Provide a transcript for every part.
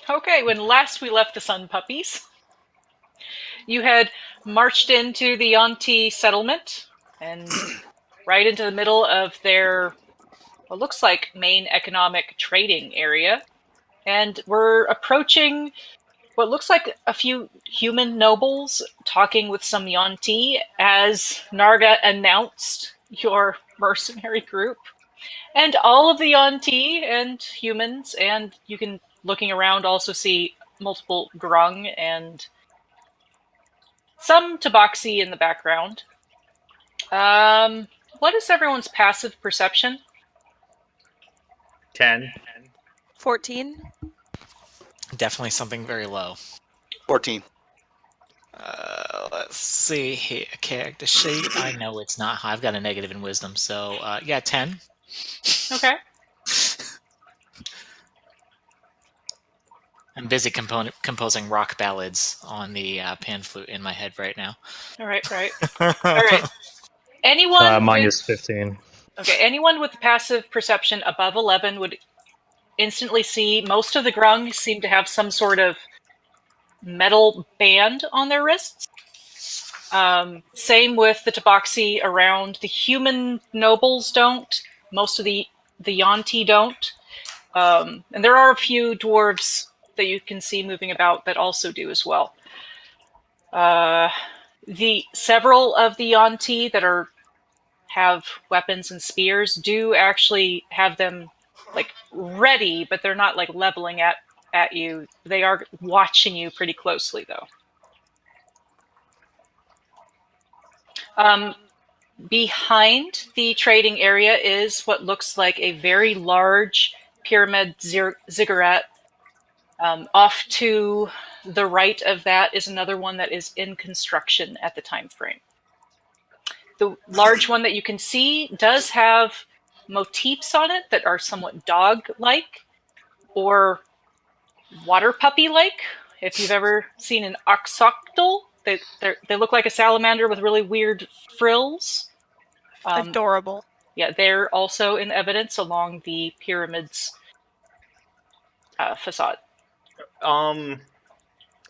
Okay, when last we left the Sun Puppies, you had marched into the Yonti settlement and right into the middle of their, what looks like, main economic trading area. And we're approaching what looks like a few human nobles talking with some Yonti as Narga announced your mercenary group. And all of the Yonti and humans, and you can, looking around, also see multiple Grung and some Tabaxi in the background. What is everyone's passive perception? 10. 14. Definitely something very low. 14. Let's see here. Character sheet. I know it's not high. I've got a negative in wisdom, so yeah, 10. Okay. I'm busy composing rock ballads on the pan flute in my head right now. All right. All right. Anyone minus 15. Okay, anyone with passive perception above 11 would instantly see most of the Grung seem to have some sort of metal band on their wrists. Same with the Tabaxi around. The human nobles don't. Most of the Yonti don't. And there are a few dwarves that you can see moving about that also do as well. Several of the Yonti that have weapons and spears do actually have them like ready, but they're not like leveling at you. They are watching you pretty closely though. Behind the trading area is what looks like a very large pyramid ziggurat. Off to the right of that is another one that is in construction at the time frame. The large one that you can see does have motifs on it that are somewhat dog-like or water puppy-like. If you've ever seen an oxoctl, they look like a salamander with really weird frills. Adorable. Yeah, they're also in evidence along the pyramid's facade.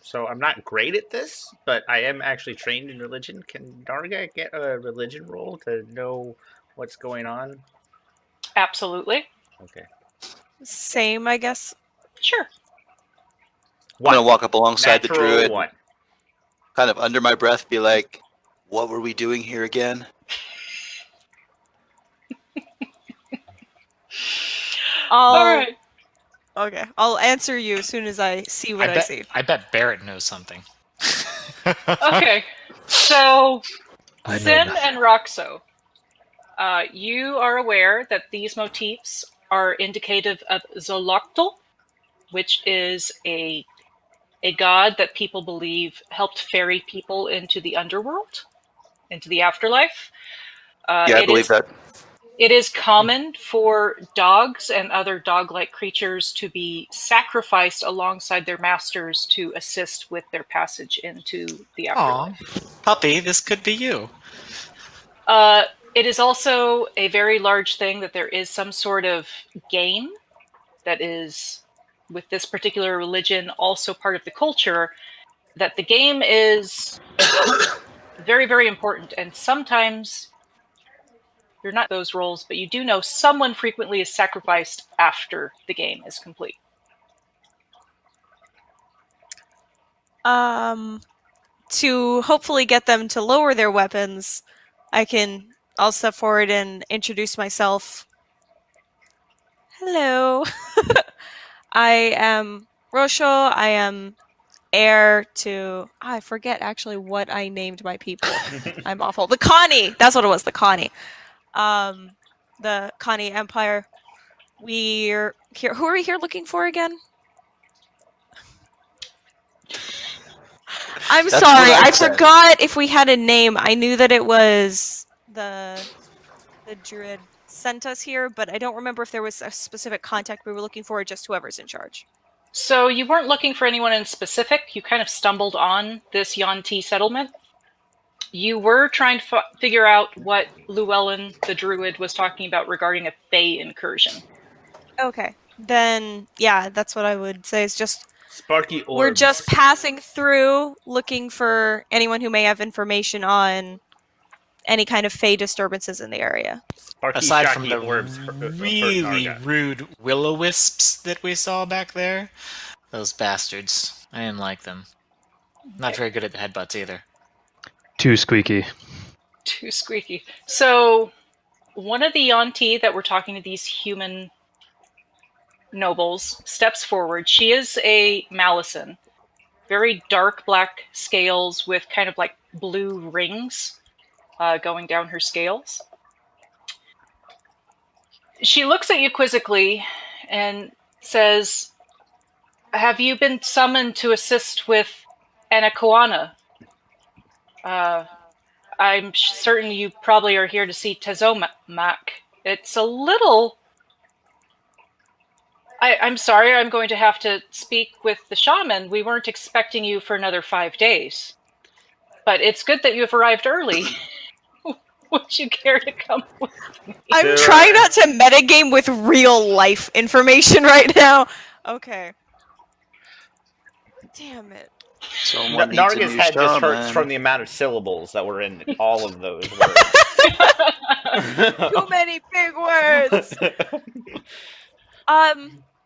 So I'm not great at this, but I am actually trained in religion. Can Narga get a religion roll to know what's going on? Absolutely. Okay. Same, I guess. Sure. I'm going to walk up alongside the Natural druid, one. kind of under my breath, be like, what were we doing here again? All right. Okay, I'll answer you as soon as I see what I see. I bet Barrett knows something. Okay, so I know Sim nothing. and Roxo, you are aware that these motifs are indicative of Zoloctl, which is a god that people believe helped ferry people into the underworld, into the afterlife. Yeah, I believe that. It is common for dogs and other dog-like creatures to be sacrificed alongside their masters to assist with their passage into the afterlife. Aw, puppy, this could be you. It is also a very large thing that there is some sort of game that is, with this particular religion, also part of the culture, that the game is very, very important, and sometimes you're not those roles, but you do know someone frequently is sacrificed after the game is complete. To hopefully get them to lower their weapons, I'll step forward and introduce myself. Hello. I am Rosho. I am heir to... I forget actually what I named my people. I'm awful. The Connie! That's what it was, the Connie. The Connie Empire. We're here. Who are we here looking for again? I'm That's sorry, what I I said. forgot if we had a name. I knew that it was the druid sent us here, but I don't remember if there was a specific contact we were looking for or just whoever's in charge. So you weren't looking for anyone in specific. You kind of stumbled on this Yonti settlement. You were trying to figure out what Llewellyn, the druid, was talking about regarding a Fey incursion. Okay. Then, yeah, that's what I would say is just Sparky orbs. We're just passing through, looking for anyone who may have information on any kind of fey disturbances in the area. Sparky Aside shocky from the orbs hurt really Narga. rude will-o-wisps that we saw back there, those bastards. I didn't like them. Not very good at the headbutts either. Too squeaky. Too squeaky. So, one of the Yonti that were talking to these human nobles steps forward. She is a Malison. Very dark black scales with kind of like blue rings going down her scales. She looks at you quizzically and says, "Have you been summoned to assist with Anakoana? I'm certain you probably are here to see Tezomak. It's a little... I'm sorry, I'm going to have to speak with the shaman. We weren't expecting you for another 5 days. But it's good that you have arrived early. Would you care to come with me?" I'm trying not to metagame with real life information right now. Okay. Damn it. Someone needs a Narga's new head just hurts shaman. from the amount of syllables that were in all of those words. Too many big words.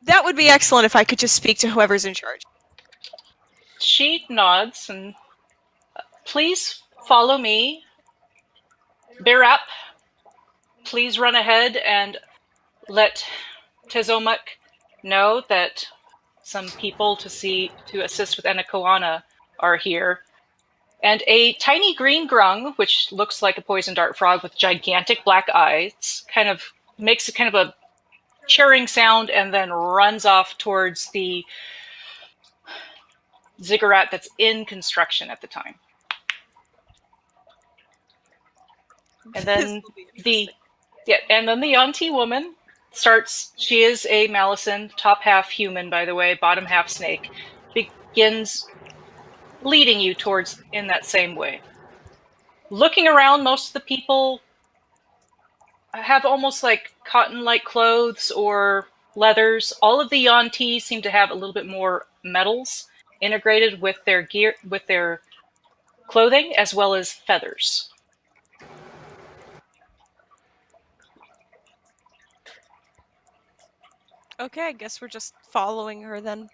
That would be excellent if I could just speak to whoever's in charge. She nods and... Please follow me. Birap, please run ahead and let Tezomak know that some people to assist with Anakoana are here. And a tiny green grung, which looks like a poison dart frog with gigantic black eyes, kind of makes a kind of a chirring sound and then runs off towards the ziggurat that's in construction at the time. And then the Yanti woman starts. She is a Malison, top half human, by the way, bottom half snake. Begins leading you towards in that same way. Looking around, most of the people have almost like cotton-like clothes or leathers. All of the Yanti seem to have a little bit more metals integrated with their gear, with their clothing, as well as feathers. Okay, I guess we're just following her then.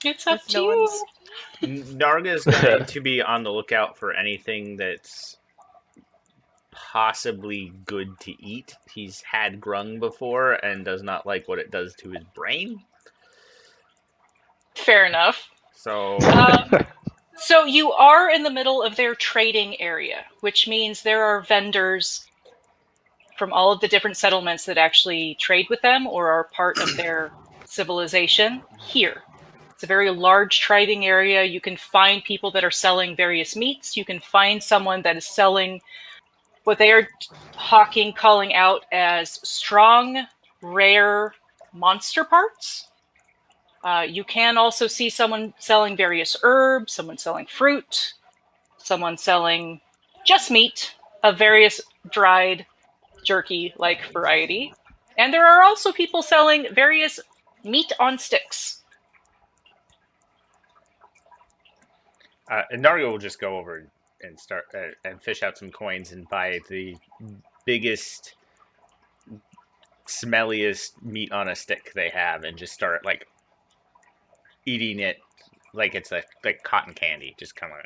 It's up If to no you. one's- Narga's going to be on the lookout for anything that's possibly good to eat. He's had grung before and does not like what it does to his brain. Fair enough. So, So you are in the middle of their trading area, which means there are vendors from all of the different settlements that actually trade with them or are part of their civilization here. It's a very large trading area. You can find people that are selling various meats. You can find someone that is selling what they are calling out as strong, rare monster parts. You can also see someone selling various herbs, someone selling fruit, someone selling just meat of various dried jerky-like variety. And there are also people selling various meat on sticks. and Narga will just go over and start and fish out some coins and buy the biggest, smelliest meat on a stick they have, and just start like eating it like it's like cotton candy, just kind of.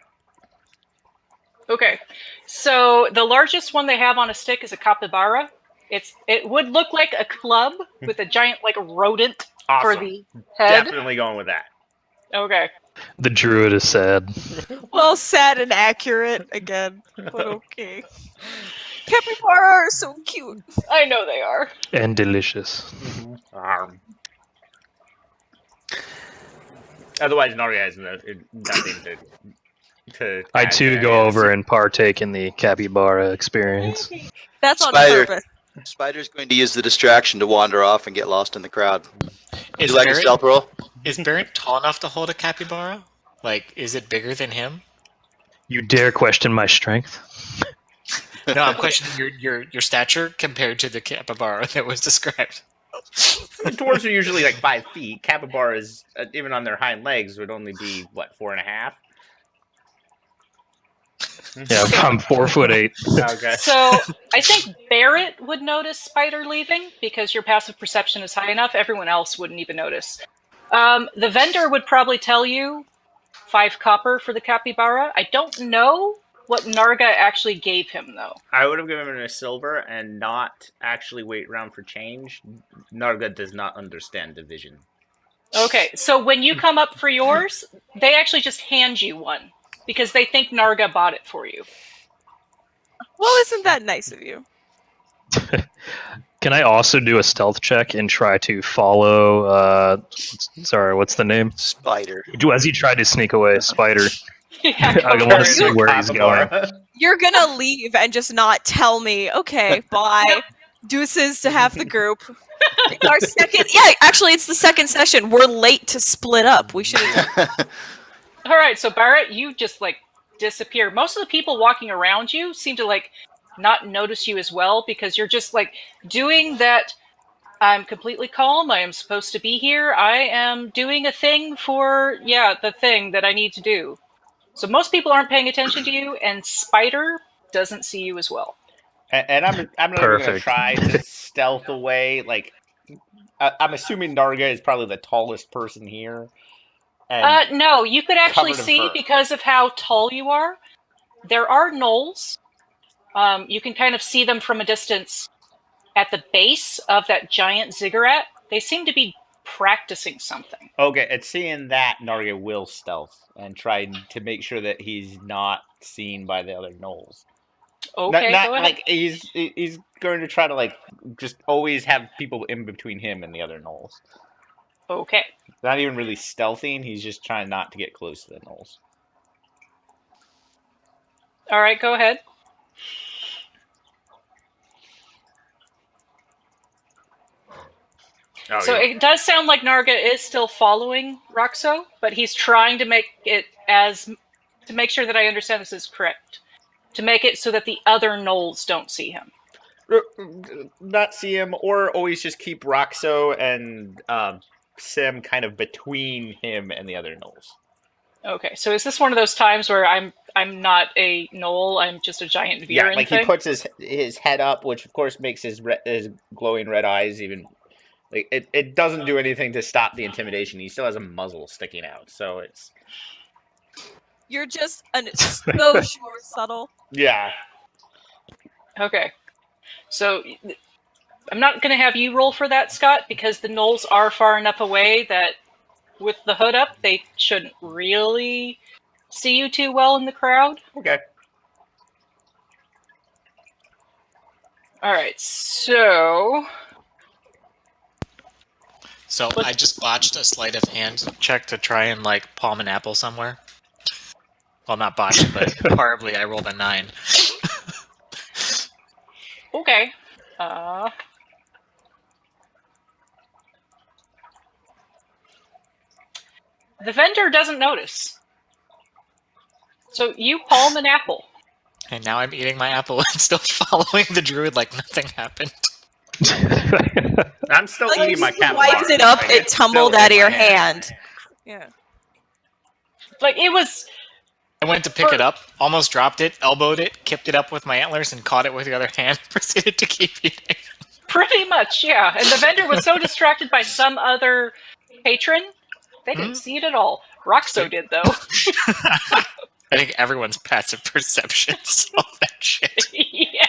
Okay, so the largest one they have on a stick is a capybara. It would look like a club with a giant like rodent for Awesome. the head. Definitely going with that. Okay. The druid is sad. Well, sad and accurate again, but okay. Capybara are so cute. I know they are. And delicious. Otherwise, Narga has nothing to I add too there. go over and partake in the capybara experience. That's on Spider. purpose. Spider's going to use the distraction to wander off and get lost in the crowd. Would Is you like a Barrett, stealth roll? is Barrett tall enough to hold a capybara? Like, is it bigger than him? You dare question my strength? No, I'm questioning your stature compared to the capybara that was described. Dwarves are usually like 5 feet. Capybaras, even on their hind legs, would only be, what, 4.5? Yeah, I'm 4'8". Okay. So I think Barrett would notice Spider leaving because your passive perception is high enough. Everyone else wouldn't even notice. The vendor would probably tell you 5 copper for the capybara. I don't know what Narga actually gave him, though. I would have given him a silver and not actually wait around for change. Narga does not understand division. Okay, so when you come up for yours, they actually just hand you one because they think Narga bought it for you. Well, isn't that nice of you? Can I also do a stealth check and try to follow? Sorry, what's the name? Spider. As he tried to sneak away, Spider. Yeah, I go want to for see it. where he's going. You're gonna leave and just not tell me. Okay, bye. Deuces to half the group. It's our second. Yeah, actually, it's the second session. We're late to split up. We should. All right, so Barrett, you just like disappear. Most of the people walking around you seem to like not notice you as well because you're just like doing that. I'm completely calm. I am supposed to be here. I am doing a thing for the thing that I need to do. So most people aren't paying attention to you, and Spider doesn't see you as well. And I'm not even going to Perfect. try to stealth away. Like, I'm assuming Narga is probably the tallest person here. And No, you could actually covered in see fur. because of how tall you are. There are gnolls. You can kind of see them from a distance at the base of that giant ziggurat. They seem to be practicing something. Okay, at seeing that, Narga will stealth and try to make sure that he's not seen by the other gnolls. Okay, not go ahead. like he's going to try to like just always have people in between him and the other gnolls. Okay. Not even really stealthing. He's just trying not to get close to the gnolls. All right, go ahead. Oh, So it does sound like Narga is still following Roxo, but he's trying to make it to make sure that I understand this is correct. To make it so that the other gnolls don't see him. not see him, or always just keep Roxo and Sim kind of between him and the other gnolls. Okay, so is this one of those times where I'm not a gnoll, I'm just a giant Viren Yeah, like thing? he puts his head up, which of course makes his glowing red eyes even. Like it doesn't do anything to stop the intimidation. He still has a muzzle sticking out, so it's You're just so short, subtle. yeah. Okay. So I'm not going to have you roll for that, Scott, because the gnolls are far enough away that with the hood up, they shouldn't really see you too well in the crowd. Okay. All right, so So I just botched a sleight of hand check to try and like palm an apple somewhere. Well, not botch it, but horribly, I rolled a 9. okay. The vendor doesn't notice. So you palm an apple. And now I'm eating my apple and still following the druid like nothing happened. I'm still Like, eating my you capybara. wiped it up, Like, it it's tumbled still out in of your my hand. Yeah. Like it was I went to pick it up, almost dropped it, elbowed it, kicked it up with my antlers, and caught it with the other hand. Proceeded to keep eating. pretty much, yeah. And the vendor was so distracted by some other patron, they didn't see it at all. Roxo did, though. I think everyone's passive perception saw that shit. Yeah.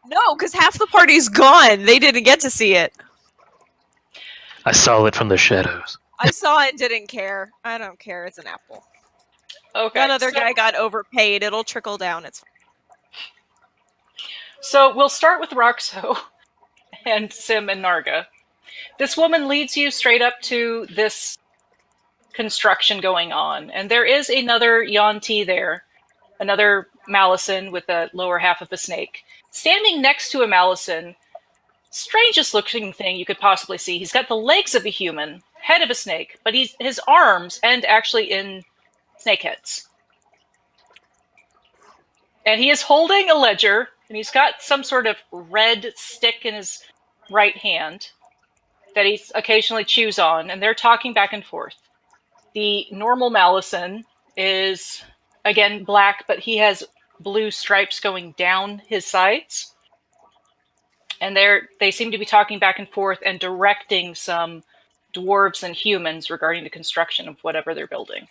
No, because half the party's gone. They didn't get to see it. I saw it from the shadows. I saw it and didn't care. I don't care. It's an apple. Okay. That other guy got overpaid. It'll trickle down. It's fine. So we'll start with Roxo and Sim and Narga. This woman leads you straight up to this construction going on, and there is another Yuan-Ti there, another Malison with the lower half of a snake. Standing next to a Malison, strangest looking thing you could possibly see. He's got the legs of a human, head of a snake, but his arms end actually in snake heads. And he is holding a ledger, and he's got some sort of red stick in his right hand. that he occasionally chews on, and they're talking back and forth. The normal Malison is, again, black, but he has blue stripes going down his sides. And they seem to be talking back and forth and directing some dwarves and humans regarding the construction of whatever they're building.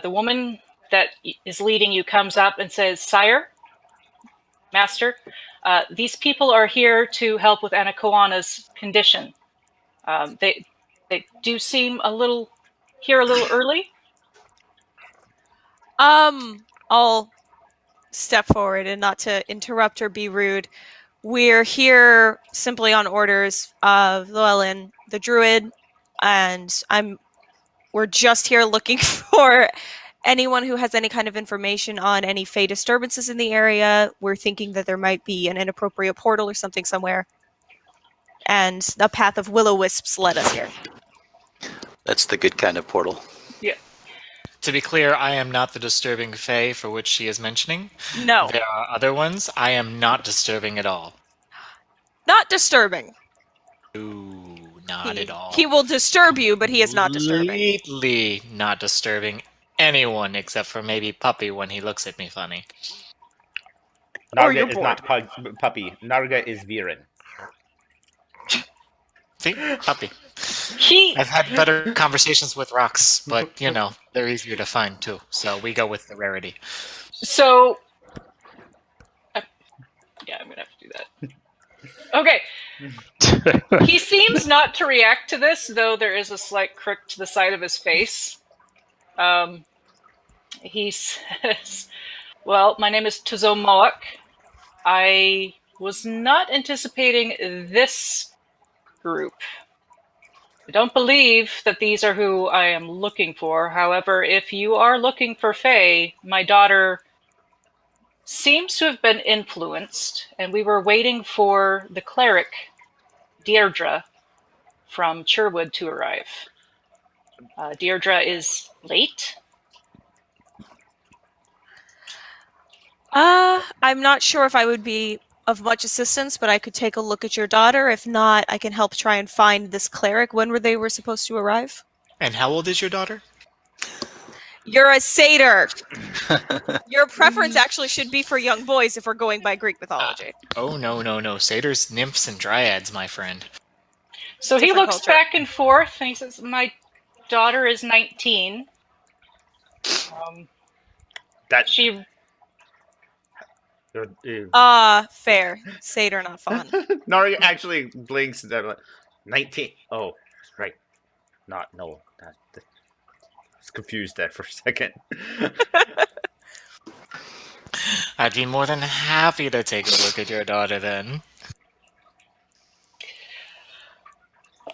The woman that is leading you comes up and says, "Sire, Master, these people are here to help with Anakoana's condition. They do seem a little early." I'll step forward, and not to interrupt or be rude. We're here simply on orders of Llewellyn, the druid, and we're just here looking for anyone who has any kind of information on any Fey disturbances in the area. We're thinking that there might be an inappropriate portal or something somewhere, and a path of will-o-wisps led us here. That's the good kind of portal. Yeah. To be clear, I am not the disturbing Fae for which she is mentioning. No, There are other ones. I am not disturbing at all. not disturbing. Ooh, not at all. He will disturb you, but he is not disturbing. Completely not disturbing anyone except for maybe Puppy when he looks at me funny. Or you're Narga is bored. not Puppy. Narga is Viren. See? Puppy. He I've had better conversations with rocks, but, you know, they're easier to find, too. So we go with the rarity. so yeah, I'm gonna have to do that. Okay. He seems not to react to this, though there is a slight crook to the side of his face. He says, "Well, my name is Tuzomoak. I was not anticipating this group. I don't believe that these are who I am looking for. However, if you are looking for Fae, my daughter seems to have been influenced, and we were waiting for the cleric, Deirdre, from Cherwood to arrive. Deirdre is late." I'm not sure if I would be of much assistance, but I could take a look at your daughter. If not, I can help try and find this cleric. When were they supposed to arrive? And how old is your daughter? You're a satyr. Your preference actually should be for young boys if we're going by Greek mythology. Oh, no. Satyrs, nymphs, and dryads, my friend. So he Different looks culture. back and forth, and he says, "My daughter is 19. That She Fair. Satyr, not fun. Narga actually blinks. And 19. Oh, right. No. I was confused there for a second. I'd be more than happy to take a look at your daughter then.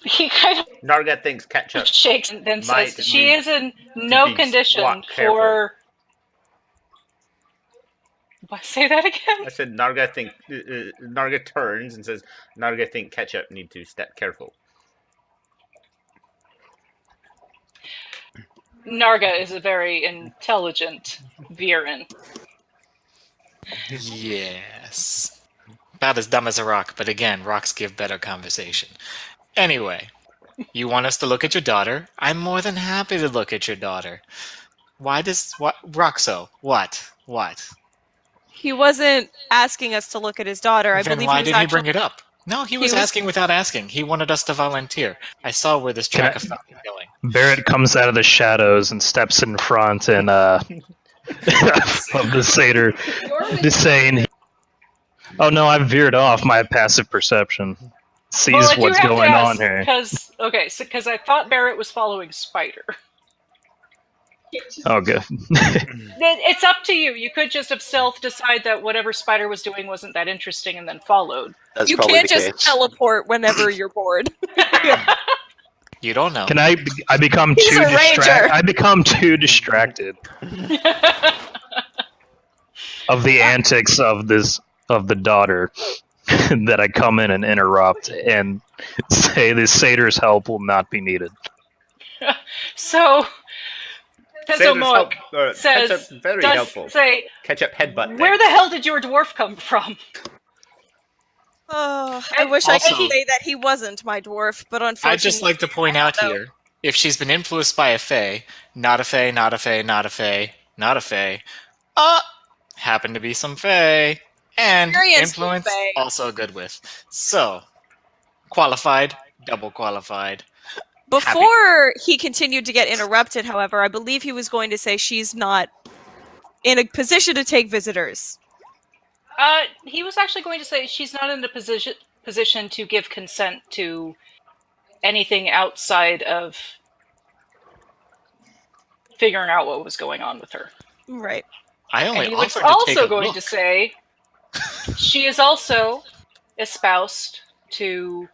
he kind of Narga thinks ketchup. shakes and then Might says, "She need is in no be condition careful." for." What, say that again? I said Narga think. Narga turns and says, "Narga think ketchup need to step careful." Narga is a very intelligent Viren. Yes. About as dumb as a rock, but again, rocks give better conversation. Anyway, you want us to look at your daughter? I'm more than happy to look at your daughter. Roxo, what? He wasn't asking us to look at his daughter. I Then believe why he was did he actually... bring it up? No, he was was- asking without asking. He wanted us to volunteer. I saw where this track of thought was going. Barrett comes out of the shadows and steps in front and of the satyr, just saying, "Oh no, I've veered off. My passive perception sees Well, I do what's have going to on ask, here." because I thought Barrett was following Spider. Oh, good. It's up to you. You could just have stealth decide that whatever Spider was doing wasn't that interesting and then followed. That's You probably can't the just case. teleport whenever you're bored. You don't know. Can I become He's too a ranger. distracted? I become too distracted of the antics of the daughter that I come in and interrupt and say the satyr's help will not be needed. So, Sailor's Tezomoak says, ketchup very does helpful. say, Ketchup headbutt. "Where the hell did your dwarf come from?" Oh, I wish I Also- could say that he wasn't my dwarf, but unfortunately, I'd just like to point out here, if she's been influenced by a fae, not a fae, not a fae, not a fae, not a fae, happen to be some fae, and Experienced with influence fae. also good with. So, qualified, double qualified. Before he continued to get interrupted, however, I believe he was going to say she's not in a position to take visitors. He was actually going to say she's not in a position to give consent to anything outside of figuring out what was going on with her. Right. I And only he was offered to take also a going look. to say she is also espoused to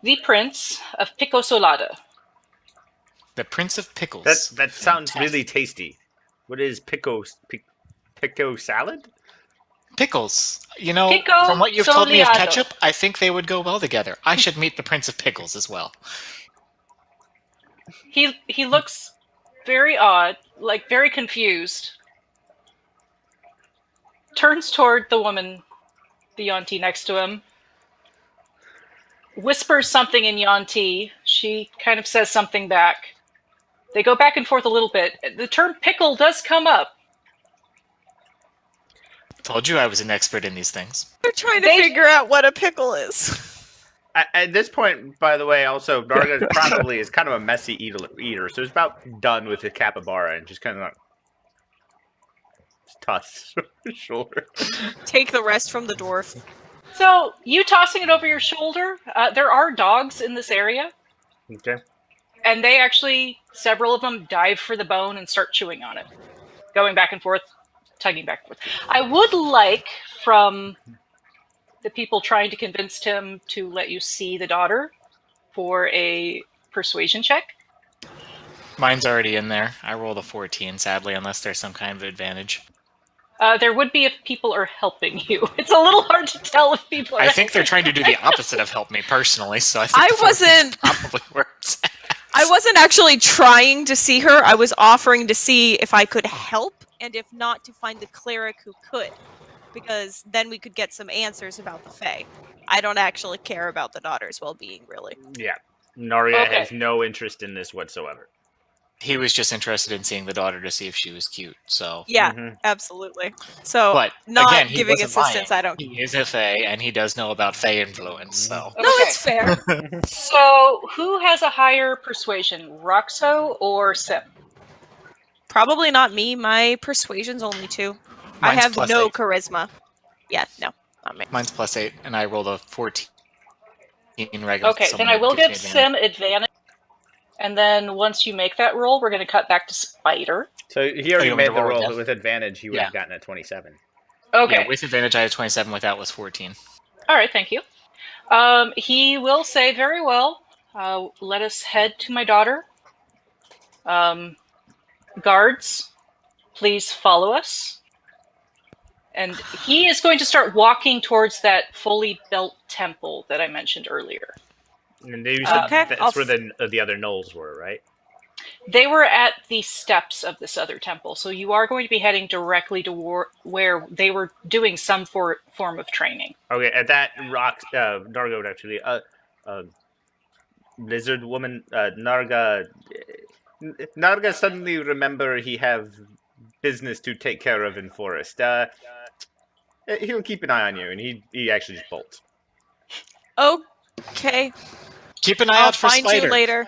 the Prince of Pico Solada. The Prince of Pickles. That sounds Fantastic. really tasty. What is pico salad? Pickles. You know, Pico from what you've told me of soleado. ketchup, I think they would go well together. I should meet the Prince of Pickles as well. He looks very odd, like very confused. Turns toward the woman, the Yonti next to him. Whispers something in Yonti. She kind of says something back. They go back and forth a little bit. The term pickle does come up. Told you I was an expert in these things. They're trying to They- figure out what a pickle is. At this point, by the way, also Narga probably is kind of a messy eater, so he's about done with the capybara and just kind of toss his shoulder. Take the rest from the dwarf. So, you tossing it over your shoulder, there are dogs in this area, Okay. and they actually, several of them dive for the bone and start chewing on it. Going back and forth, tugging back and forth. I would like, from the people trying to convince him to let you see the daughter, for a persuasion check. Mine's already in there. I rolled a 14, sadly, unless there's some kind of advantage. There would be if people are helping you. It's a little hard to tell if people are I think they're trying to do the opposite of help me personally, so I think I the 14 wasn't- probably works. I wasn't actually trying to see her. I was offering to see if I could help, and if not, to find the cleric who could. Because then we could get some answers about the Fae. I don't actually care about the daughter's well-being, really. Yeah. Narya Okay. has no interest in this whatsoever. He was just interested in seeing the daughter to see if she was cute, so... Yeah, Mhm. absolutely. So, But, not again, he giving wasn't assistance, lying. I don't... He is a Fae, and he does know about Fae influence, so... No, Okay. it's fair. So, who has a higher persuasion, Roxo or Sim? Probably not me. My persuasion's only 2. I Mine's have plus no 8. charisma. Yeah, no, not me. Mine's plus 8, and I rolled a 14 regular. Okay, so then I will gives give me advantage. Sim advantage. And then once you make that roll, we're going to cut back to Spider. So he already you want me made to the roll roll, again? but with advantage, he would Yeah. have gotten a 27. Okay. Yeah, with advantage I had 27, without was 14. All right, thank you. He will say, very well, let us head to my daughter. Guards, please follow us. And he is going to start walking towards that fully built temple that I mentioned earlier. And you said Okay, that's I'll where the other gnolls were, right? They were at the steps of this other temple, so you are going to be heading directly to where they were doing some form of training. Okay, at that Narga would actually lizard woman Narga suddenly remember he have business to take care of in forest. He'll keep an eye on you, and he actually just bolts. Okay, Keep an eye I'll out for find Spider. you later.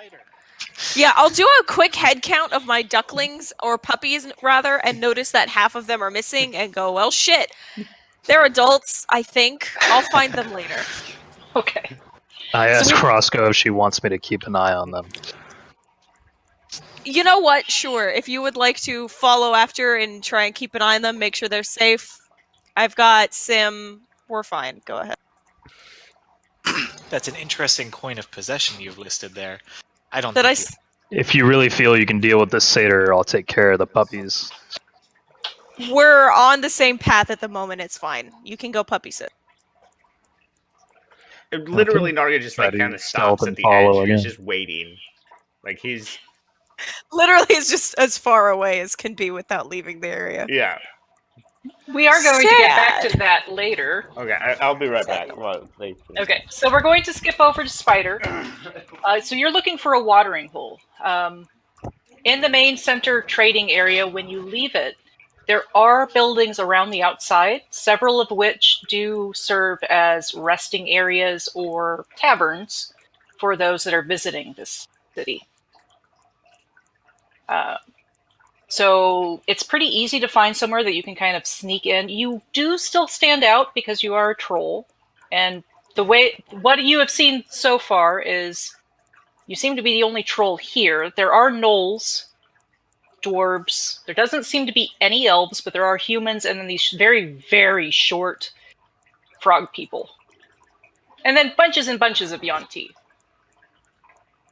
Yeah, I'll do a quick head count of my ducklings, or puppies rather, and notice that half of them are missing and go, well, shit. They're adults, I think. I'll find them later. Okay. I asked we- Crosco if she wants me to keep an eye on them. You know what? Sure. If you would like to follow after and try and keep an eye on them, make sure they're safe. I've got Sim. We're fine. Go ahead. That's an interesting coin of possession you've listed there. I don't Did I? think If you really feel you can deal with this satyr, I'll take care of the puppies. We're on the same path at the moment. It's fine. You can go puppy sit. Literally, Narga just like Try to kind of stealth stops at and the follow edge. He's again. just waiting, like he's Literally, it's just as far away as can be without leaving the area. yeah. We are going to get back Sad. to that later. Okay, I'll be right back. Well, Okay, so we're going to skip over to Spider. So you're looking for a watering hole. In the main center trading area, when you leave it, there are buildings around the outside, several of which do serve as resting areas or taverns for those that are visiting this city. So it's pretty easy to find somewhere that you can kind of sneak in. You do still stand out because you are a troll, and what you have seen so far is you seem to be the only troll here. There are gnolls, dwarves. There doesn't seem to be any elves, but there are humans, and then these very, very short frog people, and then bunches and bunches of Yuan-Ti.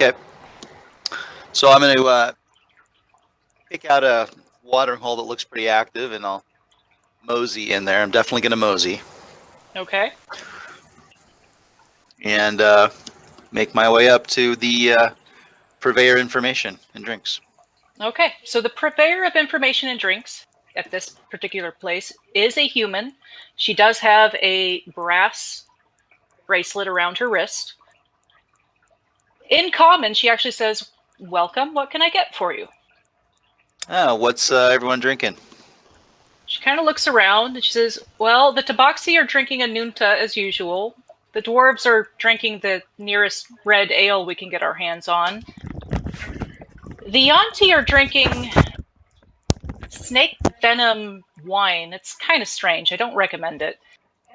Okay. So I'm going to pick out a watering hole that looks pretty active, and I'll mosey in there. I'm definitely going to mosey. Okay. And make my way up to the purveyor information and drinks. Okay, so the purveyor of information and drinks at this particular place is a human. She does have a brass bracelet around her wrist. In common, she actually says, "Welcome, what can I get for you?" Oh, what's everyone drinking? She kind of looks around and she says, "Well, the Tabaxi are drinking a Nunta as usual. The dwarves are drinking the nearest red ale we can get our hands on. The Yuan-Ti are drinking snake venom wine. It's kind of strange. I don't recommend it.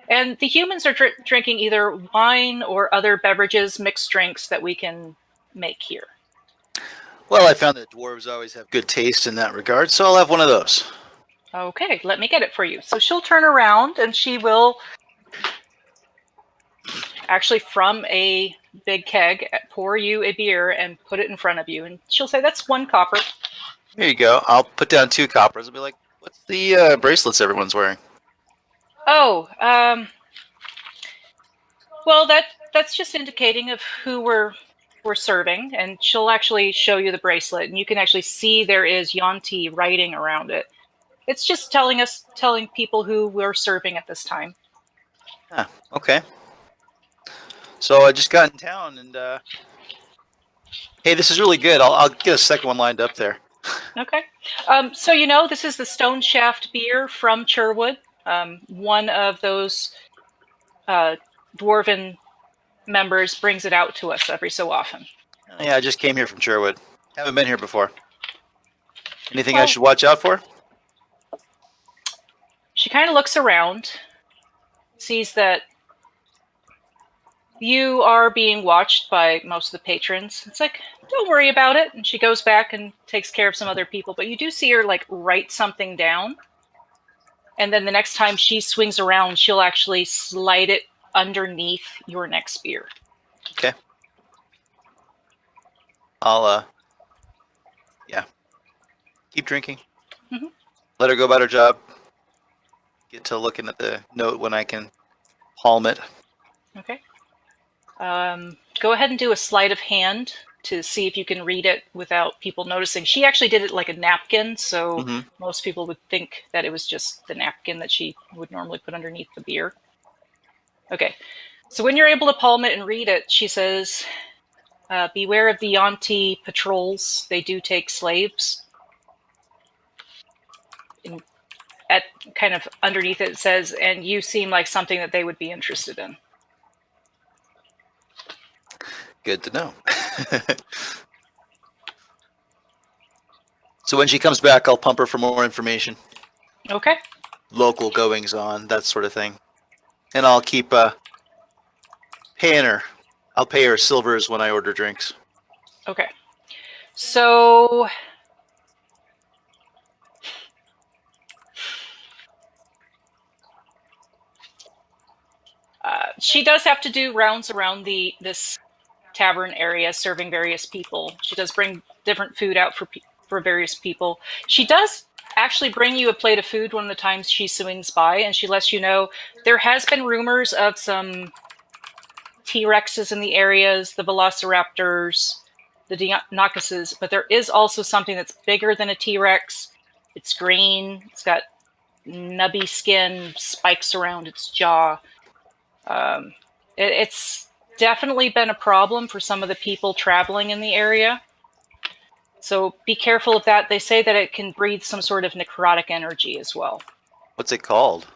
And the humans are drinking either wine or other beverages, mixed drinks that we can make here." Well, I found that dwarves always have good taste in that regard, so I'll have one of those. Okay, let me get it for you. So she'll turn around and she will actually from a big keg pour you a beer and put it in front of you. And she'll say, "That's 1 copper." Here you go. I'll put down 2 coppers. I'll be like, what's the bracelets everyone's wearing? Oh, well, that's just indicating of who we're serving, and she'll actually show you the bracelet, and you can actually see there is Yuan-Ti writing around it. It's just telling people who we're serving at this time. Ah, okay. So I just got in town, and hey, this is really good. I'll get a second one lined up there. Okay. So this is the Stone Shaft beer from Cherwood. One of those dwarven members brings it out to us every so often. Yeah, I just came here from Sherwood. Haven't been here before. Anything I Well- should watch out for? She kind of looks around, sees that you are being watched by most of the patrons. It's like, "Don't worry about it." And she goes back and takes care of some other people. But you do see her write something down. And then the next time she swings around, she'll actually slide it underneath your next beer. Okay. I'll keep drinking. Mhm. Let her go about her job. Get to looking at the note when I can palm it. Okay. Go ahead and do a sleight of hand to see if you can read it without people noticing. She actually did it like a napkin, so Mhm. most people would think that it was just the napkin that she would normally put underneath the beer. Okay. So when you're able to palm it and read it, she says, "Beware of the Yuan-Ti patrols. They do take slaves." And at kind of underneath it says, "And you seem like something that they would be interested in." Good to know. So when she comes back, I'll pump her for more information. Okay. Local goings on, that sort of thing. And I'll keep paying her. I'll pay her silvers when I order drinks. Okay. So she does have to do rounds around this tavern area, serving various people. She does bring different food out for various people. She does actually bring you a plate of food one of the times she swings by, and she lets you know there has been rumors of some T-Rexes in the areas, the Velociraptors, the Dionysuses, but there is also something that's bigger than a T-Rex. It's green. It's got nubby skin, spikes around its jaw. It's definitely been a problem for some of the people traveling in the area. So be careful of that. They say that it can breathe some sort of necrotic energy as well. What's it called?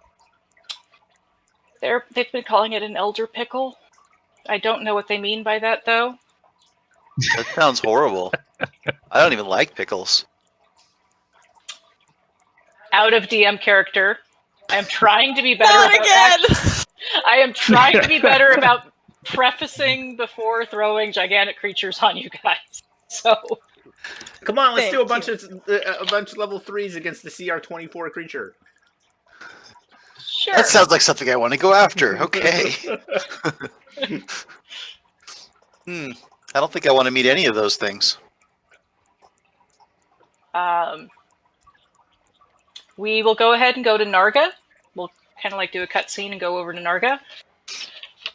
They've been calling it an elder pickle. I don't know what they mean by that, though. That sounds horrible. I don't even like pickles. Out of DM character. I am trying to be better. Not again! I am trying to be better about prefacing before throwing gigantic creatures on you guys. So Come on, let's do a Thank bunch of level 3s against the CR24 creature. sure. That sounds like something I want to go after. Okay. I don't think I want to meet any of those things. We will go ahead and go to Narga. We'll kind of like do a cutscene and go over to Narga.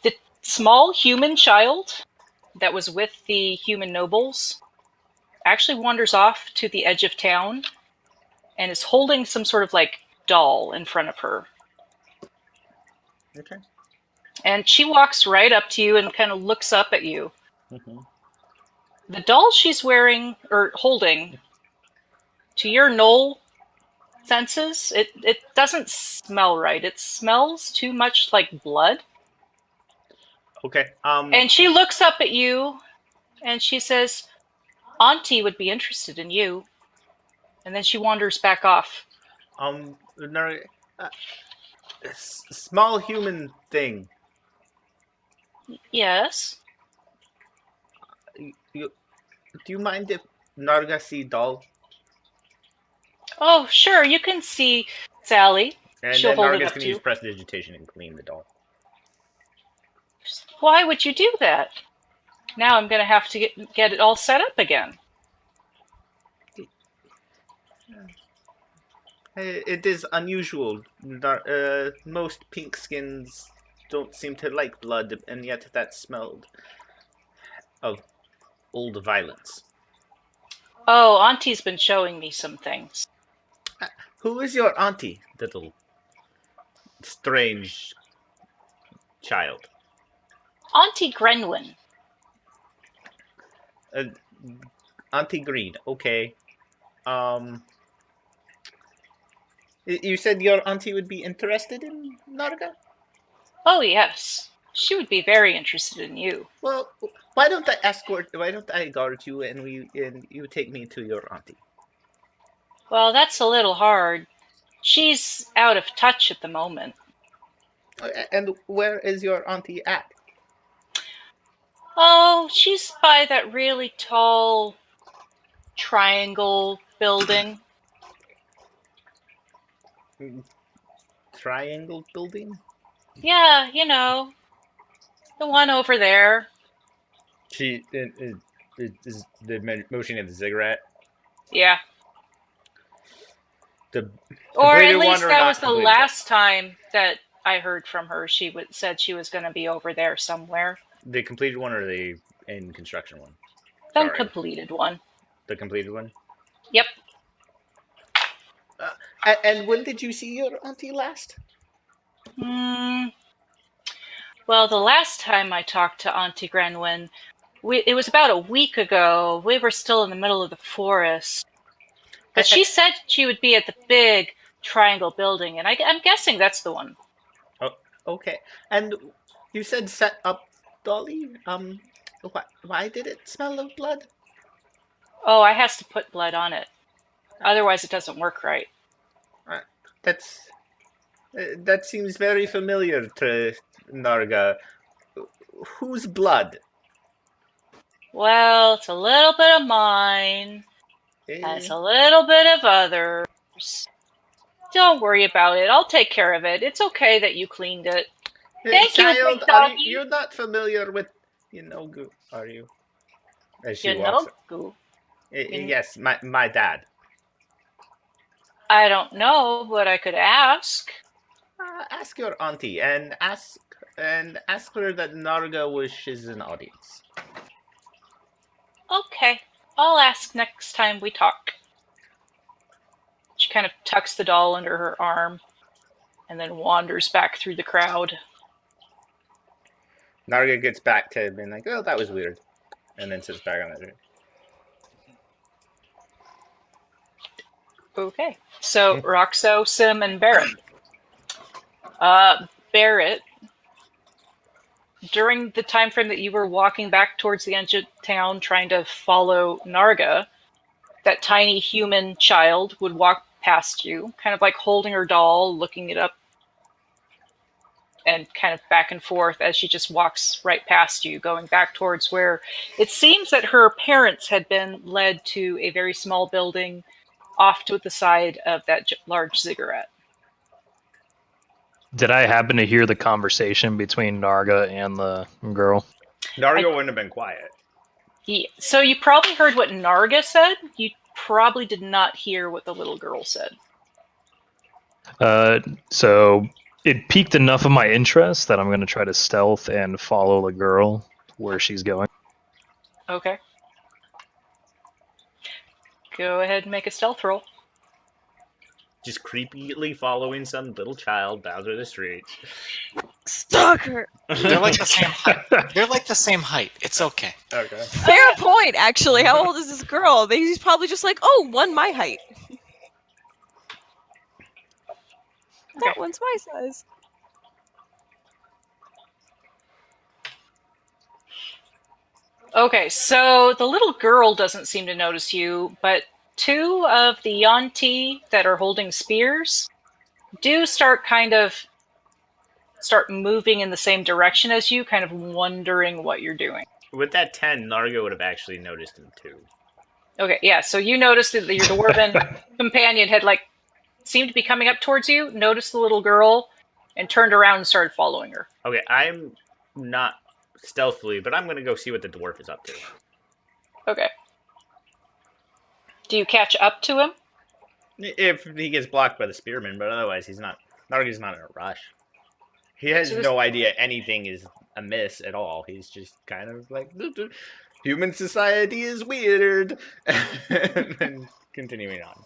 The small human child that was with the human nobles actually wanders off to the edge of town and is holding some sort of like doll in front of her. Okay. And she walks right up to you and kind of looks up at you. Mm-hmm. The doll she's wearing or holding, to your Knoll senses, it doesn't smell right. It smells too much like blood. Okay. And she looks up at you and she says, Auntie would be interested in you. And then she wanders back off. Small human thing. Yes. Do you mind if Narga see doll? Oh, sure. You can see Sally. And She'll then hold it Narga's up gonna to use you. prestidigitation and clean the doll. Why would you do that? Now I'm going to have to get it all set up again. It is unusual. Most pink skins don't seem to like blood, and yet that smelled of old violence. Oh, Auntie's been showing me some things. Who is your auntie, little strange child? Auntie Grenwyn. Auntie Green, okay. You said your auntie would be interested in Narga? Oh, yes. She would be very interested in you. Well, why don't I guard you and you take me to your auntie? Well, that's a little hard. She's out of touch at the moment. And where is your auntie at? Oh, she's by that really tall triangle building. Triangle building? Yeah, you know. The one over there. She is the motion of the ziggurat. Yeah. The Or at completed one least or that not was the completed last time that I heard from her. She said she was going to be over there somewhere. The completed one or the in construction one? The Sorry. completed one. The completed one. Yep. And when did you see your auntie last? Well, the last time I talked to Auntie Grenwyn, it was about a week ago. We were still in the middle of the forest. But she said she would be at the big triangle building, and I'm guessing that's the one. Oh, okay. And you said set up Dolly. Why did it smell of blood? Oh, I has to put blood on it. Otherwise, it doesn't work right. That seems very familiar to Narga. Whose blood? Well, it's a little bit of mine, and it's a little bit of others. Don't worry about it. I'll take care of it. It's okay that you cleaned it. Thank you, Child, big doggy. you're not familiar with Yanogu, are you? As she walks. Yanogu. Yes, my dad. I don't know, but I could ask. Ask your auntie and ask her that Narga wishes an audience. Okay, I'll ask next time we talk. She kind of tucks the doll under her arm. and then wanders back through the crowd. Narga gets back to being like, oh, that was weird. And then sits back on it. Okay. So, Roxo, Sim, and Barrett. Barrett, during the time frame that you were walking back towards the edge of town trying to follow Narga, that tiny human child would walk past you, kind of like holding her doll, looking it up, and kind of back and forth as she just walks right past you, going back towards where it seems that her parents had been led to a very small building off to the side of that large ziggurat. Did I happen to hear the conversation between Narga and the girl? Narga wouldn't have been quiet. So you probably heard what Narga said. You probably did not hear what the little girl said. So it piqued enough of my interest that I'm going to try to stealth and follow the girl where she's going. Okay. Go ahead and make a stealth roll. Just creepily following some little child down to the street. Stalker. They're like the same height. They're like the same height. It's okay. Okay. Fair point, actually. How old is this girl? He's probably just like, oh, one my height. That one's my size. Okay, so the little girl doesn't seem to notice you, but two of the Yanti that are holding spears do start moving in the same direction as you, kind of wondering what you're doing. With that 10, Narga would have actually noticed him too. Okay, yeah, so you noticed that your dwarven companion had, seemed to be coming up towards you, noticed the little girl, and turned around and started following her. Okay, I'm not stealthily, but I'm going to go see what the dwarf is up to. Okay. Do you catch up to him? If he gets blocked by the spearman, but otherwise he's not. Narga's not in a rush. He has So no idea anything is amiss at all. He's just kind of like, human society is weird. And then continuing on.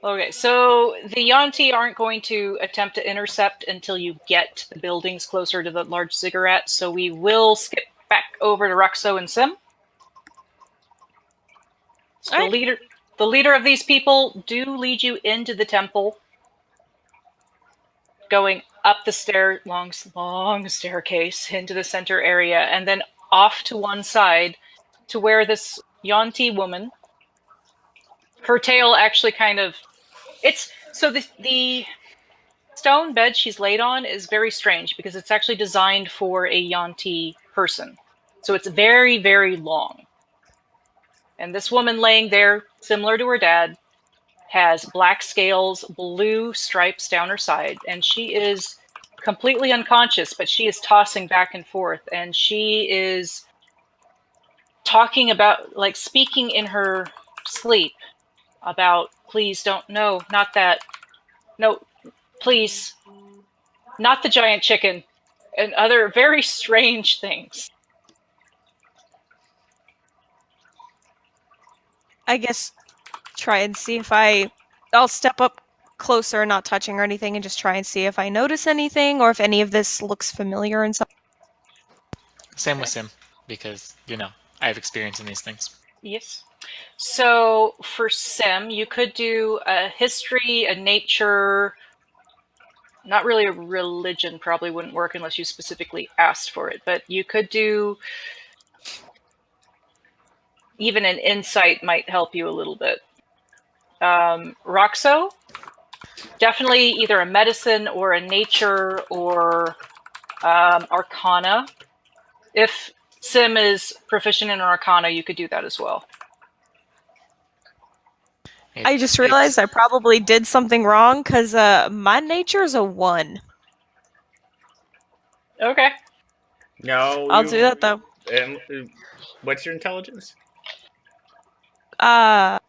Okay, so the Yanti aren't going to attempt to intercept until you get to the buildings closer to the large ziggurat, so we will skip back over to Ruxo and Sim. So the leader of these people do lead you into the temple, going up the long staircase into the center area, and then off to one side to where this Yanti woman, her tail actually the stone bed she's laid on is very strange because it's actually designed for a Yanti person. So it's very, very long. And this woman laying there, similar to her dad, has black scales, blue stripes down her side, and she is completely unconscious, but she is tossing back and forth, and she is talking about, speaking in her sleep about, please don't, no, not that, no, please, not the giant chicken, and other very strange things. I guess try and see if I'll step up closer, not touching or anything, and just try and see if I notice anything or if any of this looks familiar and stuff. Same with Sim, because, I have experience in these things. Yes. So for Sim, you could do a history, a nature, not really a religion, probably wouldn't work unless you specifically asked for it, but you could do even an insight might help you a little bit. Roxo, definitely either a medicine or a nature or arcana. If Sim is proficient in arcana, you could do that as well. I just realized I probably did something wrong because my nature is a 1. Okay. No. I'll do that though. What's your intelligence? 12.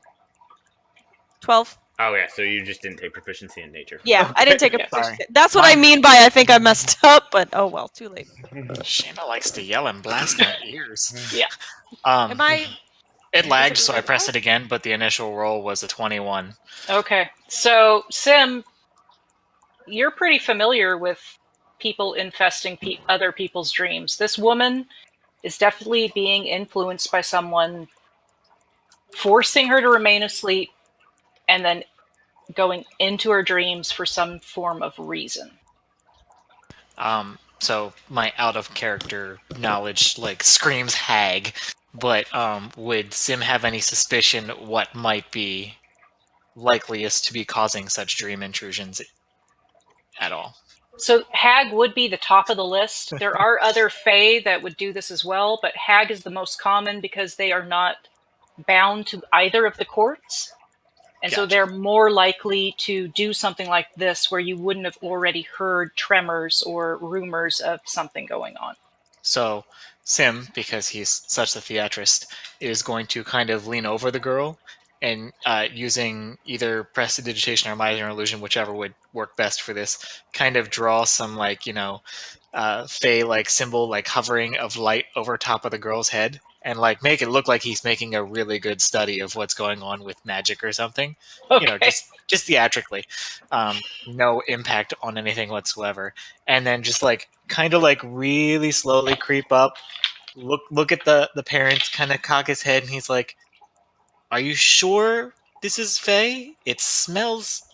Oh yeah, so you just didn't take proficiency in nature. Yeah, I didn't take a Yeah. proficiency. That's what I mean by I think I messed up, but oh well, too late. Shayna likes to yell and blast in her ears. Yeah. Am I? It lagged, so I pressed it again, but the initial roll was a 21. Okay. So, Sim, you're pretty familiar with people infesting other people's dreams. This woman is definitely being influenced by someone forcing her to remain asleep and then going into her dreams for some form of reason. So my out of character knowledge like screams hag, but would Sim have any suspicion what might be likeliest to be causing such dream intrusions at all? So hag would be the top of the list. There are other fae that would do this as well, but hag is the most common because they are not bound to either of the courts. And so Gotcha. they're more likely to do something like this where you wouldn't have already heard tremors or rumors of something going on. So Sim, because he's such a theatrist, is going to kind of lean over the girl and using either prestidigitation or minor illusion, whichever would work best for this, kind of draw some like, fey like symbol like hovering of light over top of the girl's head and like make it look like he's making a really good study of what's going on with magic or something. Okay. Just theatrically. No impact on anything whatsoever. And then just like kind of like really slowly creep up, look at the parents, kind of cock his head, and he's like, "Are you sure this is Faye? It smells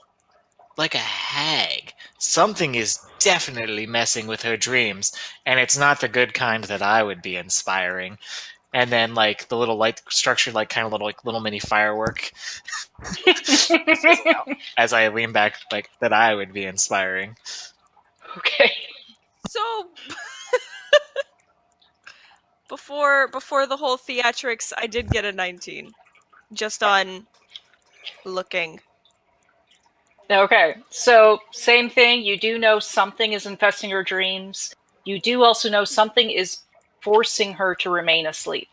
like a hag. Something is definitely messing with her dreams, and it's not the good kind that I would be inspiring." And then like the little light structure, like kind of little mini firework as I lean back, like that I would be inspiring. Okay. So before the whole theatrics, I did get a 19, just on looking. Okay. So same thing. You do know something is infesting her dreams. You do also know something is forcing her to remain asleep.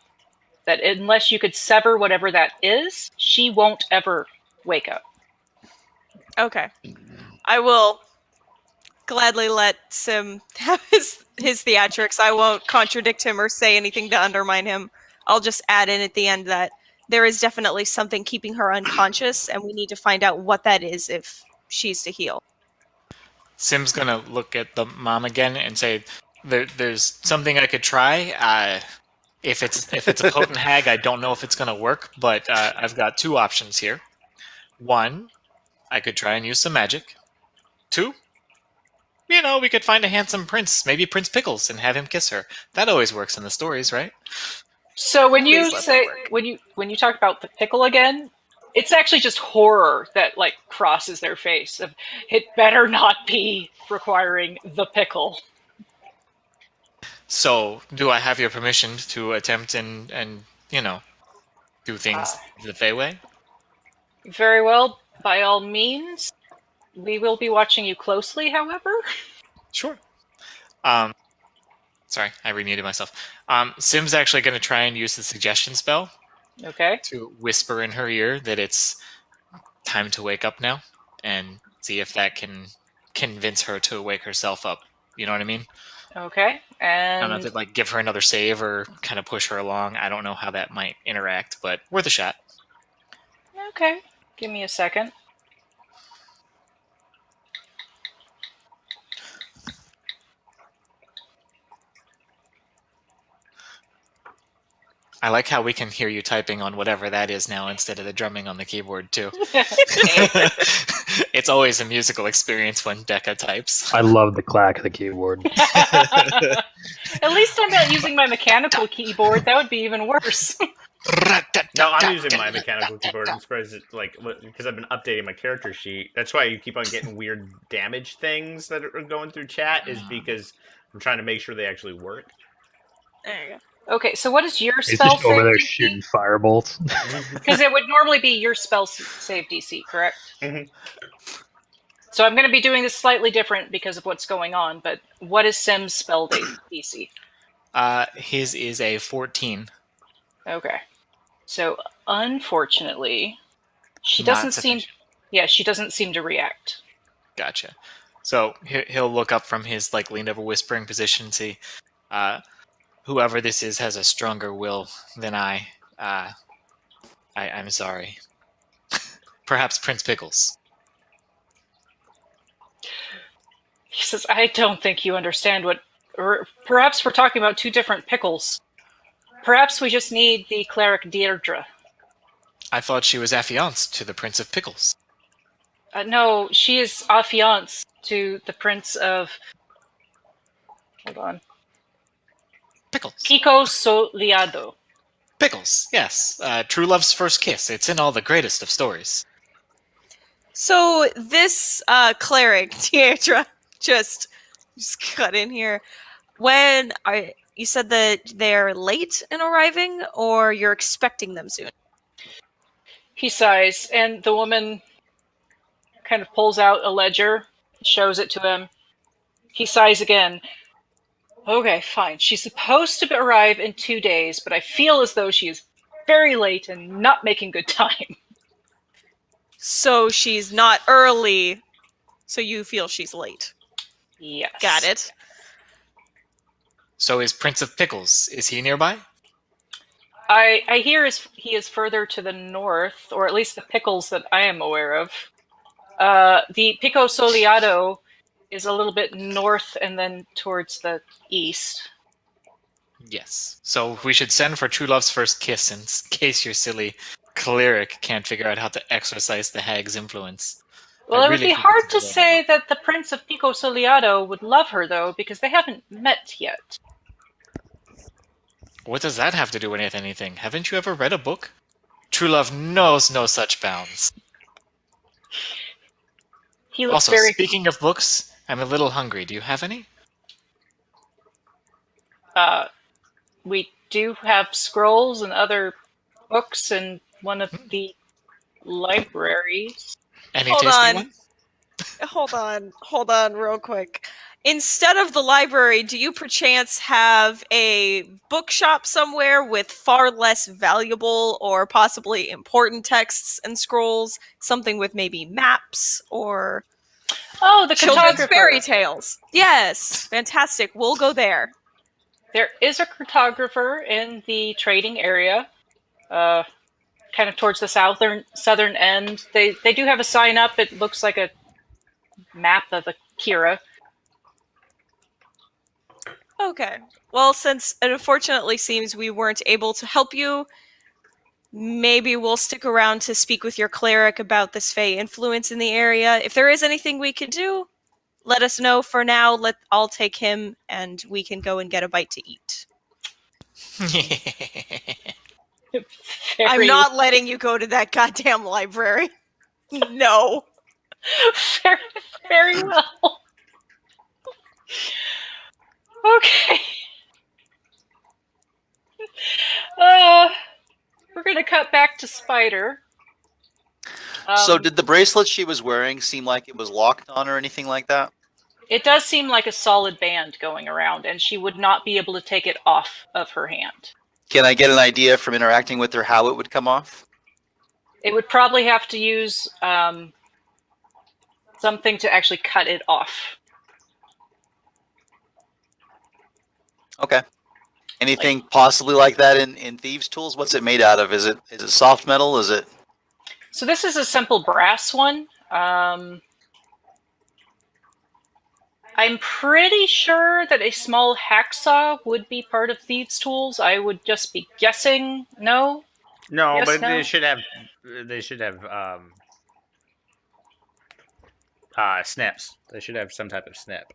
That unless you could sever whatever that is, she won't ever wake up. Okay, I will gladly let Sim have his theatrics. I won't contradict him or say anything to undermine him. I'll just add in at the end that there is definitely something keeping her unconscious, and we need to find out what that is if she's to heal. Sim's gonna look at the mom again and say, "There's something I could try. If it's a potent hag, I don't know if it's gonna work, but I've got two options here. One, I could try and use some magic. Two, we could find a handsome prince, maybe Prince Pickles, and have him kiss her. That always works in the stories, right?" So when you Please let say that work. when you talk about the pickle again, it's actually just horror that like crosses their face. Of it better not be requiring the pickle. So, do I have your permission to attempt and do things the Fey way? Very well. By all means, we will be watching you closely. However, Sure. Sorry, I remuted myself. Sim's actually going to try and use the suggestion spell okay. to whisper in her ear that it's time to wake up now, and see if that can convince her to wake herself up. You know what I mean? Okay. I don't know And if it like give her another save or kind of push her along. I don't know how that might interact, but worth a shot. okay. Give me a second. I like how we can hear you typing on whatever that is now instead of the drumming on the keyboard too. It's always a musical experience when Decca types. I love the clack of the keyboard. At least I'm not using my mechanical keyboard. That would be even worse. No, I'm using my mechanical keyboard. I'm surprised it, like, because I've been updating my character sheet. That's why you keep on getting weird damage things that are going through chat, is because I'm trying to make sure they actually work. There you go. Okay, so what is your He's spell just over there save shooting DC? firebolts. Because it would normally be your spell save DC, correct? Mhm. So I'm going to be doing this slightly different because of what's going on, but what is Sim's spell DC? His is a 14. Okay. So unfortunately, she Not doesn't seem... sufficient. Yeah, she doesn't seem to react. Gotcha. So he'll look up from his like leaned over whispering position and see, whoever this is has a stronger will than I. I'm sorry. Perhaps Prince Pickles. He says, I don't think you understand what... Or perhaps we're talking about two different pickles. Perhaps we just need the cleric Deirdre. I thought she was affianced to the Prince of Pickles. No, she is affianced to the Prince of... Hold on. Pickles. Pico Soleado. Pickles, yes. True love's first kiss. It's in all the greatest of stories. So this cleric, Deirdre, just cut in here. You said that they're late in arriving, or you're expecting them soon? He sighs, and the woman kind of pulls out a ledger, shows it to him. He sighs again. Okay, fine. She's supposed to arrive in 2 days, but I feel as though she is very late and not making good time. So she's not early, so you feel she's late. Yes. Got it. So is Prince of Pickles, is he nearby? I hear he is further to the north, or at least the pickles that I am aware of. The Pico Soleado is a little bit north and then towards the east. Yes. So we should send for True Love's first kiss in case your silly cleric can't figure out how to exorcise the hag's influence. Well, I it would really be think hard it's to a good say idea. that the Prince of Pico Soleado would love her, though, because they haven't met yet. What does that have to do with anything? Haven't you ever read a book? True love knows no such bounds. He looks Also, very... speaking of books, I'm a little hungry. Do you have any? We do have scrolls and other books in one of the libraries. Any Hold tasty on. ones? Hold on real quick. Instead of the library, do you perchance have a bookshop somewhere with far less valuable or possibly important texts and scrolls? Something with maybe maps or Oh, the children's cartographer. fairy tales. Yes, fantastic. We'll go there. There is a cartographer in the trading area, kind of towards the southern end. They do have a sign up. It looks like a map of Akira. Okay. Well, since it unfortunately seems we weren't able to help you, maybe we'll stick around to speak with your cleric about this Fey influence in the area. If there is anything we can do, let us know. For now, I'll take him and we can go and get a bite to eat. I'm not letting you go to that goddamn library. No. very, very well. Okay. We're going to cut back to Spider. So did the bracelet she was wearing seem like it was locked on or anything like that? It does seem like a solid band going around, and she would not be able to take it off of her hand. Can I get an idea from interacting with her how it would come off? It would probably have to use something to actually cut it off. Okay. Anything possibly like that in Thieves' Tools? What's it made out of? Is it soft metal? Is it... So this is a simple brass one. I'm pretty sure that a small hacksaw would be part of Thieves' Tools. I would just be guessing. No? No, Yes, but no? they should have snips. They should have some type of snip.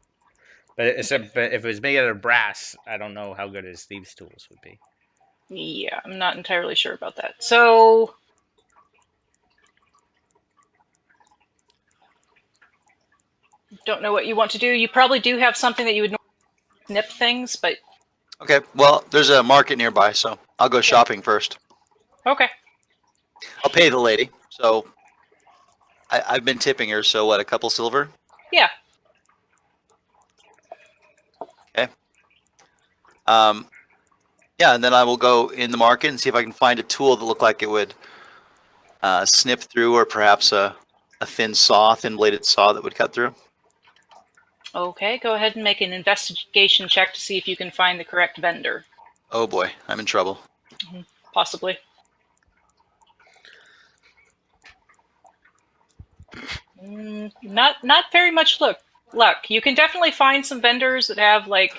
But if it was made out of brass, I don't know how good his Thieves' Tools would be. Yeah, I'm not entirely sure about that. So... don't know what you want to do. You probably do have something that you would snip things, but... Okay, well, there's a market nearby, so I'll go shopping first. Okay. I'll pay the lady. So I've been tipping her, so what, a couple silver? Yeah. Okay. Yeah, and then I will go in the market and see if I can find a tool that looked like it would snip through, or perhaps a thin bladed saw that would cut through. Okay, go ahead and make an investigation check to see if you can find the correct vendor. Oh boy, I'm in trouble. Possibly. Not very much luck. You can definitely find some vendors that have like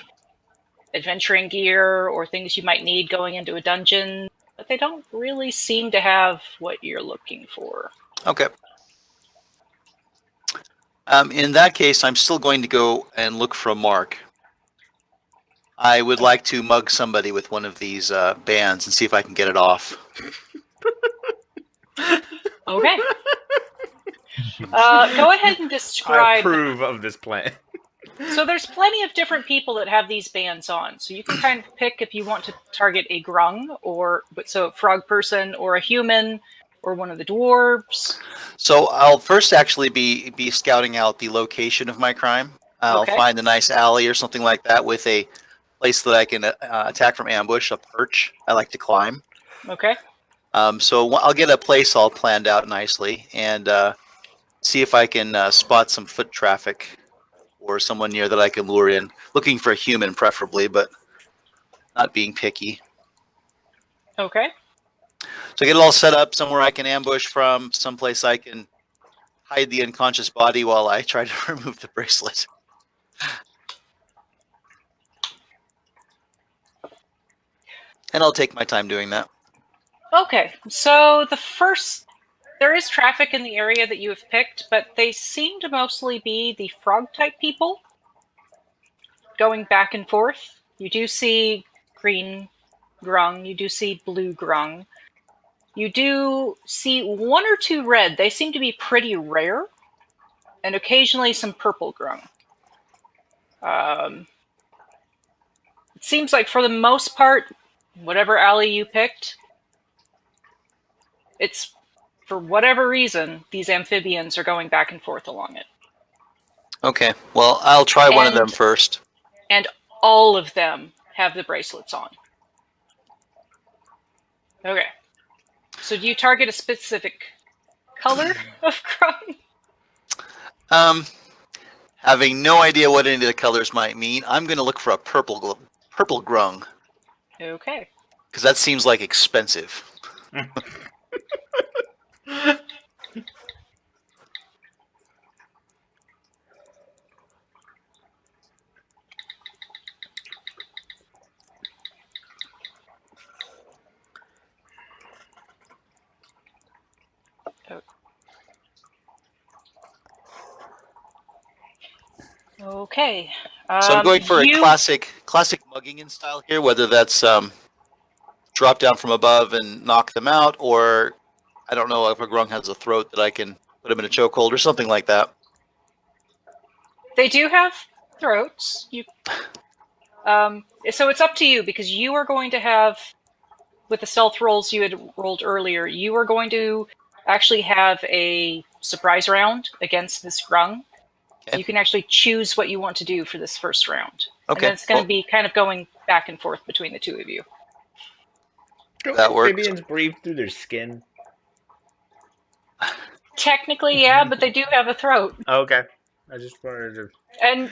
adventuring gear or things you might need going into a dungeon, but they don't really seem to have what you're looking for. Okay. In that case, I'm still going to go and look for a mark. I would like to mug somebody with one of these bands and see if I can get it off. Okay. Go ahead and I describe. approve of this plan. So there's plenty of different people that have these bands on. So you can kind of pick if you want to target a grung, or so a frog person, or a human, or one of the dwarves. So I'll first actually be scouting out the location of my crime. I'll Okay. find a nice alley or something like that with a place that I can attack from ambush, a perch I like to climb. Okay. So I'll get a place all planned out nicely and see if I can spot some foot traffic or someone near that I can lure in. Looking for a human, preferably, but not being picky. Okay. So get it all set up somewhere I can ambush from, someplace I can hide the unconscious body while I try to remove the bracelet. And I'll take my time doing that. Okay. So there is traffic in the area that you have picked, but they seem to mostly be the frog-type people going back and forth. You do see green grung, you do see blue grung. You do see one or two red. They seem to be pretty rare. And occasionally some purple grung. It seems like for the most part, whatever alley you picked, it's, for whatever reason, these amphibians are going back and forth along it. Okay, well, I'll try one of them first. And all of them have the bracelets on. Okay. So do you target a specific color of grung? Having no idea what any of the colors might mean, I'm going to look for a purple grung. Okay. Because that seems like expensive. Okay. So I'm going for a classic mugging in style here, whether that's drop down from above and knock them out, or I don't know if a grung has a throat that I can put him in a chokehold or something like that. They do have throats. So it's up to you, because you are going to have, with the stealth rolls you had rolled earlier, you are going to actually have a surprise round against this grung. Okay. You can actually choose what you want to do for this first round. Okay. And then it's going to be kind of going back and forth between the two of you. That works. Amphibians breathe through their skin. Technically, yeah, but they do have a throat. Okay. I just wanted to And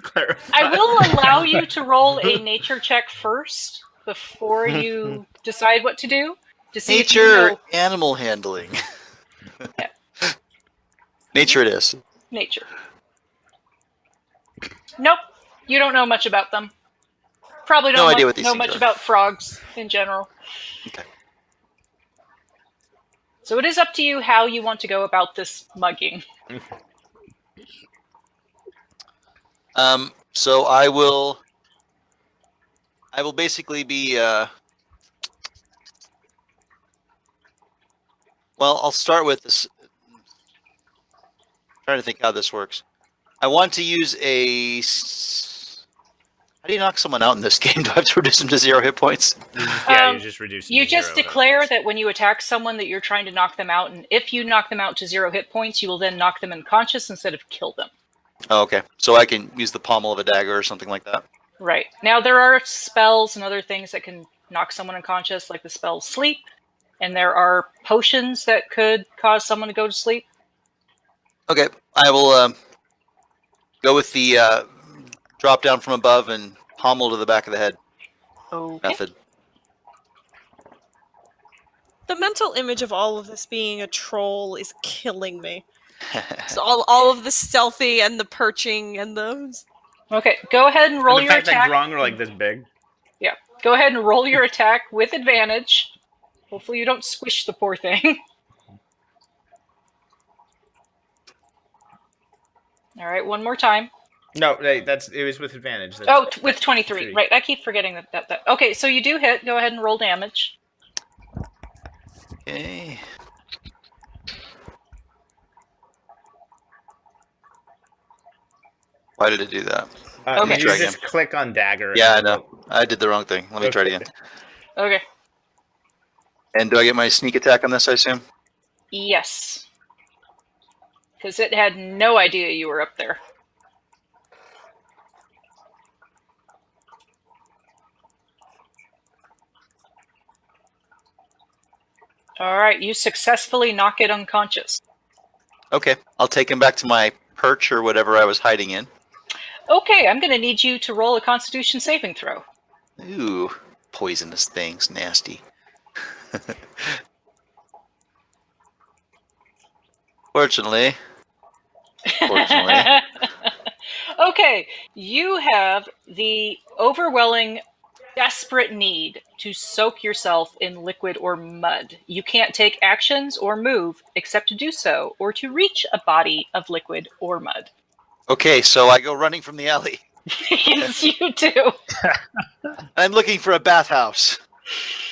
clarify. I will allow you to roll a nature check first before you decide what to do. To see if you Nature, know animal handling. Yeah. Nature it is. nature. Nope, you don't know much about them. Probably No don't idea what these know things much are. about frogs in general. Okay. So it is up to you how you want to go about this mugging. So I will basically be well, I'll start with this. Trying to think how this works. I want to use a. How do you knock someone out in this game? Do I have to reduce them to 0 hit points? Yeah, you just reduce. You just 0 hit declare points. that when you attack someone that you're trying to knock them out, and if you knock them out to 0 hit points, you will then knock them unconscious instead of kill them. Oh, okay. So I can use the pommel of a dagger or something like that. Right. Now, there are spells and other things that can knock someone unconscious, like the spell Sleep, and there are potions that could cause someone to go to sleep. Okay, I will go with the drop down from above and pommel to the back of the head Okay. method. The mental image of all of this being a troll is killing me. So all of the stealthy and the perching and the. Okay, go ahead and roll And the your fact that attack. Grung are like this big. Yeah, go ahead and roll your attack with advantage. Hopefully you don't squish the poor thing. All right, one more time. No, it was with advantage. With 23. Right, I keep forgetting that. Okay, so you do hit. Go ahead and roll damage. Okay. Why did it do that? Okay. You Try just again. click on dagger. Yeah, I know. I did the wrong thing. Let me try it again. Okay. And do I get my sneak attack on this, I assume? Yes. Because it had no idea you were up there. All right, you successfully knock it unconscious. Okay. I'll take him back to my perch or whatever I was hiding in. Okay, I'm going to need you to roll a Constitution saving throw. Ooh. Poisonous things. Nasty. Fortunately. Okay, you have the overwhelming, desperate need to soak yourself in liquid or mud. You can't take actions or move except to do so, or to reach a body of liquid or mud. Okay, so I go running from the alley. Yes, you do. I'm looking for a bathhouse.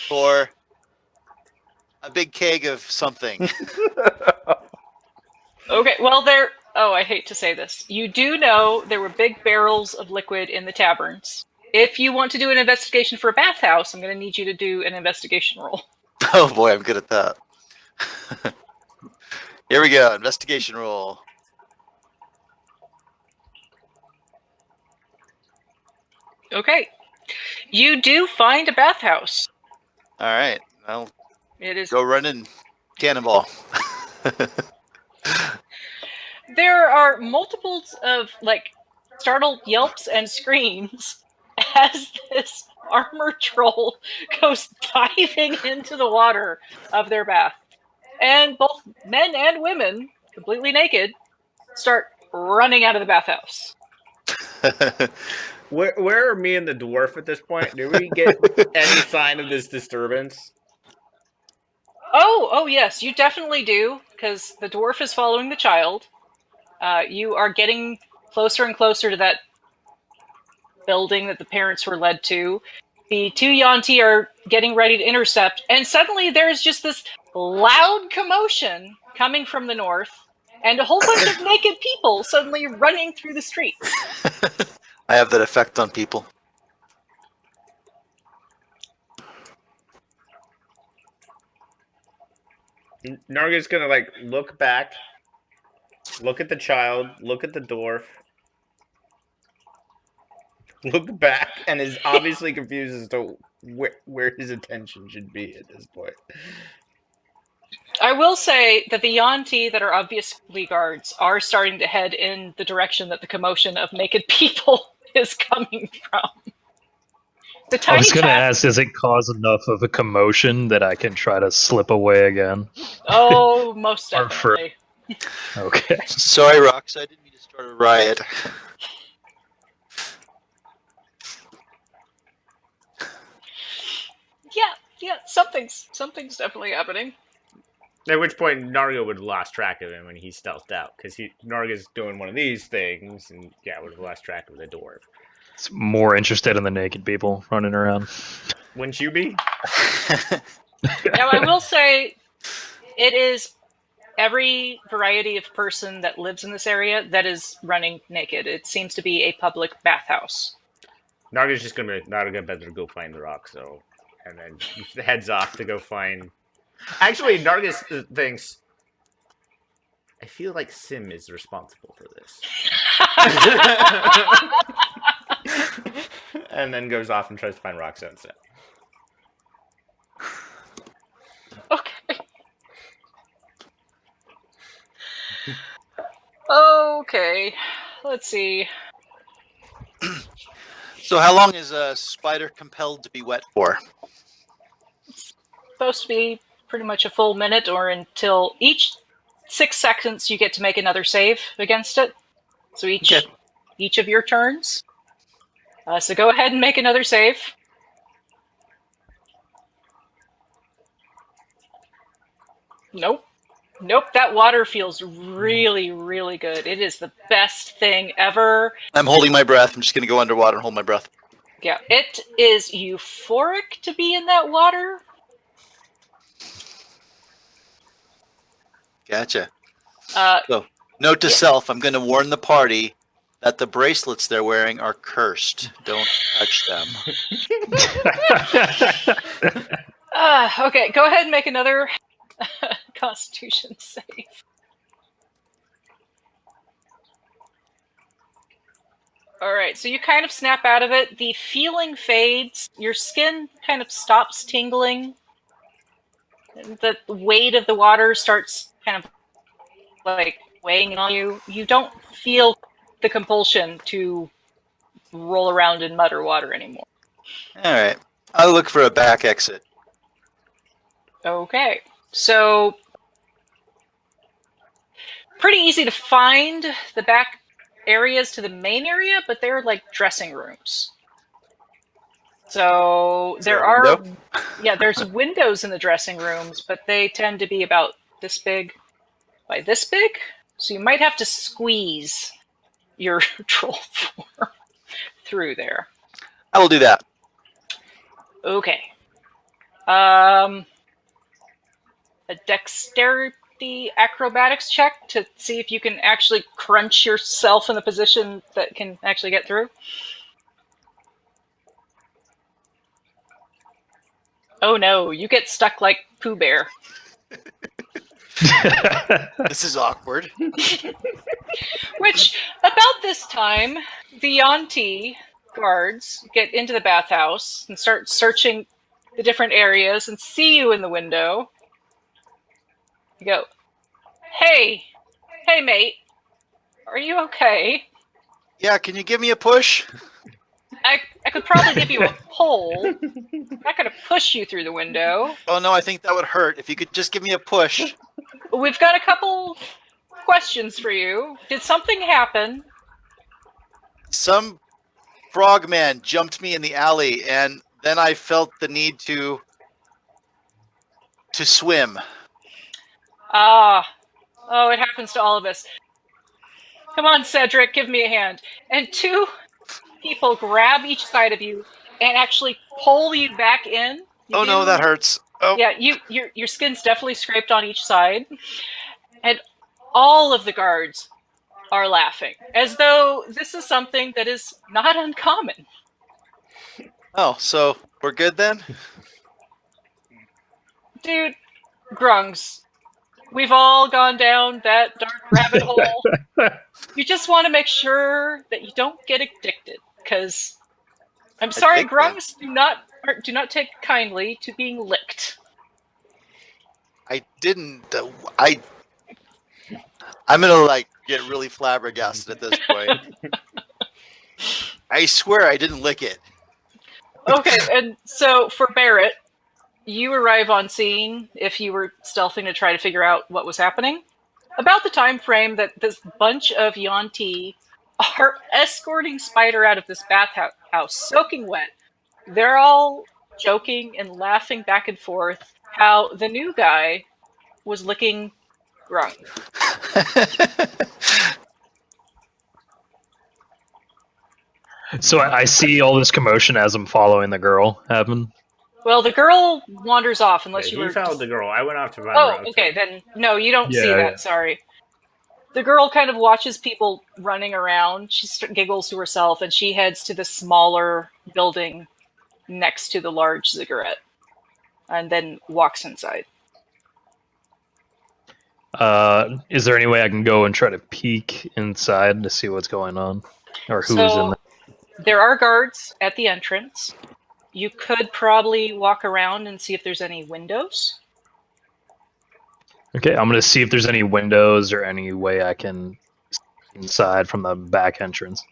Or a big keg of something. Okay, well, I hate to say this. You do know there were big barrels of liquid in the taverns. If you want to do an investigation for a bathhouse, I'm going to need you to do an investigation roll. Oh boy, I'm good at that. Here we go. Investigation roll. Okay. You do find a bathhouse. All right. I'll It is. go running cannonball. There are multiples of startled yelps and screams as this armor troll goes diving into the water of their bath. And both men and women, completely naked, start running out of the bathhouse. Where are me and the dwarf at this point? Do we get any sign of this disturbance? Oh yes, you definitely do, because the dwarf is following the child. You are getting closer and closer to that building that the parents were led to. The two Yanti are getting ready to intercept, and suddenly there's just this loud commotion coming from the north, and a whole bunch of naked people suddenly running through the streets. I have that effect on people. Narga's gonna look back, look at the child, look at the dwarf, look back, and is obviously confused as to where his attention should be at this point. I will say that the Yanti that are obviously guards are starting to head in the direction that the commotion of naked people is coming from. The I tiny was going to cat- ask, does it cause enough of a commotion that I can try to slip away again? Oh, most Or for- definitely. Okay. Sorry, Rox. I didn't mean to start a riot. Yeah, something's definitely happening. At which point, Narga would have lost track of him when he stealthed out, because Narga's doing one of these things, and would have lost track of the dwarf. It's more interested in the naked people running around. Wouldn't you be? Now, I will say, it is every variety of person that lives in this area that is running naked. It seems to be a public bathhouse. Narga's just gonna be Narga better go find the rock, so, and then heads off to go find. Actually, Nargis thinks, I feel like Sim is responsible for this. And then goes off and tries to find Roxanne instead. Okay. Okay. Let's see. So how long is a spider compelled to be wet for? Supposed to be pretty much a full minute, or until each 6 seconds, you get to make another save against it. So each of your turns. So go ahead and make another save. Nope. That water feels really, really good. It is the best thing ever. I'm holding my breath. I'm just going to go underwater and hold my breath. Yeah, it is euphoric to be in that water. Gotcha. So, note to self, I'm going to warn the party that the bracelets they're wearing are cursed. Don't touch them. Okay, go ahead and make another Constitution save. Alright, so you kind of snap out of it. The feeling fades. Your skin kind of stops tingling. The weight of the water starts kind of like weighing on you. You don't feel the compulsion to roll around in mud or water anymore. All right. I'll look for a back exit. Okay, so pretty easy to find the back areas to the main area, but they're like dressing rooms. So there are, there's windows in the dressing rooms, but they tend to be about this big by this big. So you might have to squeeze your troll form through there. I will do that. Okay. A dexterity acrobatics check to see if you can actually crunch yourself in a position that can actually get through. Oh no, you get stuck like Pooh Bear. This is awkward. Which, about this time, the Yanti guards get into the bathhouse and start searching the different areas and see you in the window. You go, hey mate, are you okay? Yeah, can you give me a push? I could probably give you a pull. I'm not going to push you through the window. Oh no, I think that would hurt. If you could just give me a push. We've got a couple questions for you. Did something happen? Some frogman jumped me in the alley, and then I felt the need to swim. Oh, it happens to all of us. Come on, Cedric, give me a hand. And 2 people grab each side of you and actually pull you back in. No, that hurts. Oh. Yeah, your skin's definitely scraped on each side. And all of the guards are laughing, as though this is something that is not uncommon. Oh, so we're good then? Dude, Grungs, we've all gone down that dark rabbit hole. You just want to make sure that you don't get addicted, because I'm sorry, Addicted? Grungs do not take kindly to being licked. I didn't. I'm gonna get really flabbergasted at this point. I swear I didn't lick it. Okay, and so for Barrett, you arrive on scene if you were stealthing to try to figure out what was happening. About the time frame that this bunch of Yanti are escorting Spider out of this bathhouse, soaking wet. They're all joking and laughing back and forth how the new guy was licking Grung. So I see all this commotion as I'm following the girl happen. Well, the girl wanders off unless Yeah, you he were... followed the girl. I went off to find Oh, her. okay, then no, you don't see Yeah, that, yeah. sorry. The girl kind of watches people running around. She giggles to herself, and she heads to the smaller building next to the large ziggurat, and then walks inside. Is there any way I can go and try to peek inside to see what's going on? Or who's in there? There are guards at the entrance. You could probably walk around and see if there's any windows. Okay, I'm going to see if there's any windows or any way I can see inside from the back entrance.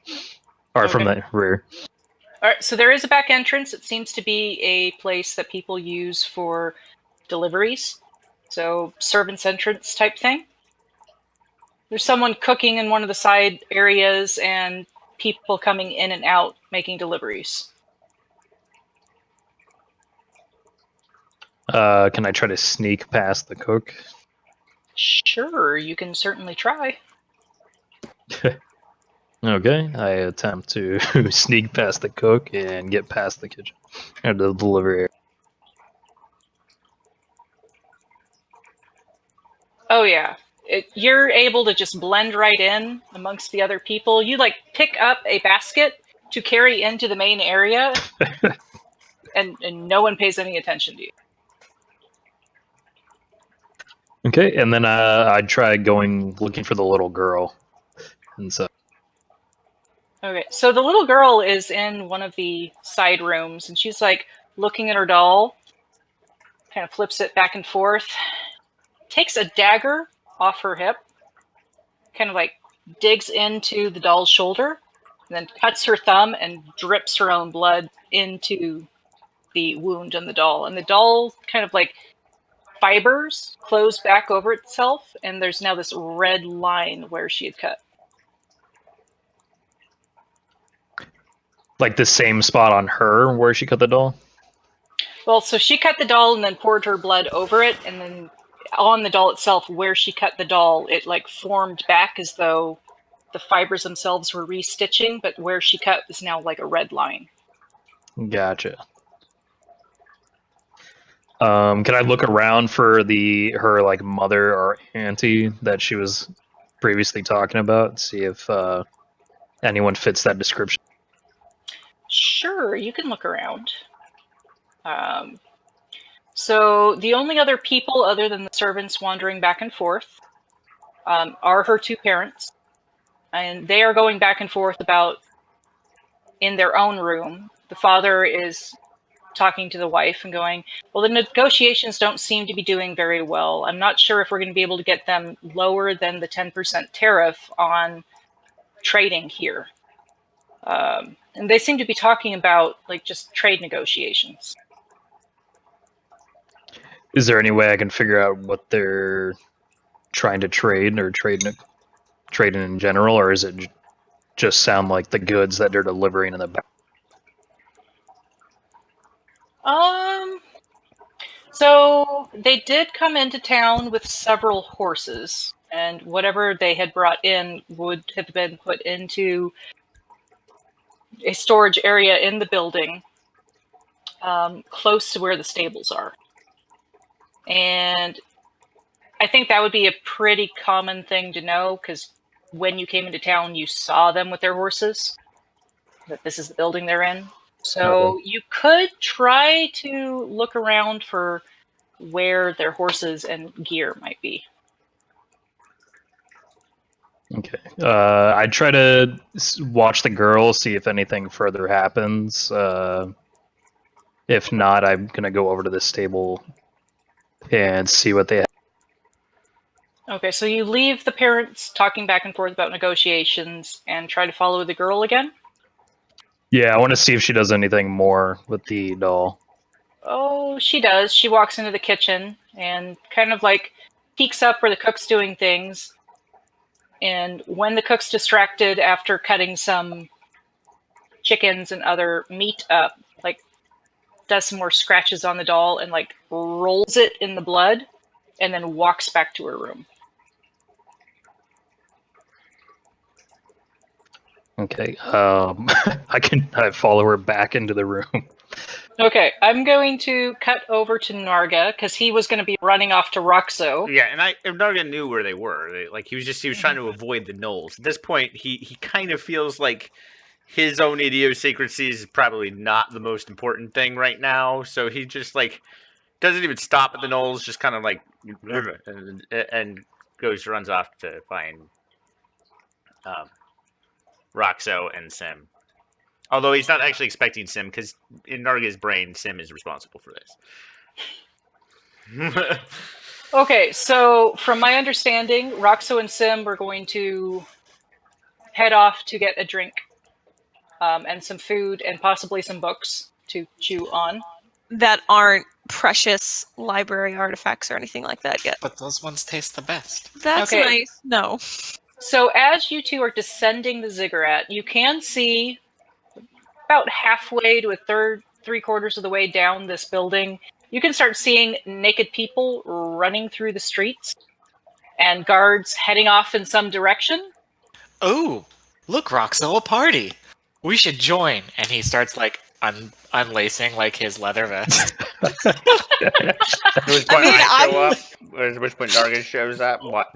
Or from the rear. All right, so there is a back entrance. It seems to be a place that people use for deliveries. So servant's entrance type thing. There's someone cooking in one of the side areas and people coming in and out making deliveries. Can I try to sneak past the cook? Sure, you can certainly try. Okay, I attempt to sneak past the cook and get past the kitchen or the delivery area. Oh yeah. You're able to just blend right in amongst the other people. You like pick up a basket to carry into the main area and no one pays any attention to you. Okay, and then I'd try looking for the little girl, and so Okay, so the little girl is in one of the side rooms and she's like looking at her doll, kind of flips it back and forth, takes a dagger off her hip, kind of like digs into the doll's shoulder, and then cuts her thumb and drips her own blood into the wound on the doll. And the doll kind of like fibers close back over itself, and there's now this red line where she had cut. like the same spot on her where she cut the doll. Well, so she cut the doll and then poured her blood over it, and then on the doll itself, where she cut the doll, it like formed back as though the fibers themselves were restitching, but where she cut is now like a red line. Gotcha. Can I look around for her like mother or auntie that she was previously talking about? See if anyone fits that description. Sure, you can look around. So the only other people other than the servants wandering back and forth are her two parents. And they are going back and forth about in their own room. The father is talking to the wife and going, well, the negotiations don't seem to be doing very well. I'm not sure if we're going to be able to get them lower than the 10% tariff on trading here. And they seem to be talking about like just trade negotiations. Is there any way I can figure out what they're trying to trade or trading in general, or is it just sound like the goods that they're delivering in the back? So they did come into town with several horses, and whatever they had brought in would have been put into a storage area in the building, close to where the stables are. And I think that would be a pretty common thing to know, because when you came into town, you saw them with their horses, that this is the building they're in. So you could try to look around for where their horses and gear might be. Okay. I'd try to watch the girl, see if anything further happens. If not, I'm going to go over to the stable and see what they have. Okay, so you leave the parents talking back and forth about negotiations and try to follow the girl again? Yeah, I want to see if she does anything more with the doll. Oh, she does. She walks into the kitchen and kind of like peeks up where the cook's doing things. And when the cook's distracted after cutting some chickens and other meat up, like does some more scratches on the doll and like rolls it in the blood and then walks back to her room. Okay. I follow her back into the room. Okay, I'm going to cut over to Narga because he was going to be running off to Roxo. Yeah, and Narga knew where they were. He was trying to avoid the gnolls. At this point, he kind of feels like his own idiosyncrasy is probably not the most important thing right now. So he just doesn't even stop at the gnolls, just kind of and runs off to find Roxo and Sim. Although he's not actually expecting Sim, because in Narga's brain, Sim is responsible for this. Okay, so from my understanding, Roxo and Sim were going to head off to get a drink and some food and possibly some books to chew on. That aren't precious library artifacts or anything like that yet. But those ones taste the best. That's Okay. nice. No. So as you two are descending the ziggurat, you can see about halfway to three-quarters of the way down this building, you can start seeing naked people running through the streets and guards heading off in some direction. Oh, look, Roxo, a party. We should join. And he starts like unlacing like his leather vest. At which point I mean, I show I'm- up. Or at which point Narga shows up. What?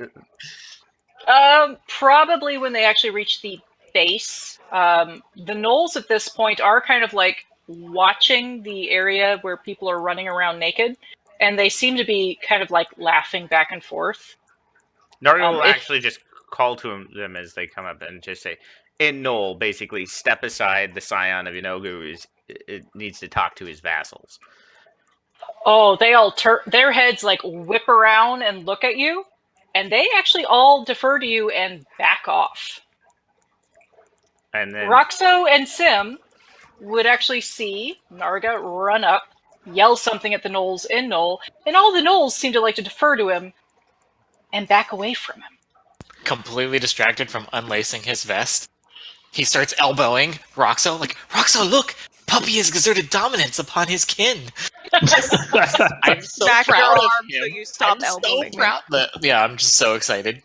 Probably when they actually reach the base. The gnolls at this point are kind of like watching the area where people are running around naked, and they seem to be kind of like laughing back and forth. Narga will if- actually just call to them as they come up and just say, in Knoll, basically, step aside. The scion of Inogu it needs to talk to his vassals. Oh, they all their heads like whip around and look at you, and they actually all defer to you and back off. And then Roxo and Sim would actually see Narga run up, yell something at the gnolls in Knoll, and all the gnolls seem to like to defer to him and back away from him. Completely distracted from unlacing his vest, he starts elbowing Roxo. Like, Roxo, look! Puppy has exerted dominance upon his kin. I'm so Back your proud of arm him. so you stop I'm elbowing so me. proud. Yeah, I'm just so excited.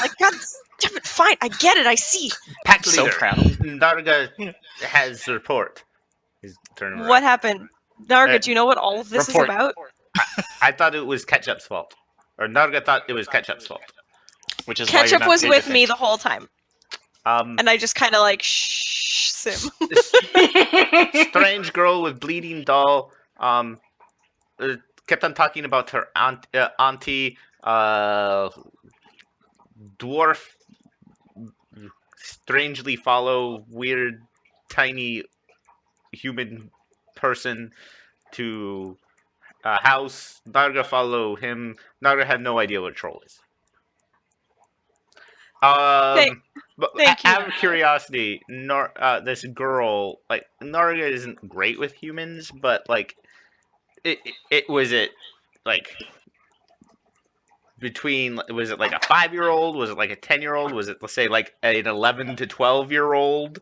Like, God damn it, fine, I get it, I see. Pack so leader, proud. Narga has report. He's turning around. What happened? Narga, Uh, do you know what all of this Report. is about? I thought it was Ketchup's fault. Or Narga thought it was Ketchup's fault. Which is why you're Ketchup not was paid to with me think. the whole time, and I just kind of like, shh, Sim. Strange girl with bleeding doll. Kept on talking about her auntie, dwarf, strangely follow weird, tiny human person to a house. Narga follow him. Narga had no idea what troll is. But thank you. out of curiosity, this girl, like, Narga isn't great with humans, but like, it was it like between, was it like a 5-year-old? Was it like a 10-year-old? Was it, let's say, like an 11 to 12-year-old?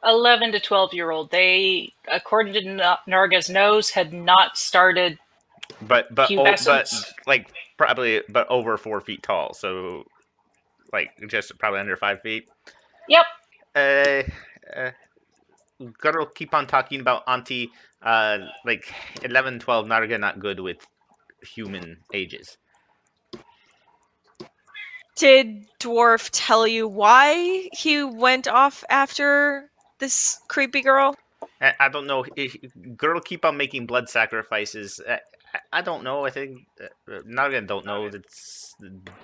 11 to 12-year-old. They, according to Narga's nose, had not started. But Pubescence. like probably over 4 feet tall, so like just probably under 5 feet. Yep. Girl keep on talking about auntie, like 11, 12. Narga not good with human ages. Did Dwarf tell you why he went off after this creepy girl? I don't know. Girl keep on making blood sacrifices. I don't know. I think Narga don't know. It's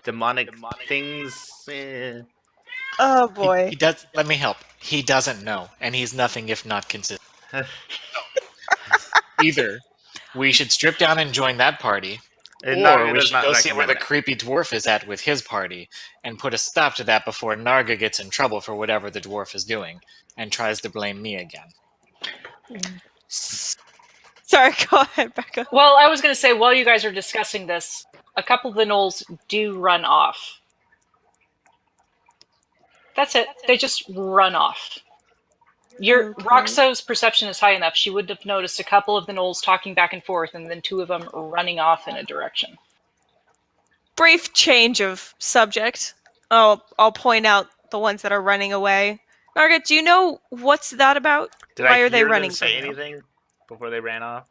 demonic things. Oh boy. He does. Let me help. He doesn't know, and he's nothing if not consistent. Either we should strip down and join that party, or we should go see where the creepy dwarf is at with his party, and put a stop to that before Narga gets in trouble for whatever the dwarf is doing, and tries to blame me again. Sorry, go ahead, Becca. Well, I was going to say, while you guys are discussing this, a couple of the gnolls do run off. That's it. They just run off. Okay. Roxo's perception is high enough. She would have noticed a couple of the gnolls talking back and forth, and then 2 of them running off in a direction. Brief change of subject. I'll point out the ones that are running away. Narga, do you know what's that about? Did Why I are they hear running them say from you? anything before they ran off?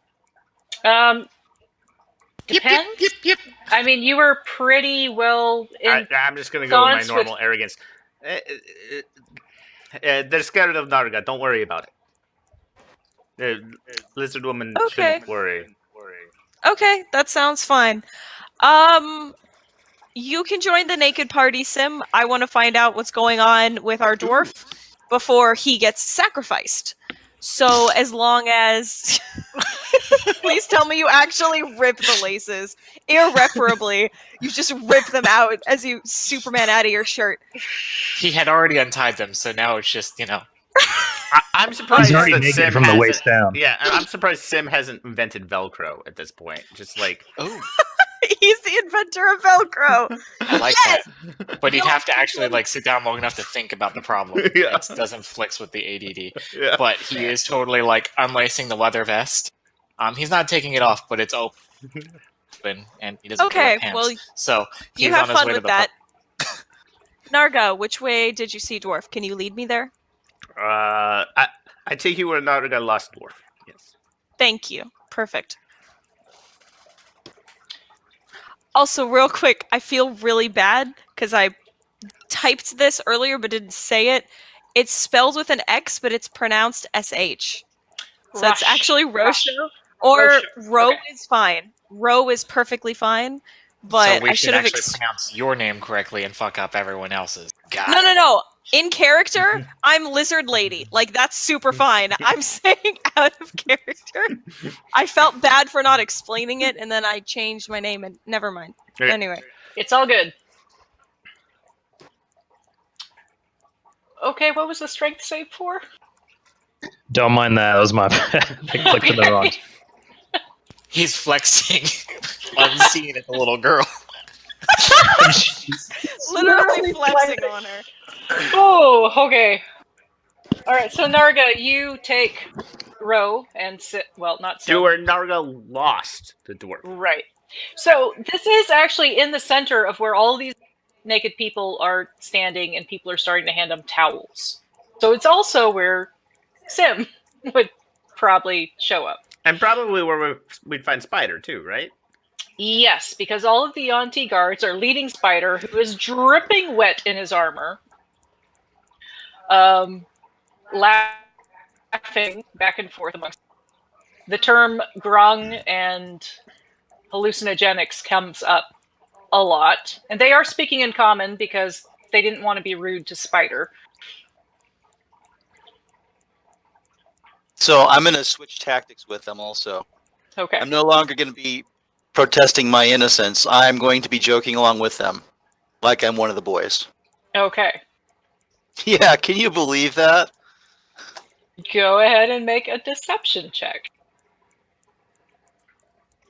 Depends. Yep. I mean, you were pretty well in. I'm just gonna go with my Thoughts normal arrogance. They're scared of Narga. Don't worry about it. Lizard woman Okay. shouldn't worry. Okay, that sounds fine. You can join the naked party, Sim. I want to find out what's going on with our dwarf before he gets sacrificed. So as long as... Please tell me you actually rip the laces. Irreparably. You just rip them out as you Superman out of your shirt. He had already untied them, so now it's just, I'm surprised He's already that naked Sim from the hasn't- waist down. Yeah, I'm surprised Sim hasn't invented Velcro at this point. Just like, Oh, He's the inventor of Velcro. I like Yes! that. But he'd No, have to actually like sit down long enough to think about the problem. Yeah. It doesn't flex with the ADD. Yeah. But he is totally like unlacing the leather vest. He's not taking it off, but it's open, and he doesn't wear Okay, pants. well, So he's you have on his fun way to with the that. Narga, which way did you see Dwarf? Can you lead me there? I take you where Naruga lost dwarf. Yes. Thank you. Perfect. Also, real quick, I feel really bad because I typed this earlier but didn't say it. It's spelled with an X, but it's pronounced SH. So it's actually Rosho. Or Ro Okay. is fine. Ro is perfectly fine. But so we I should should have actually pronounce your name correctly and fuck up everyone else's. God. No. In character, I'm Lizard Lady. Like, that's super fine. I'm saying out of character. I felt bad for not explaining it, and then I changed my name, and never mind. Okay. Anyway. It's all good. Okay, what was the strength save for? Don't mind that. That was my bad. I clicked on the wrong. He's flexing unseen at the little girl. Literally flexing on her. Oh, okay. All right, so Narga, you take Ro and sit. Well, not To so. where Naruga lost the dwarf. Right. So this is actually in the center of where all these naked people are standing, and people are starting to hand them towels. So it's also where Sim would probably show up. And probably where we'd find Spider too, right? Yes, because all of the Auntie guards are leading Spider, who is dripping wet in his armor, laughing back and forth amongst them. The term grung and hallucinogenics comes up a lot, and they are speaking in common because they didn't want to be rude to Spider. So I'm going to switch tactics with them also. Okay. I'm no longer going to be protesting my innocence. I'm going to be joking along with them, like I'm one of the boys. Okay. Yeah, can you believe that? Go ahead and make a deception check.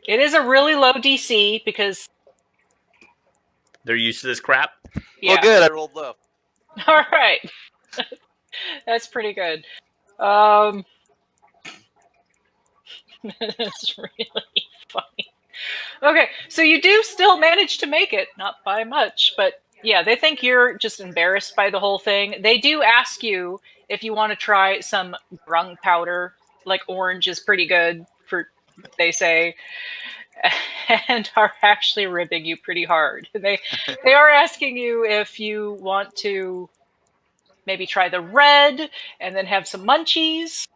It is a really low DC because, They're used to this crap. yeah. Well, good. I rolled low. All right. That's pretty good. That's really funny. Okay, so you do still manage to make it, not by much, but yeah, they think you're just embarrassed by the whole thing. They do ask you if you want to try some grung powder, like orange is pretty good for, they say, and are actually ribbing you pretty hard. They are asking you if you want to maybe try the red and then have some munchies.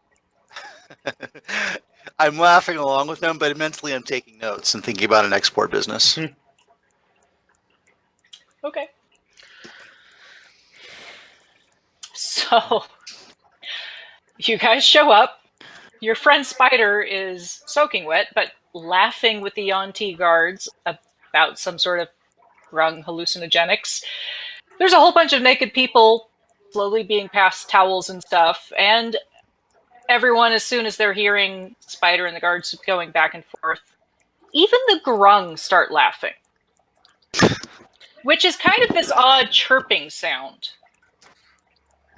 I'm laughing along with them, but mentally I'm taking notes and thinking about an export business. Okay. So, you guys show up. Your friend Spider is soaking wet, but laughing with the Auntie guards about some sort of grung hallucinogenics. There's a whole bunch of naked people slowly being passed towels and stuff, and everyone, as soon as they're hearing Spider and the guards going back and forth, even the grung start laughing. Which is kind of this odd chirping sound.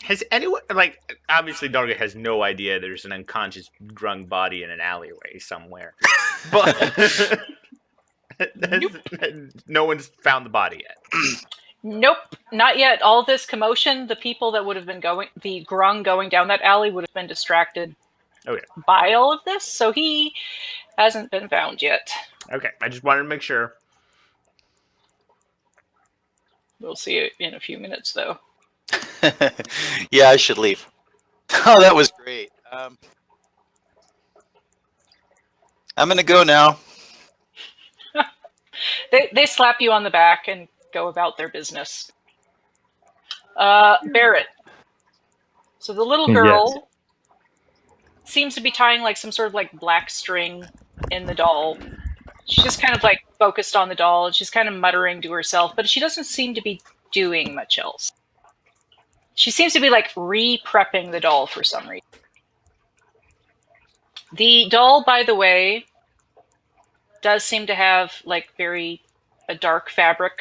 Has anyone, like, obviously Naruga has no idea there's an unconscious grung body in an alleyway somewhere. But no one's found the body yet. Nope, not yet. All this commotion, the people that would have been the grung going down that alley would have been distracted by all of this, so he hasn't been found yet. Okay, I just wanted to make sure. We'll see it in a few minutes, though. Yeah, I should leave. Oh, that was great. I'm going to go now. They slap you on the back and go about their business. Barrett. So the little girl seems to be tying like some sort of like black string in the doll. She's just kind of like focused on the doll. She's kind of muttering to herself, but she doesn't seem to be doing much else. She seems to be like re-prepping the doll for some reason. The doll, by the way, does seem to have like a dark fabric,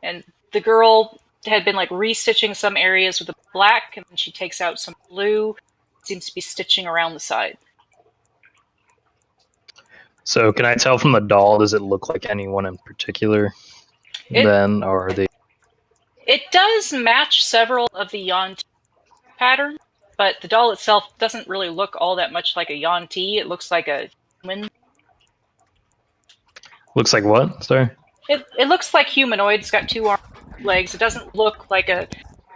and the girl had been like restitching some areas with the black, and then she takes out some blue, seems to be stitching around the side. So can I tell from the doll? Does it look like anyone in particular? Then, or are they? It does match several of the Yuan-ti patterns, but the doll itself doesn't really look all that much like a Yuan-ti. It looks like a human. Looks like what? Sorry. It looks like humanoid. It's got 2 arms, legs. It doesn't look like a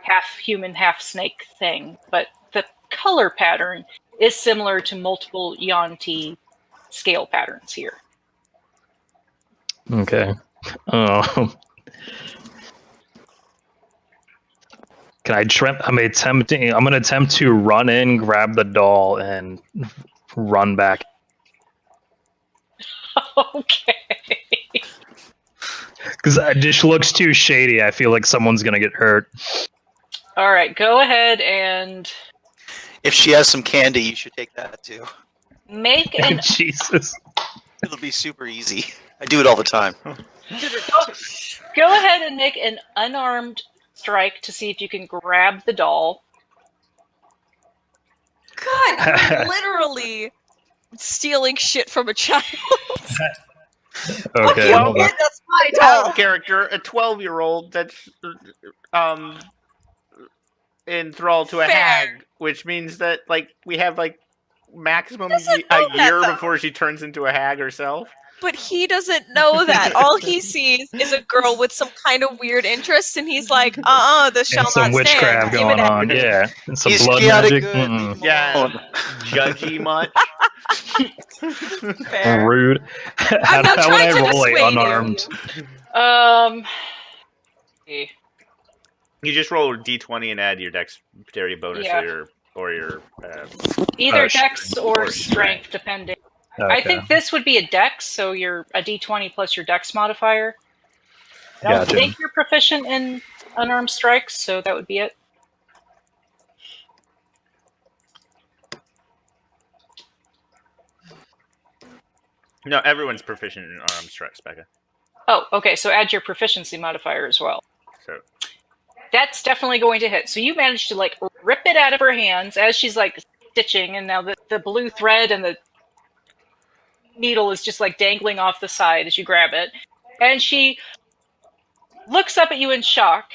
half human, half snake thing, but the color pattern is similar to multiple Yuan-ti scale patterns here. Okay. Can I try? I'm gonna attempt to run in, grab the doll, and run back. Okay. Because it just looks too shady. I feel like someone's gonna get hurt. All right, go ahead and If she has some candy, you should take that too. make an Jesus. It'll be super easy. I do it all the time. go ahead and make an unarmed strike to see if you can grab the doll. God, you're literally stealing shit from a child. Okay. Well, hold on. That's my Out doll. of character, a 12-year-old that's enthralled to a Fair. hag, which means that like we have like maximum Doesn't a know that, year though. before she turns into a hag herself. But he doesn't know that. All he sees is a girl with some kind of weird interest, and he's like, this shall And some not witchcraft stand. Give it going at on. Yeah. And some He's blood chaotic magic. good. Leave him Yeah. alone. Judgy much. Fair. Rude. How not would I trying to roll dissuade it you. unarmed? You just roll a d20 and add your dexterity bonus Yeah. or your Either Oh, dex or or strength, depending. Okay. I think this would be a dex, so you're a d20 plus your dex modifier. I don't Gotcha. think you're proficient in unarmed strikes, so that would be it. No, everyone's proficient in armed strikes, Becca. Oh, okay, so add your proficiency modifier as well. So That's definitely going to hit. So you managed to like rip it out of her hands as she's like stitching, and now the blue thread and the needle is just like dangling off the side as you grab it. And she looks up at you in shock.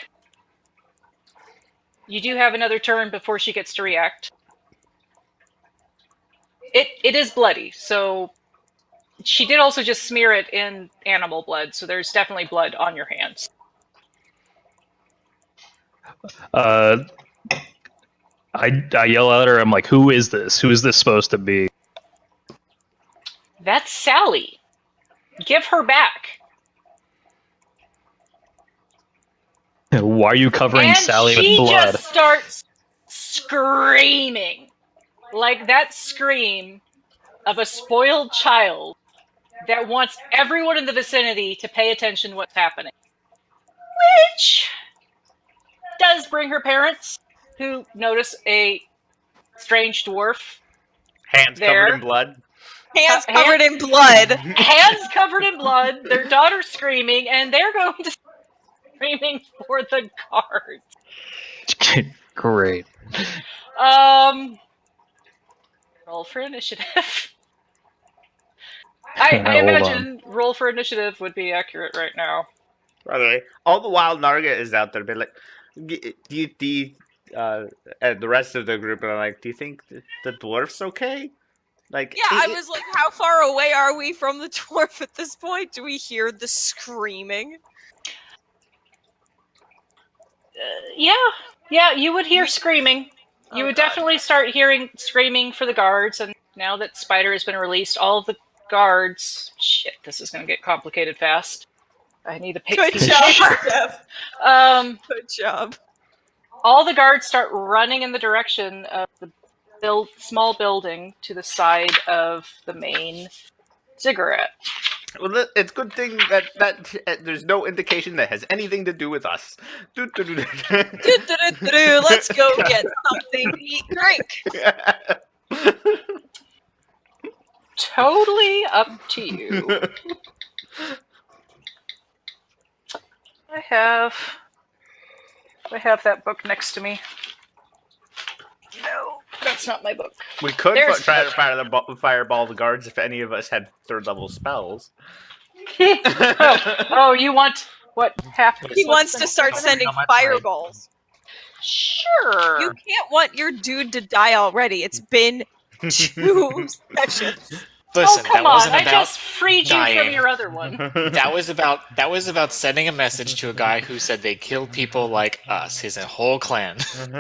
You do have another turn before she gets to react. It is bloody, so she did also just smear it in animal blood, so there's definitely blood on your hands. I yell at her. I'm like, "Who is this? Who is this supposed to be?" That's Sally. Give her back. Why are you covering And Sally she with blood? just starts screaming. Like that scream of a spoiled child that wants everyone in the vicinity to pay attention to what's happening. Which does bring her parents, who notice a strange dwarf. hands There. covered in blood. Hands covered in blood. Hands covered in blood, their daughter screaming, and they're going to screaming for the guards. Great. Roll for initiative. I Hold on. imagine roll for initiative would be accurate right now. By the way, all the while Narga is out there, being like, and the rest of the group are like, "Do you think the dwarf's okay?" Like, Yeah, I was like, how far away are we from the dwarf at this point? Do we hear the screaming? Yeah, you would hear screaming. You Oh, would God. definitely start hearing screaming for the guards, and now that Spider has been released, all of the guards... Shit, this is going to get complicated fast. I need a Good piece of job, paper. Jeff. Good job. All the guards start running in the direction of the small building to the side of the main ziggurat. well, it's a good thing that there's no indication that has anything to do with us. Let's go get something to eat, drink. totally up to you. I have that book next to me. No, that's not my book. We could There's- try to fireball the guards if any of us had 3rd level spells. Oh, you want what happened? He wants to start sending Not my party. fireballs. Sure. You can't want your dude to die already. It's been 2 sessions. Listen, come that on! wasn't I about just freed you from dying. your other one. that was about sending a message to a guy who said they killed people like us, his whole clan.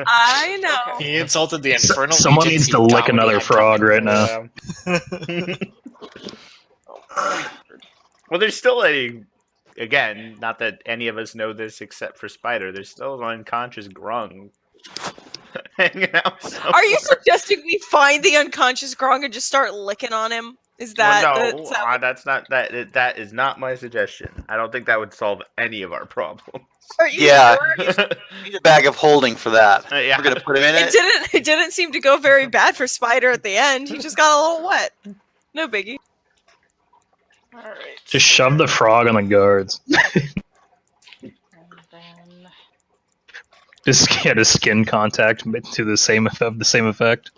I know. Okay. He insulted the infernal Someone legions needs he to thought lick we another had frog coming. right now. Well, there's still again, not that any of us know this except for Spider, there's still an unconscious Grung hanging out somewhere. Are you suggesting we find the unconscious Grung and just start licking on him? Is that Well, no, is that that's not that is not my suggestion. I don't think that would solve any of our problems. are you Yeah. sure? Need a bag of holding for that. Yeah. We're gonna put him in it. It didn't seem to go very bad for Spider at the end. He just got a little wet. No biggie. All right. Just shove the frog on the guards. And then Just get a skin contact to the same effect.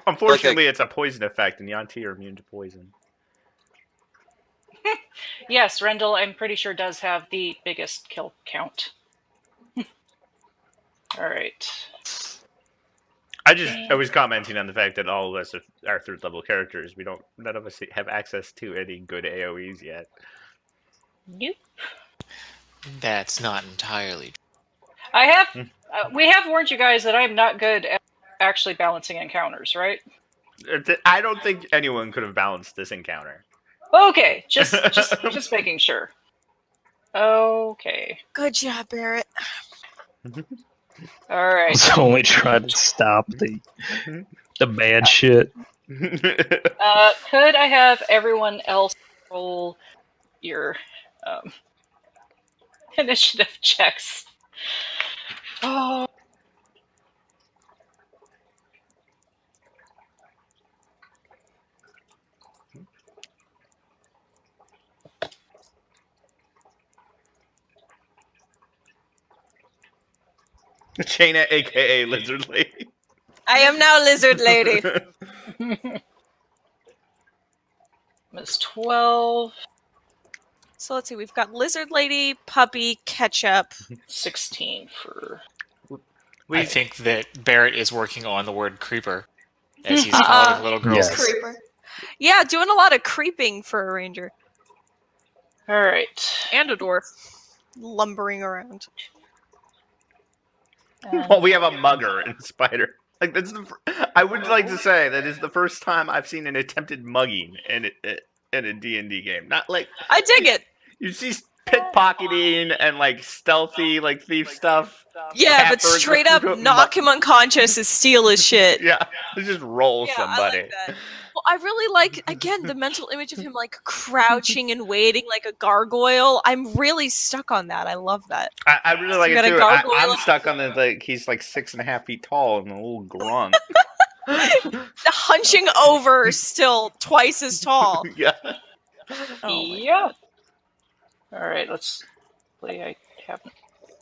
Unfortunately, it's a poison effect, and Yanti are immune to poison. yes, Rendell, I'm pretty sure does have the biggest kill count. All right. I was commenting on the fact that all of us are 3rd level characters. None of us have access to any good AoEs yet. Nope. That's not entirely true. I have. We have warned you guys that I'm not good at actually balancing encounters, right? I don't think anyone could have balanced this encounter. Okay, just making sure. Okay. Good job, Barrett. All right. So only try to stop the bad shit. Could I have everyone else roll your initiative checks? Oh. Chaina, aka Lizard Lady. I am now Lizard Lady. Miss 12, So let's see. We've got Lizard Lady, Puppy, Ketchup. 16 for. I think that Barrett is working on the word creeper as he's Uh-uh. calling little girls. Yes. Creeper. Yeah, doing a lot of creeping for a ranger. All right. And a dwarf. Lumbering around. Well, we have a mugger in Spider. Like I would like to say that is the first time I've seen an attempted mugging in a D&D game. Not like I dig it. you see pickpocketing and like stealthy like thief stuff. Yeah, but Pepper, straight up go- knock him unconscious and steal his shit. Yeah, just roll Yeah, somebody. I like that. Well, I really like, again, the mental image of him, like, crouching and waiting like a gargoyle. I'm really stuck on that. I love that. I really like You it got a too. gargoyle I'm up stuck on the like he's like 6.5 feet tall and a little grunt. Hunching over, still twice as tall. Yeah. Oh my yeah. All right, let's play. I haven't.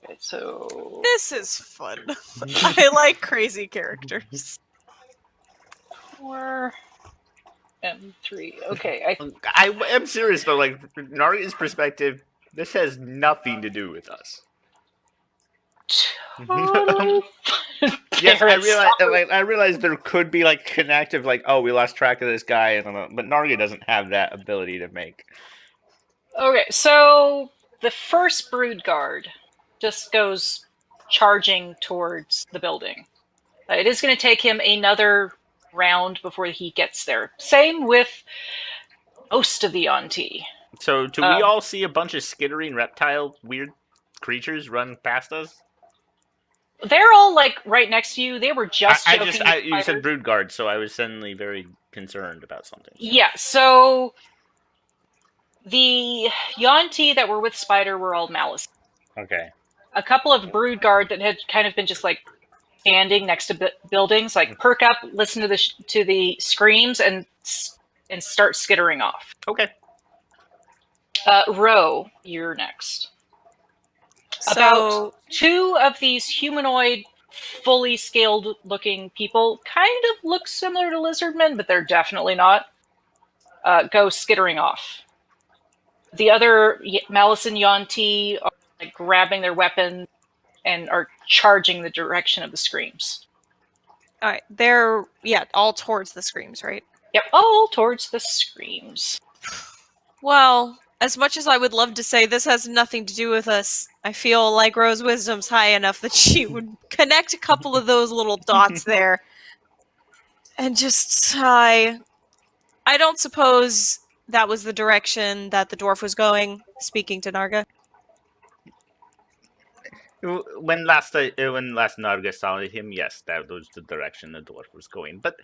Okay, so. This is fun. I like crazy characters. 4 and 3. Okay, I am serious though. Like Nari's perspective, this has nothing to do with us. totally. Yes, Barrett's I realize there could be like connective, like oh, we lost track of this guy, but Narya doesn't have that ability to make. Okay, so the first brood guard just goes charging towards the building. It is going to take him another round before he gets there. Same with most of the Auntie. So, do we all see a bunch of skittering reptile weird creatures run past us? They're all like right next to you. They were just. You joking said with brood guard, so I was suddenly very concerned about something. Yeah, so the Yanti that were with Spider were all malice. Okay. A couple of brood guard that had kind of been just like standing next to buildings, like perk up, listen to the screams, and start skittering off. Okay. Ro, you're next. So About 2 of these humanoid, fully scaled looking people kind of look similar to lizardmen, but they're definitely not. Go skittering off. The other Malice and Yonti are like grabbing their weapons and are charging the direction of the screams. all right, they're all towards the screams, right? Yep, all towards the screams. Well, as much as I would love to say this has nothing to do with us, I feel like Rose Wisdom's high enough that she would connect a couple of those little dots there and just sigh. I don't suppose that was the direction that the dwarf was going, speaking to Narga. When last Narga saw him, yes, that was the direction the dwarf was going. But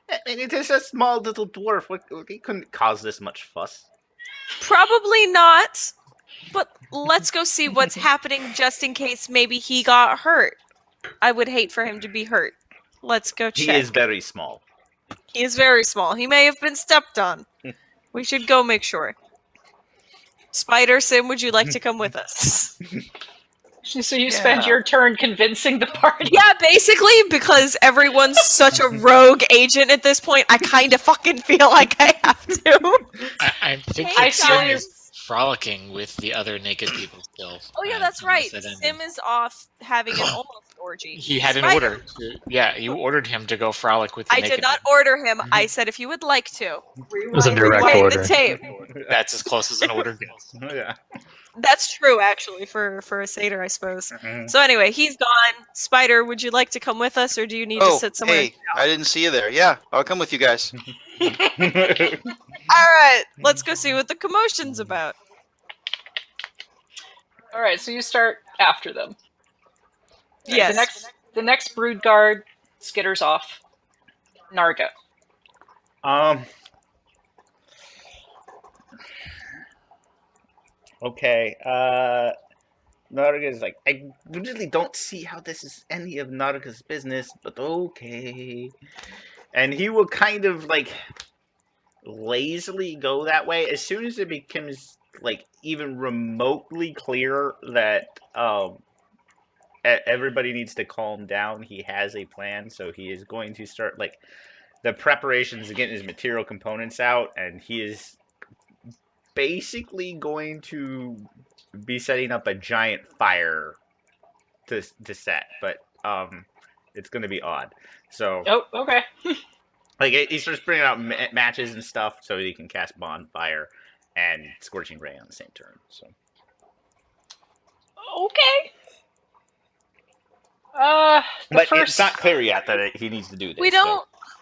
I mean, it is a small little dwarf. He couldn't cause this much fuss. Probably not, but let's go see what's happening just in case maybe he got hurt. I would hate for him to be hurt. Let's go check. He is very small. He is very small. He may have been stepped on. We should go make sure. Spider, Sim, would you like to come with us? So you spend your turn convincing the party? Yeah, basically, because everyone's such a rogue agent at this point, I kind of fucking feel like I have to. I think Hey, that Sim guys. is frolicking with the other naked people still. Oh yeah, that's right. That ended. Sim is off having an almost orgy. He had an Spider. order. You ordered him to go frolic with the I naked did not people. order him. I said if you would like to. It was a direct Rewind order. the tape. That's as close as an order goes. Yeah. That's true, actually, for a satyr, I suppose. So anyway, he's gone. Spider, would you like to come with us, or do you need to sit somewhere? Hey, I didn't see you there. Yeah, I'll come with you guys. All right, let's go see what the commotion's about. All right, so you start after them. Yes. The next brood guard skitters off. Narga. Okay. Narga's like, I really don't see how this is any of Narga's business, but okay. And he will kind of like lazily go that way as soon as it becomes like even remotely clear that everybody needs to calm down. He has a plan, so he is going to start like the preparations to getting his material components out, and he is basically going to be setting up a giant fire to set, but it's going to be odd. So Okay. like he starts bringing out matches and stuff so he can cast bonfire and scorching ray on the same turn. So Okay. but it's not clear yet that he needs to do this.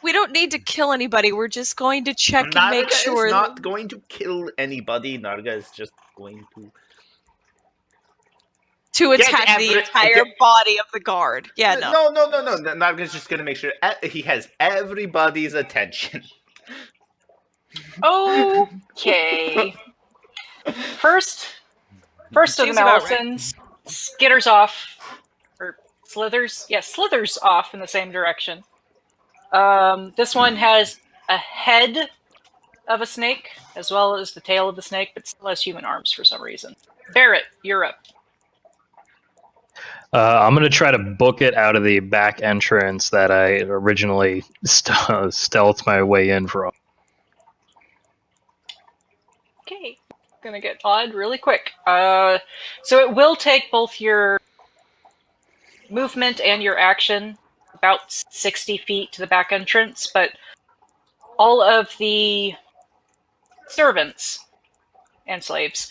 We don't need to kill anybody. We're just going to check and Narga make sure. is not going to kill anybody. Narga is just going to attack the entire body of the guard. Yeah, no. No. Narga's just going to make sure he has everybody's attention. Okay. First of the Seems about Malisons skitters off, or slithers. Yeah, slithers off in the same direction. This one has a head of a snake, as well as the tail of the snake, but still has human arms for some reason. Barrett, you're up. I'm going to try to book it out of the back entrance that I originally stealthed my way in from. Okay. Gonna get odd really quick. So it will take both your movement and your action about 60 feet to the back entrance, but all of the servants and slaves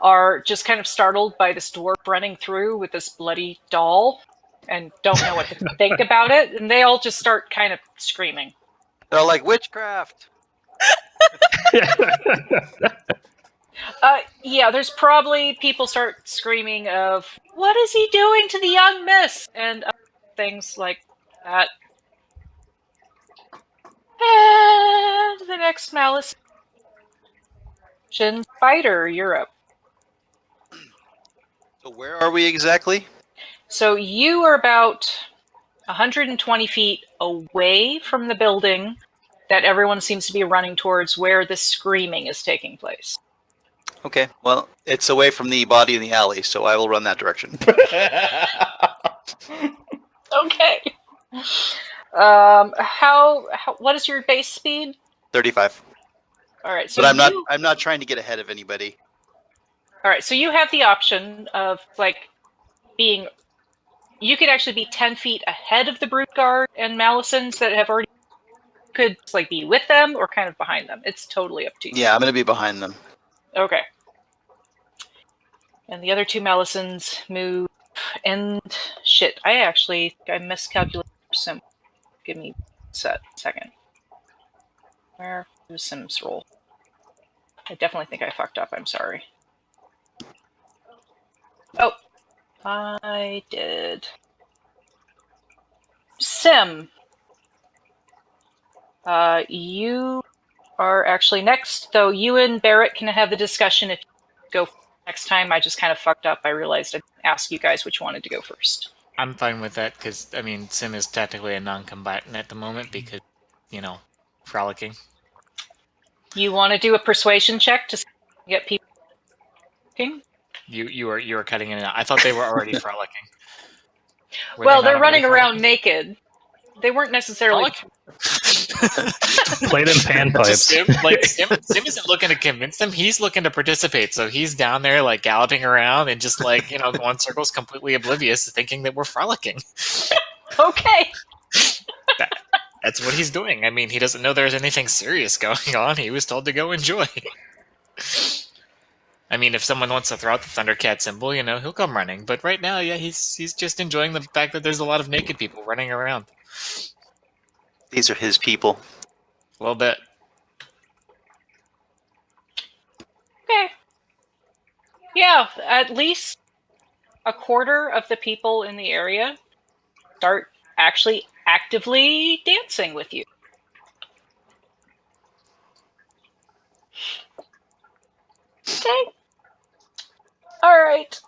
are just kind of startled by this dwarf running through with this bloody doll and don't know what to think about it, and they all just start kind of screaming. They're like witchcraft. Yeah, there's probably people start screaming of, "What is he doing to the young miss?" and things like that. And the next Malice. Spider, you're up. So where are we exactly? So you are about 120 feet away from the building that everyone seems to be running towards where the screaming is taking place. Okay, well, it's away from the body in the alley, so I will run that direction. Okay. What is your base speed? 35. All right, so But I'm not trying to get ahead of anybody. All right, so you have the option of being. You could actually be 10 feet ahead of the Brood Guard and Malisons that have already. Could be with them or kind of behind them. It's totally up to you. Yeah, I'm gonna be behind them. Okay. And the other two Malisons move. And shit, I miscalculated Sim. Give me a second. Where was Sim's roll? I definitely think I fucked up. I'm sorry. Oh, I did. Sim. You are actually next, though you and Barrett can have the discussion if you go next time. I just kind of fucked up. I realized I'd ask you guys which wanted to go first. I'm fine with that because Sim is technically a non-combatant at the moment because, frolicking. You want to do a persuasion check to get people talking? You were cutting in and out. I thought they were already frolicking. Well, they're running around naked. They weren't necessarily. Play them panpipes. Sim isn't looking to convince them. He's looking to participate. So he's down there galloping around and just going circles, completely oblivious, thinking that we're frolicking. Okay. That's what he's doing. He doesn't know there's anything serious going on. He was told to go enjoy. If someone wants to throw out the Thundercat symbol, he'll come running. But right now, yeah, he's just enjoying the fact that there's a lot of naked people running around. These are his people. A little bit. Okay. Yeah, at least a quarter of the people in the area start actually actively dancing with you. Okay. All right.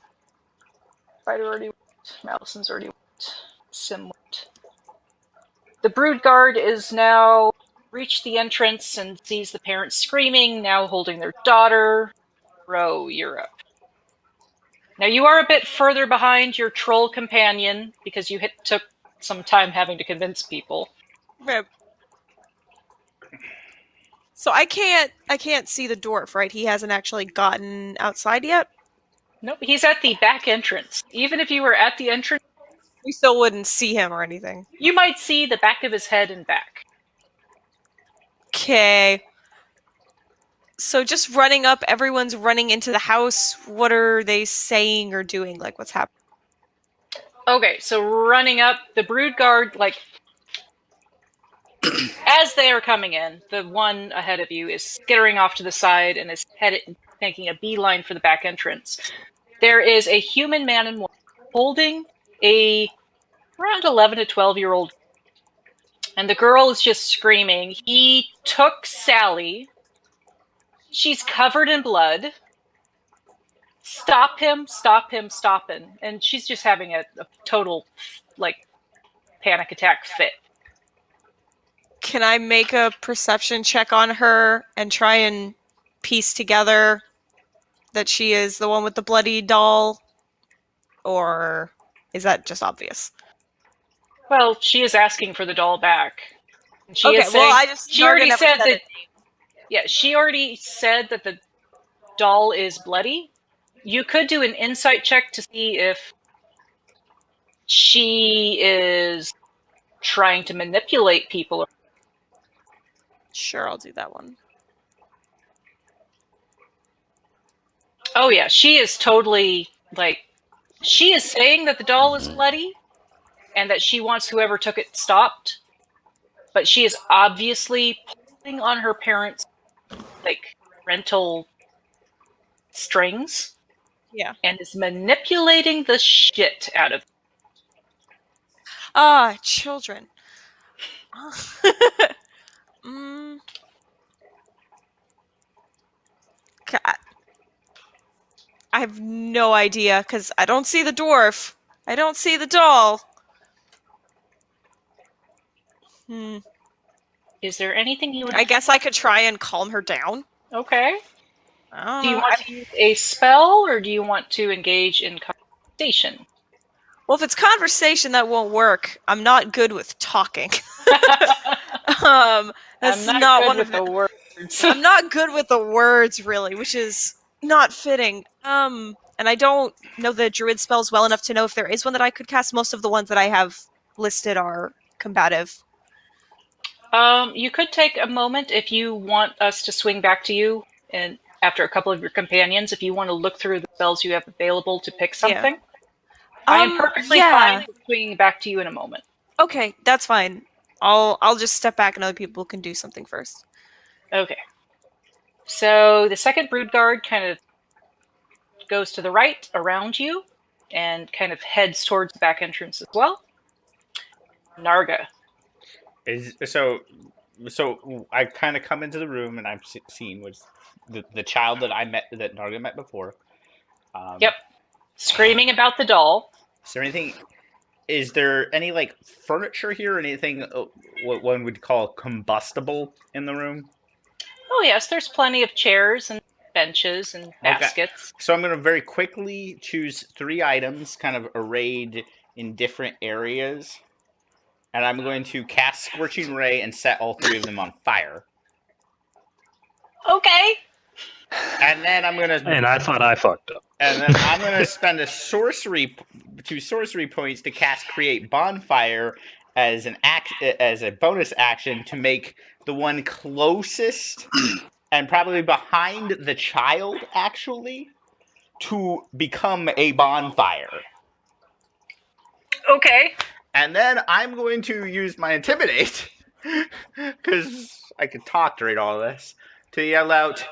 Spider already went. Malison's already went. Sim went. The Brood Guard is now reached the entrance and sees the parents screaming, now holding their daughter. Ro, you're up. Now you are a bit further behind your troll companion because you took some time having to convince people. Right. So I can't see the dwarf, right? He hasn't actually gotten outside yet? Nope, he's at the back entrance. Even if you were at the entrance, We still wouldn't see him or anything. you might see the back of his head and back. Okay. So just running up, everyone's running into the house. What are they saying or doing? What's happening? Okay, so running up, the Brood Guard, as they are coming in, the one ahead of you is skittering off to the side and is making a beeline for the back entrance. There is a human man and woman holding a around 11 to 12-year-old, and the girl is just screaming, "He took Sally. She's covered in blood. Stop him, stop him, stop him." And she's just having a total, panic attack fit. Can I make a perception check on her and try and piece together that she is the one with the bloody doll? Or is that just obvious? Well, she is asking for the doll back. And she is well, saying, I just she already said that. it. Yeah, she already said that the doll is bloody. You could do an insight check to see if she is trying to manipulate people. Sure, I'll do that one. Oh yeah, she is totally she is saying that the doll is bloody and that she wants whoever took it stopped, but she is obviously pulling on her parents' rental strings. Yeah. And is manipulating the shit out of them. Ah, children. God. I have no idea, because I don't see the dwarf. I don't see the doll. Is there anything you would... I guess I could try and calm her down. Okay. I don't Do you know. want to use a spell, or do you want to engage in conversation? Well, if it's conversation, that won't work. I'm not good with talking. That's I'm not good one with of the words. I'm not good with the words, really, which is not fitting. And I don't know the druid spells well enough to know if there is one that I could cast. Most of the ones that I have listed are combative. You could take a moment if you want us to swing back to you, and after a couple of your companions, if you want to look through the spells you have available to pick something. I am perfectly fine with swinging back to you in a moment. Okay, that's fine. I'll just step back and other people can do something first. Okay. So the second brood guard kind of goes to the right around you and kind of heads towards the back entrance as well. Narga. So I kind of come into the room and I've seen was the child that I met, that Narga met before. Yep. Screaming about the doll. Is there anything? Is there any like furniture here or anything what one would call combustible in the room? Oh yes, there's plenty of chairs and benches and baskets. So I'm going to very quickly choose 3 items kind of arrayed in different areas. And I'm going to cast Scorching Ray and set all 3 of them on fire. Okay. And then I'm going to... And I thought I fucked up. And then I'm going to spend 2 sorcery points to cast Create Bonfire as a bonus action to make the one closest and probably behind the child, actually, to become a bonfire. Okay. And then I'm going to use my Intimidate, because I can talk during all this, to yell out,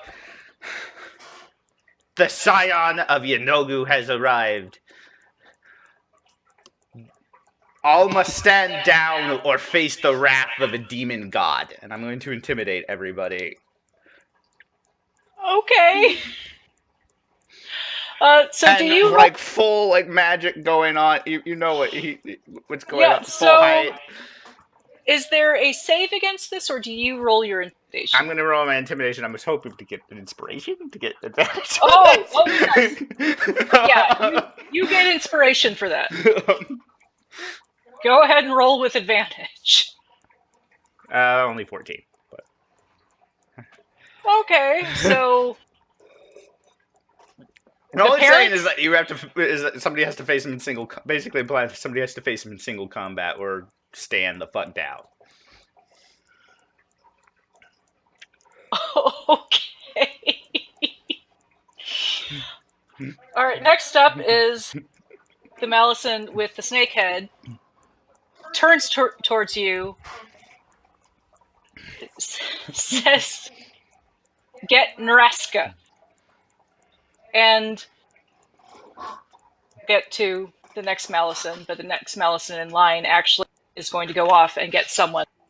"The scion of Yanogu has arrived. All must stand down or face the wrath of a demon god." And I'm going to intimidate everybody. Okay. So and do you like full like magic going on? You know what's going on? Full height. Is there a save against this, or do you roll your intimidation? I'm going to roll my intimidation. I was hoping to get an inspiration to get advantage. Yes. Yeah, you get inspiration for that. Go ahead and roll with advantage. Only 14. But okay, so all I'm saying is that you have to. Is that somebody has to face him in single. Basically, implies somebody has to face him in single combat or stand the fuck down. Okay. All right. Next up is the Malison with the snake head. Turns towards you. Says, "Get Nebraska." And get to the next Malison, but the next Malison in line actually is going to go off and get someone who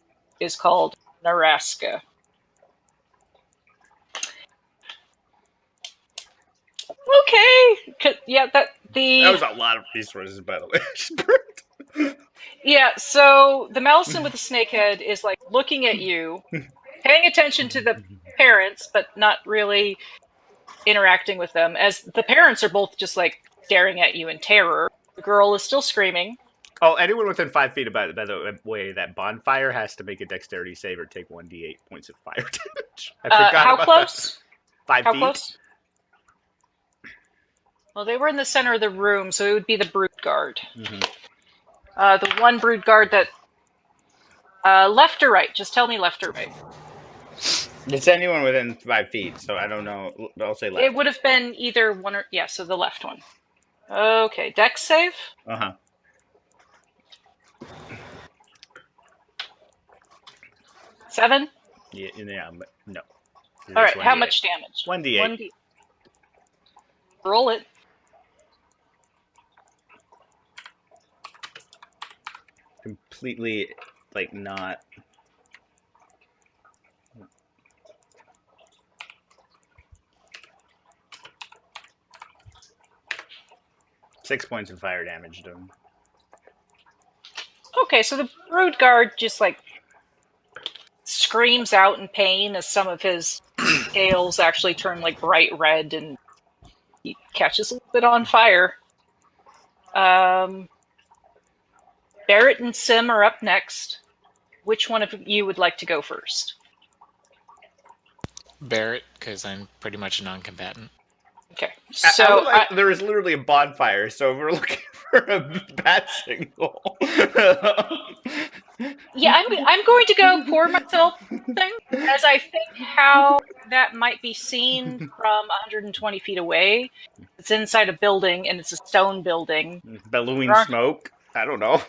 is called Nebraska. Okay. Yeah, that was a lot of resources, by the way. Yeah, so the Malison with the snake head is like looking at you, paying attention to the parents, but not really interacting with them, as the parents are both just like staring at you in terror. The girl is still screaming. Oh, anyone within 5 feet by the way, that bonfire has to make a dexterity save or take 1d8 points of fire damage. I forgot how about close? That. 5 how feet? Close? Well, they were in the center of the room, so it would be the brood guard. Mm-hmm. The one brood guard that left or right? Just tell me left or right. It's anyone within 5 feet, so I don't know. I'll say left. It would have been either one or... Yeah, so the left one. Okay, dex save? Uh-huh. 7? Yeah, no. All right, how much damage? 1d8. Roll it. Completely, like, not... Six points of fire damage to him. Okay, so the brood guard just like screams out in pain as some of his scales actually turn like bright red and he catches a little bit on fire. Barrett and Sim are up next. Which one of you would like to go first? Barrett, because I'm pretty much a non-combatant. Okay, I so would like, there is literally a bonfire, so we're looking for a bat signal. yeah, I'm going to go pour myself thing, as I think how that might be seen from 120 feet away. It's inside a building, and it's a stone building. Bellowing Right. smoke? I don't know.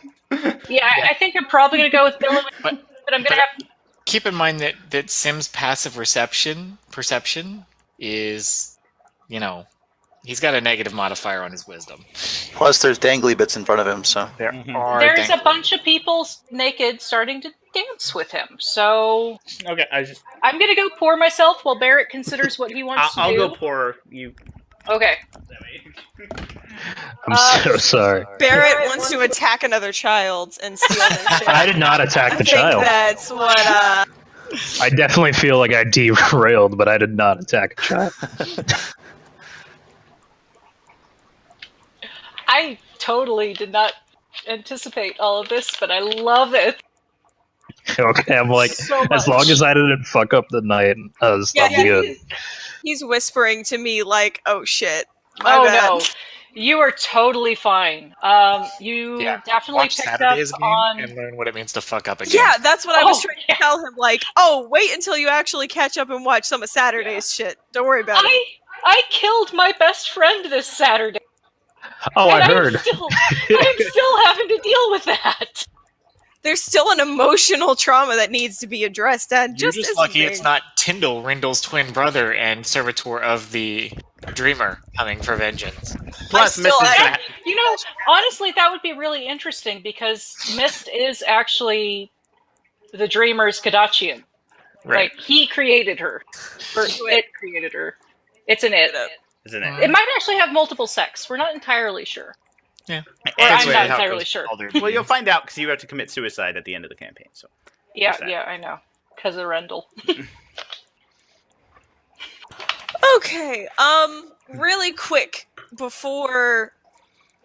Yeah, I think I'm probably going to go with billowing, but I'm going to have... Keep in mind that Sim's passive perception is, he's got a negative modifier on his wisdom. Plus, there's dangly bits in front of him, so. There's a bunch of people naked starting to dance with him, so... Okay, I'm going to go pour myself while Barrett considers what he wants to do. I'll go pour you. Okay. I'm so sorry. Barrett wants to attack another child and steal their shit. I did not attack the I think child. that's what. I definitely feel like I derailed, but I did not attack a child. I totally did not anticipate all of this, but I love it. Okay, I'm like, So as much. long as I didn't fuck up the night, I'll be good. He's whispering to me like, "Oh shit." My Oh bad. no, you are totally fine. You definitely Watch picked Saturday's up game on. and learn what it means to fuck up again. Yeah, that's what I was Oh, trying to tell him. Like, oh, wait until you actually catch up and watch some of Saturday's shit. Don't worry about it. I killed my best friend this Saturday. Oh, and I heard. I'm still having to deal with that. There's still an emotional trauma that needs to be addressed, and You're just just as lucky big. it's not Tyndall, Rindle's twin brother and servitor of the Dreamer, coming for vengeance. Plus, still- Mrs. I- Bat. You know, honestly, that would be really interesting because Mist is actually the Dreamer's Kadachian. Like, he created her. Or it created her. It's an it. Isn't it? It might actually have multiple sex. We're not entirely sure. Yeah. Or Anyway, I'm not how it entirely goes sure. with all their Well, you'll beings. find out because you have to commit suicide at the end of the campaign. So. Yeah, What's that? yeah, I know. Because of Rendell. Okay, really quick before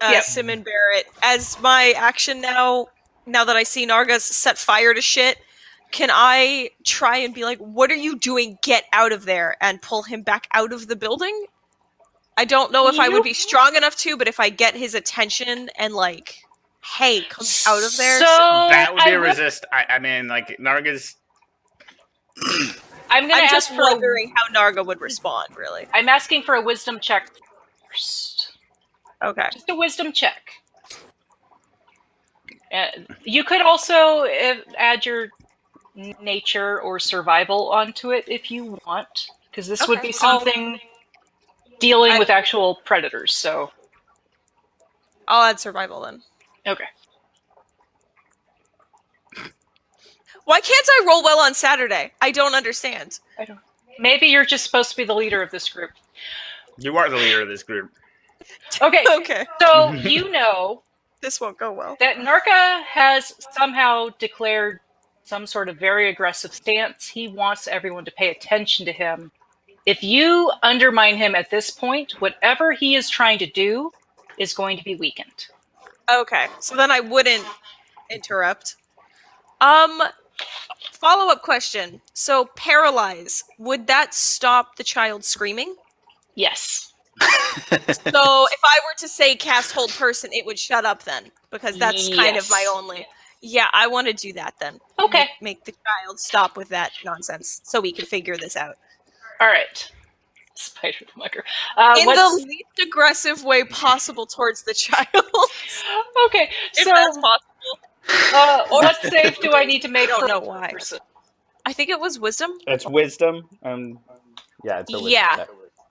Yep. Sim and Barrett, as my action now that I see Narga's set fire to shit, can I try and be like, "What are you doing? Get out of there!" and pull him back out of the building? I don't know if I would be strong enough to, but if I get his attention and like, "Hey, come out of there!" So That would be I a will- resist. I mean, like, Narga's. I'm gonna I'm ask just for. wondering how Narga would respond. Really? I'm asking for a wisdom check first. Okay. Just a wisdom check. You could also add your nature or survival onto it if you want, because this would Okay. be something dealing I- with actual predators. So I'll add survival then. okay. Why can't I roll well on Saturday? I don't understand. Maybe you're just supposed to be the leader of this group. You are the leader of this group. Okay, Okay. so you know This won't go well. that Narca has somehow declared some sort of very aggressive stance. He wants everyone to pay attention to him. If you undermine him at this point, whatever he is trying to do is going to be weakened. Okay, so then I wouldn't interrupt. Follow-up question. So, paralyze, would that stop the child screaming? Yes. So, if I were to say cast hold person, it would shut up then, because that's kind of my Yes. only... Yeah, I want to do that then. Okay. Make the child stop with that nonsense, so we can figure this out. All right. Spider the mugger. In the least aggressive way possible towards the child. Okay, If so that's possible. what save do I need to make? I don't for know a why. person? I think it was wisdom. That's wisdom. Yeah, it's a wisdom. Yeah. check.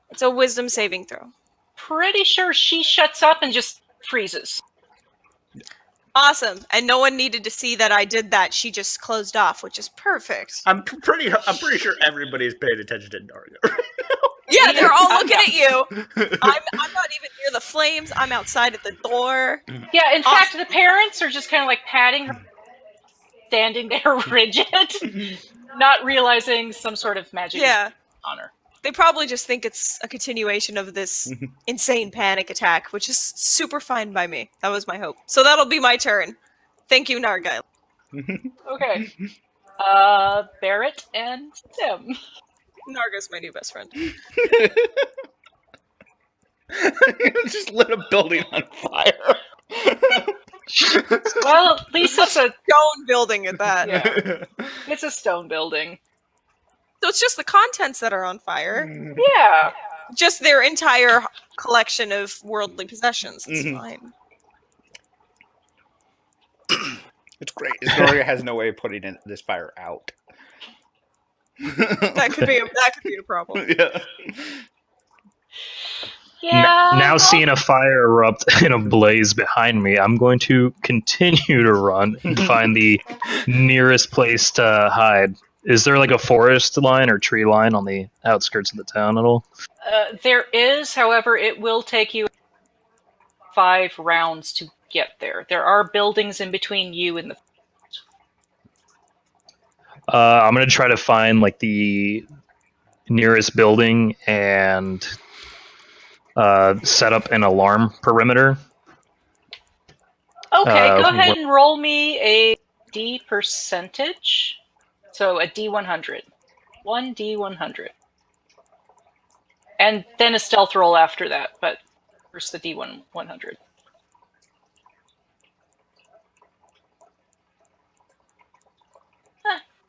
It's a wisdom saving throw. Pretty sure she shuts up and just freezes. Awesome. And no one needed to see that I did that. She just closed off, which is perfect. I'm pretty sure everybody's paying attention to Narga. Yeah, they're all looking at you. I'm not even near the flames. I'm outside at the door. Yeah, in fact, the parents are just kind of like patting her, standing there rigid. not realizing some sort of magic Yeah. honor. They probably just think it's a continuation of this insane panic attack, which is super fine by me. That was my hope. So that'll be my turn. Thank you, Narga. Okay. Barrett and Sim. Narga's my new best friend. Just lit a building on fire. Well, at least it's a Stone building at that. yeah. It's a stone building. So it's just the contents that are on fire. Yeah. Just their entire collection of worldly possessions. It's fine. It's great. Astoria has no way of putting this fire out. That could be a problem. Yeah. Yeah. Now seeing a fire erupt in a blaze behind me, I'm going to continue to run and find the nearest place to hide. Is there like a forest line or tree line on the outskirts of the town at all? There is, however, it will take you 5 rounds to get there. There are buildings in between you and the. I'm going to try to find like the nearest building and set up an alarm perimeter. Okay, go ahead and roll me a D percentage. So a D100. 1D100. And then a stealth roll after that, but first the D100.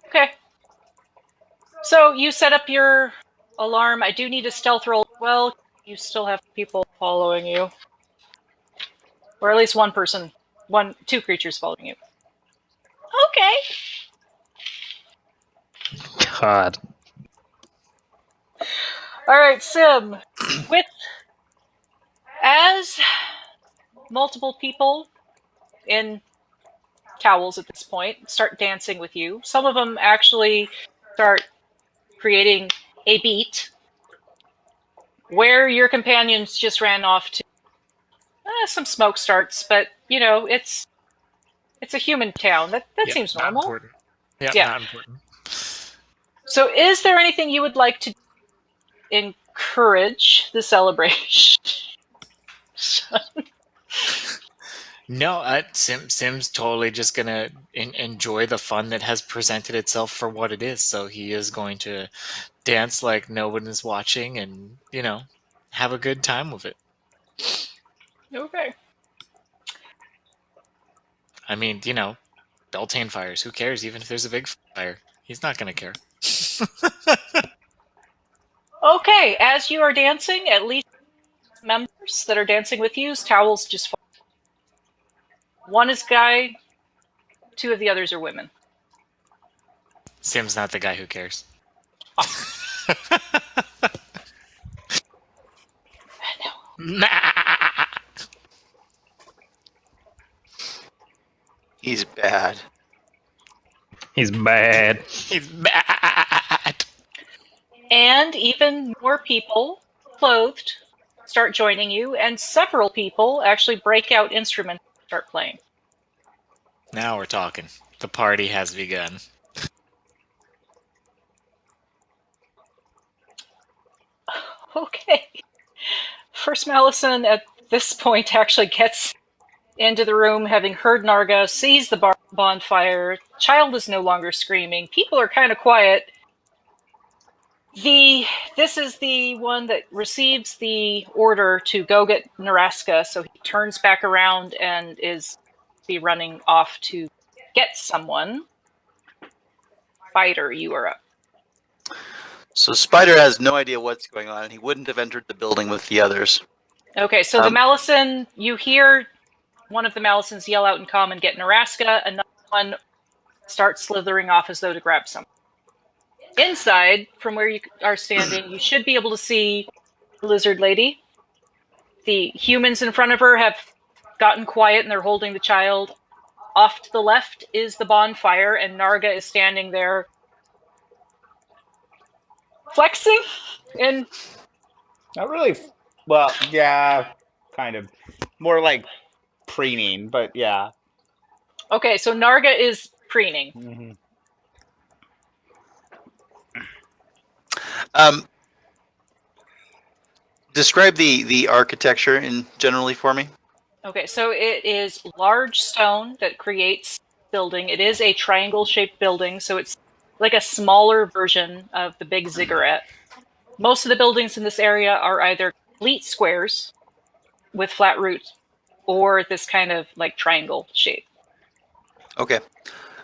Okay. So you set up your alarm. I do need a stealth roll as well. You still have people following you. Or at least one person. 2 creatures following you. Okay. God. Alright, Sim. As multiple people in towels at this point start dancing with you, some of them actually start creating a beat where your companions just ran off to. Some smoke starts, but you know it's a human town. That seems normal. Not important. Yeah. Not important. So, is there anything you would like to encourage the celebration? No, Sim's totally just gonna enjoy the fun that has presented itself for what it is. So he is going to dance like no one is watching, and have a good time with it. Okay. I mean, Beltane fires. Who cares? Even if there's a big fire, he's not gonna care. Okay, as you are dancing, at least members that are dancing with you's towels just fall. One is guy, 2 of the others are women. Sim's not the guy who cares. He's bad. He's bad. He's bad. And even more people, clothed, start joining you, and several people actually break out instruments and start playing. Now we're talking. The party has begun. Okay. First Malison at this point actually gets into the room, having heard Narga, sees the bonfire. Child is no longer screaming. People are kind of quiet. This is the one that receives the order to go get Naraska, so he turns back around and is running off to get someone. Fighter, you are up. So Spider has no idea what's going on, and he wouldn't have entered the building with the others. Okay, so the Malison, you hear one of the Malisons yell out in common, get Naraska, another one starts slithering off as though to grab someone. Inside, from where you are standing, you should be able to see the lizard lady. The humans in front of her have gotten quiet and they're holding the child. Off to the left is the bonfire, and Narga is standing there flexing and Not really. Well, yeah, kind of. More like preening, but yeah. okay, so Narga is preening. Mm-hmm. Describe the architecture in generally for me. Okay, so it is large stone that creates building. It is a triangle-shaped building, so it's like a smaller version of the big ziggurat. Most of the buildings in this area are either complete squares with flat roofs or this kind of like triangle shape. Okay.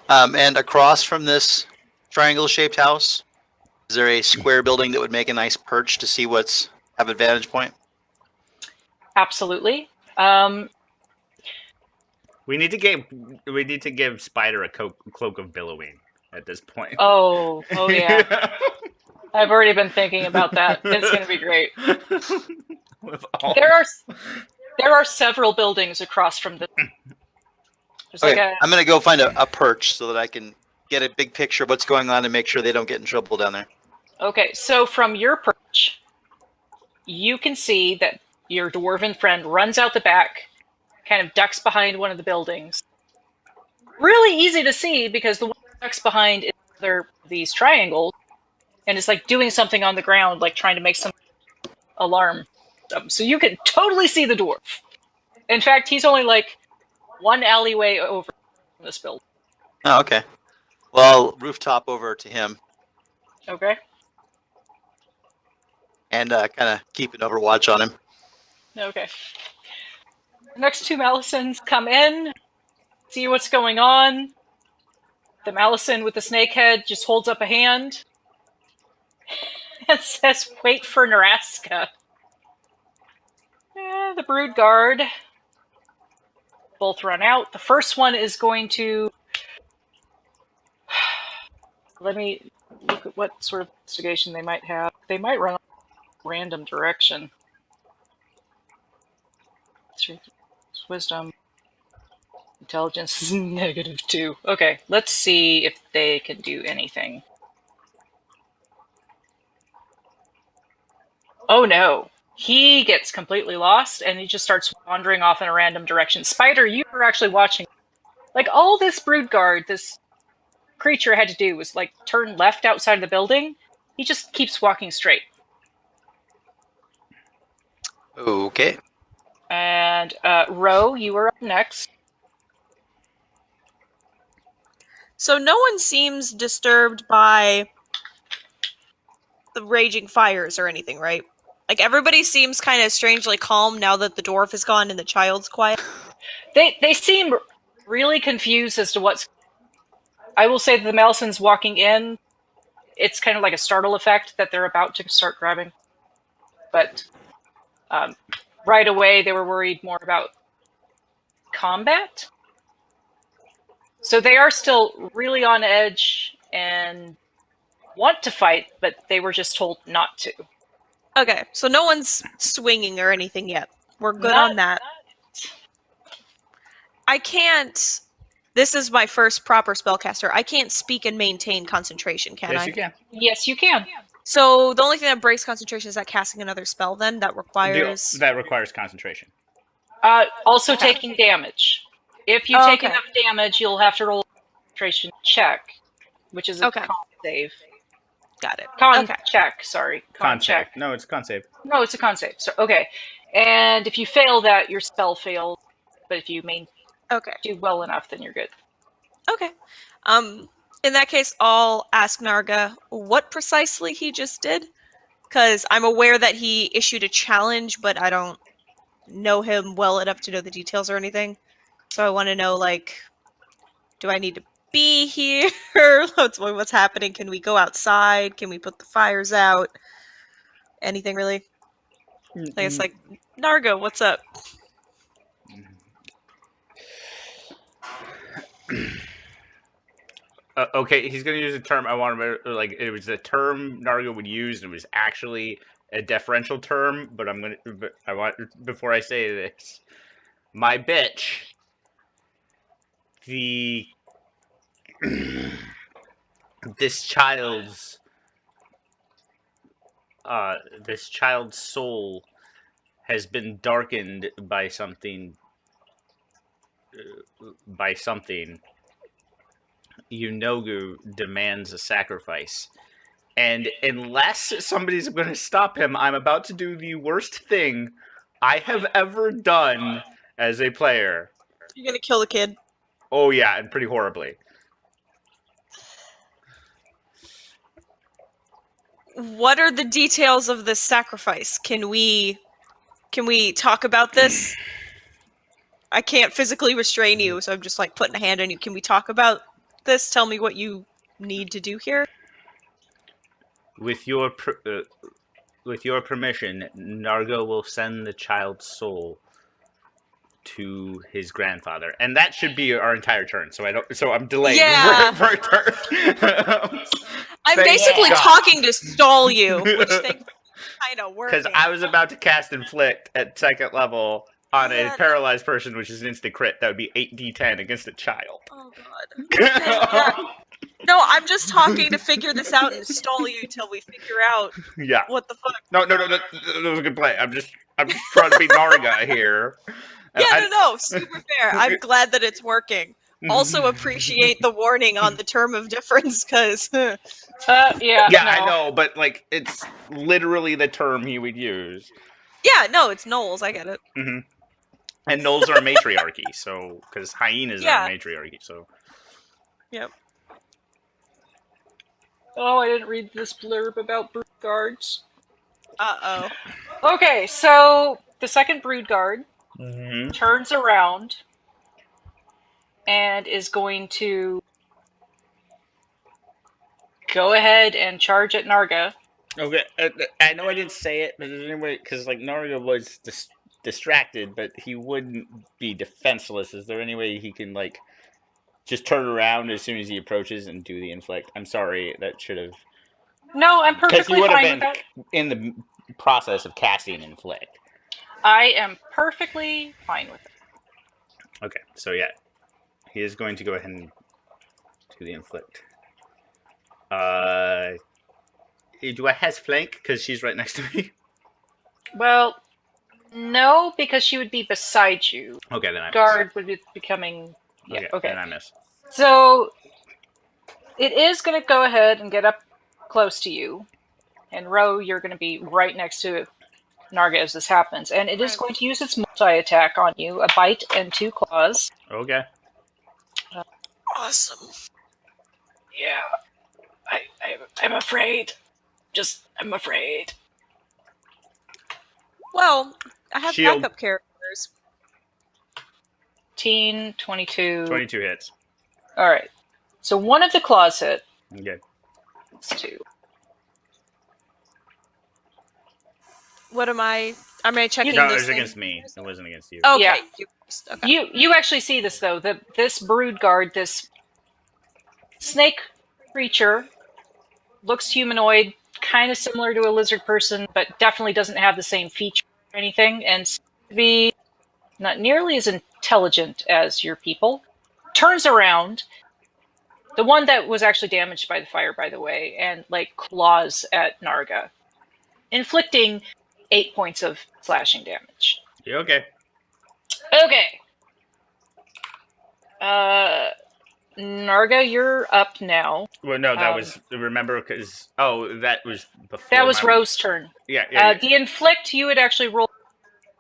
And across from this triangle-shaped house, is there a square building that would make a nice perch to see what's have a vantage point? Absolutely. We need to give Spider a cloak of billowing at this point. Oh yeah. I've already been thinking about that. It's going to be great. There are several buildings across from this. There's Okay, like I'm gonna go find a perch so that I can get a big picture of what's going on and make sure they don't get in trouble down there. Okay, so from your perch, you can see that your dwarven friend runs out the back, kind of ducks behind one of the buildings. Really easy to see because the one that ducks behind is another of these triangles, and it's like doing something on the ground, like trying to make some alarm. So you can totally see the dwarf. In fact, he's only like one alleyway over from this building. Oh, okay. Well, rooftop over to him Okay. and kind of keep an overwatch on him. Okay. The next two Malisons come in, see what's going on. The Malison with the snake head just holds up a hand and says, "Wait for Nebraska." The Brood Guard both run out. The first one is going to... Let me look at what sort of investigation they might have. They might run a random direction. Wisdom. Intelligence is -2. Okay, let's see if they can do anything. Oh no. He gets completely lost and he just starts wandering off in a random direction. Spider, you were actually watching. Like, all this brood guard, this creature had to do was like turn left outside of the building. He just keeps walking straight. Okay. And Ro, you are up next. So no one seems disturbed by the raging fires or anything, right? Like, everybody seems kind of strangely calm now that the dwarf is gone and the child's quiet. They seem really confused as to what's... I will say that the Malisons walking in, it's kind of like a startle effect that they're about to start grabbing. But right away, they were worried more about combat. So they are still really on edge and want to fight, but they were just told not to. Okay, so no one's swinging or anything yet. We're good Not- on that. I can't... This is my first proper spellcaster. I can't speak and maintain concentration, can Yes, I? you can. Yes, you can. So the only thing that breaks concentration is that casting another spell then that requires... That requires concentration. Also taking damage. If you Oh, take okay. enough damage, you'll have to roll a concentration check, which is a Okay. con save. Got it. Con Okay. check, sorry. Con check. save. No, it's con save. No, it's a con save. So, okay. And if you fail that, your spell fails. But if you Okay. do well enough, then you're good. Okay. In that case, I'll ask Narga what precisely he just did. Because I'm aware that he issued a challenge, but I don't know him well enough to know the details or anything. So I want to know, like, do I need to be here? What's happening? Can we go outside? Can we put the fires out? Anything really? I guess, like, Narga, what's up? Okay, he's going to use a term I want to, like, it was a term Nargo would use, and it was actually a deferential term, but before I say this, my bitch, this child's soul has been darkened by something, Yunogu demands a sacrifice. And unless somebody's going to stop him, I'm about to do the worst thing I have ever done as a player. You're gonna kill the kid. Oh yeah, and pretty horribly. What are the details of this sacrifice? Can we talk about this? I can't physically restrain you, so I'm just like putting a hand on you. Can we talk about this? Tell me what you need to do here. With your permission, Nargo will send the child's soul to his grandfather, and that should be our entire turn. So I'm delaying for a turn. I'm Thank basically God. talking to stall you, which thankfully kind of working. Because I was about to cast Inflict at 2nd level on a Yeah. paralyzed person, which is an instant crit. That would be 8d10 against a child. Oh god. Yeah. No, I'm just talking to figure this out and stall you till we figure out Yeah. what the fuck. No, that was a good play. I'm just trying to be Narga here. And Yeah, no, super fair. I'm glad that it's working. Mm-hmm. Also appreciate the warning on the term of difference, because... Yeah, Yeah, no. I know, but like it's literally the term he would use. Yeah, no, it's Knowles, I get it. Mm-hmm. And gnolls are a matriarchy, so because hyenas are a matriarchy, so. Yep. Oh, I didn't read this blurb about brood guards. Uh-oh. Okay, so the second brood guard Mm-hmm. turns around and is going to go ahead and charge at Narga. Okay, I know I didn't say it, but anyway, because like Narga was distracted, but he wouldn't be defenseless. Is there any way he can like just turn around as soon as he approaches and do the inflict? I'm sorry, that should have. No, I'm Because perfectly he would have fine with been that. in the process of casting inflict. I am perfectly fine with it. Okay, so yeah, he is going to go ahead and do the inflict. Do I has flank because she's right next to me? Well, no, because she would be beside you. Okay, then I miss. Guard would be becoming. Yeah, okay. Then I miss. So it is going to go ahead and get up close to you, and Ro, you're going to be right next to Narga as this happens, and it is going to use its multi-attack on you: a bite and 2 claws. Okay. Awesome. Yeah, I'm afraid. I'm afraid. Well, I have Shield. backup characters. 22. 22 hits. All right. So one of the claws hit. Okay. It's 2. What am I checking No, it this was thing? against me. It wasn't against you. Okay. Yeah. Okay. You actually see this though. This brood guard, this snake creature, looks humanoid, kind of similar to a lizard person, but definitely doesn't have the same feature or anything, and seems to be not nearly as intelligent as your people. Turns around, the one that was actually damaged by the fire, by the way, and like claws at Narga, inflicting 8 points of slashing damage. You okay? Okay. Narga, you're up now. Well, no, that was remember because that was before. That was Rose's turn. Yeah. The inflict you had actually rolled,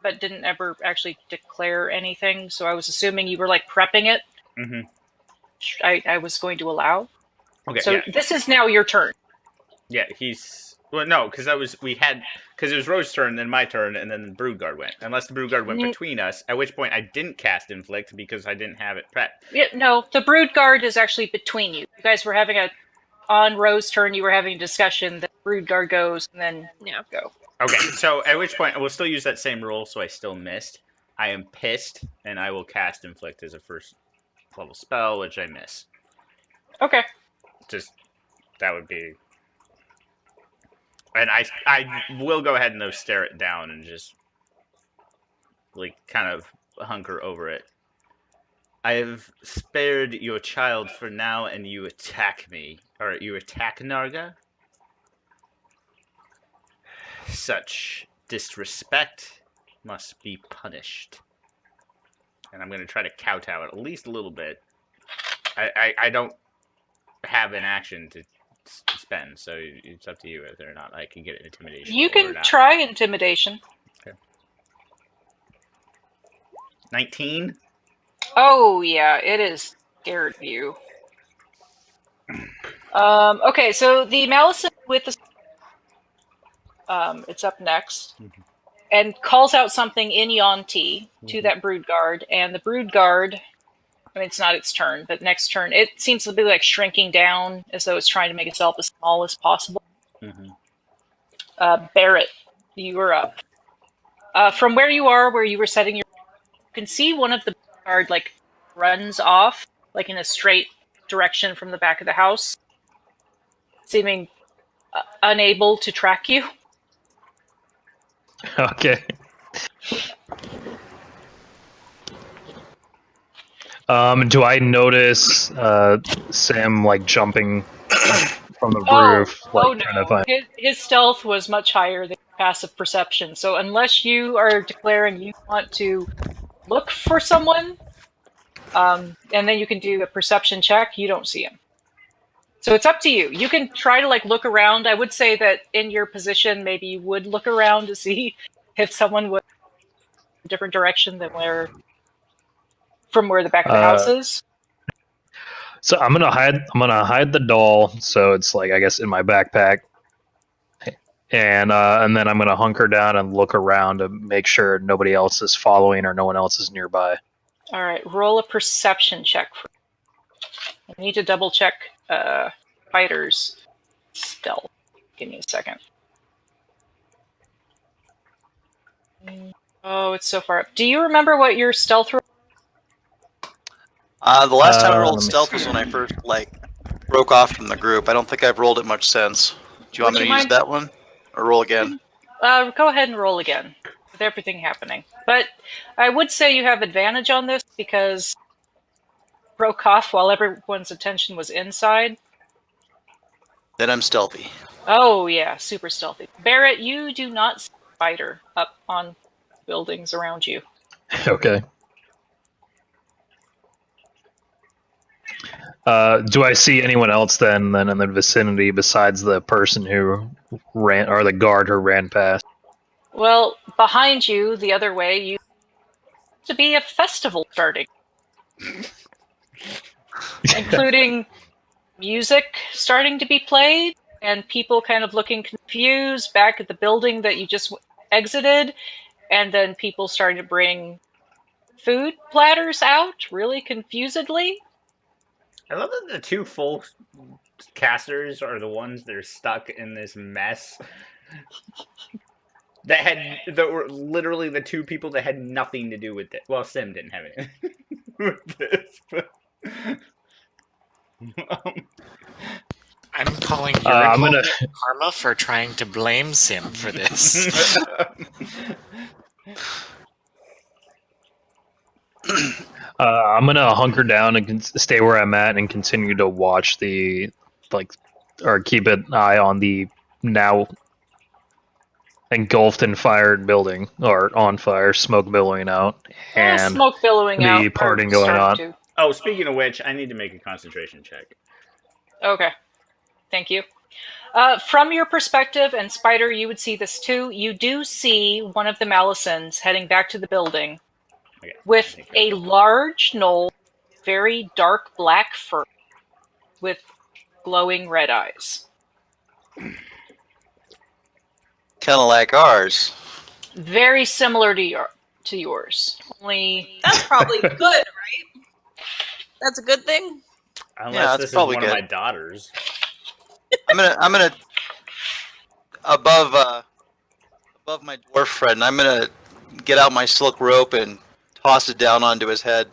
but didn't ever actually declare anything. So I was assuming you were like prepping it. Mm-hmm. I was going to allow. Okay. So this is now your turn. Yeah, no, because it was Rose's turn, then my turn, and then the Broodguard went. Unless the Broodguard went between us, at which point I didn't cast Inflict because I didn't have it prepped. Yeah, no, the Brood Guard is actually between you. You guys were having on Rose's turn, you were having a discussion, the Brood Guard goes, and then go. Okay, so at which point I will still use that same rule, so I still missed. I am pissed, and I will cast Inflict as a first level spell, which I miss. Okay. That would be... And I will go ahead and though stare it down and just like kind of hunker over it. I have spared your child for now, and you attack me. Or you attack Narga? Such disrespect must be punished. And I'm going to try to kowtow it at least a little bit. I don't have an action to spend, so it's up to you whether or not I can get an intimidation. You or can not. try intimidation. 19. Oh yeah, it is scared of you. Okay, so the Malison with the it's up next, and calls out something in Yonti to that brood guard, and the brood guard. I mean, it's not its turn, but next turn, it seems to be like shrinking down as though it's trying to make itself as small as possible. Barrett, you are up. From where you are, where you were setting your, you can see one of the guard like runs off, like in a straight direction from the back of the house, seeming unable to track you. Okay. Do I notice Sam like jumping from the roof? Like, trying to find... His stealth was much higher than passive perception. So unless you are declaring you want to look for someone, and then you can do a perception check, you don't see him. So it's up to you. You can try to like look around. I would say that in your position, maybe you would look around to see if someone would a different direction than from where the back of the house is. So I'm gonna hide the doll, so it's like, I guess, in my backpack, and then I'm gonna hunker down and look around to make sure nobody else is following or no one else is nearby. All right, roll a perception check. I need to double check Fighter's stealth. Give me a second. Oh, it's so far up. Do you remember what your stealth roll? The last time I rolled stealth was when I first broke off from the group. I don't think I've rolled it much since. Do you want me to use that one or roll again? Go ahead and roll again with everything happening. But I would say you have advantage on this because broke off while everyone's attention was inside. Then I'm stealthy. Oh yeah, super stealthy. Barrett, you do not see a spider up on buildings around you. Okay. Do I see anyone else then in the vicinity besides the person who ran, or the guard who ran past? Well, behind you, the other way, you to be a festival starting, including music starting to be played and people kind of looking confused back at the building that you just exited, and then people starting to bring food platters out really confusedly. I love that the two full casters are the ones that are stuck in this mess. That were literally the two people that had nothing to do with it. Well, Sim didn't have anything with this, but I'm calling your karma for trying to blame Sim for this. I'm gonna hunker down and stay where I'm at and continue to watch or keep an eye on the now engulfed in fired building, or on fire, smoke billowing out, and smoke billowing the out, partying going on. Oh, speaking of which, I need to make a concentration check. Okay, thank you. From your perspective, and Spider, you would see this too. You do see one of the Malisons heading back to the building with a large knoll, very dark black fur, with glowing red eyes. Kind of like ours. Very similar to yours. Only that's probably good, right? That's a good thing. Unless this is one of my daughters. I'm gonna above my dwarf friend. I'm gonna get out my silk rope and toss it down onto his head.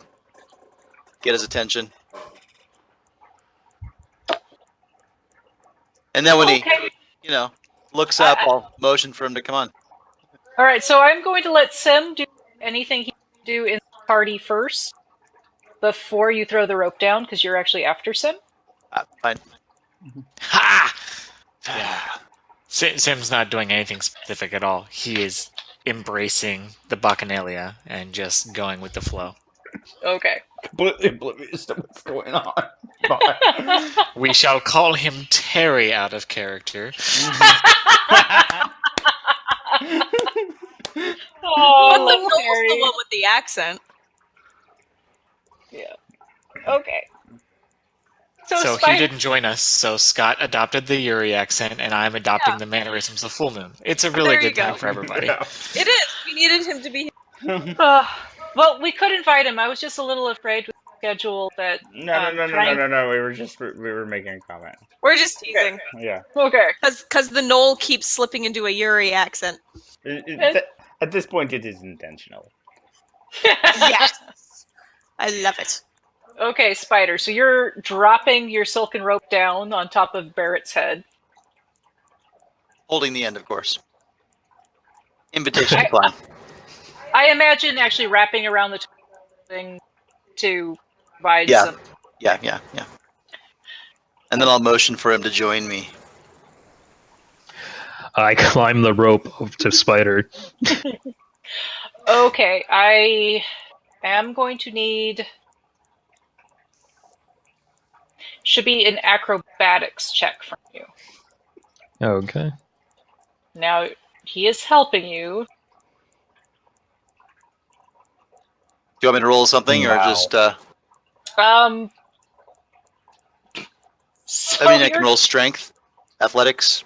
Get his attention. And then when he, looks up, I'll motion for him to come on. All right, so I'm going to let Sim do anything he can do in the party first before you throw the rope down, because you're actually after Sim. Fine. Ha! Yeah. Sim's not doing anything specific at all. He is embracing the Bacchanalia and just going with the flow. Okay. completely oblivious to what's going on. But- We shall call him Terry out of character. Oh, But the love Noel's Terry. the one with the accent. Okay. So he Spider- didn't join us, so Scott adopted the Yuri accent, and I'm adopting the mannerisms of Full Moon. It's a really There you good time go. for everybody. Yeah. It is. We needed him to be. well, we could invite him. I was just a little afraid with the schedule that. No. We were making a comment. We're just teasing. Yeah. Okay. Because the Noel keeps slipping into a Yuri accent. At this point, it is intentional. Yes. I love it. Okay, Spider. So you're dropping your silken rope down on top of Barrett's head. Holding the end, of course. Invitation to climb. I imagine actually wrapping around the thing to provide Yeah. some. Yeah. And then I'll motion for him to join me. I climb the rope up to Spider. Okay, I am going to need. Should be an acrobatics check from you. Okay. Now, he is helping you. Do you want me to roll something, or Wow. just? So I can you're- roll strength, athletics.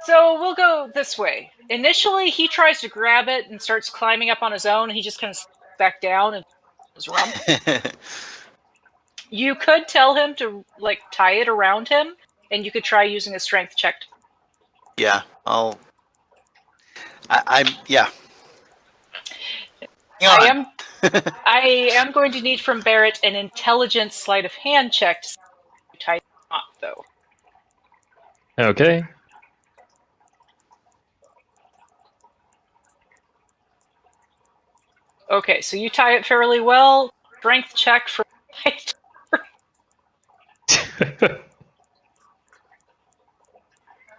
So we'll go this way. Initially, he tries to grab it and starts climbing up on his own. He just kind of sits back down and his rump. You could tell him to tie it around him, and you could try using a strength check. Yeah, I'm. Yeah. Hang on. I am going to need from Barrett an intelligence sleight of hand check to see if you tie the knot, though. Okay. Okay, so you tie it fairly well. Strength check for.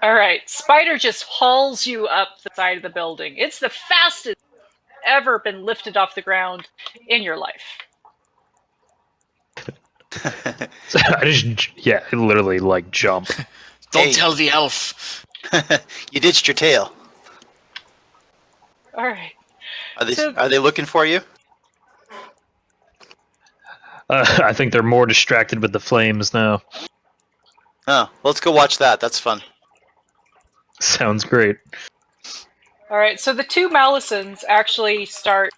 All right, Spider just hauls you up the side of the building. It's the fastest ever been lifted off the ground in your life. So I literally jump. Don't Hey. tell the elf. You ditched your tail. All right. Are they looking for you? I think they're more distracted with the flames now. Oh, let's go watch that. That's fun. Sounds great. All right, so the two Malisons actually start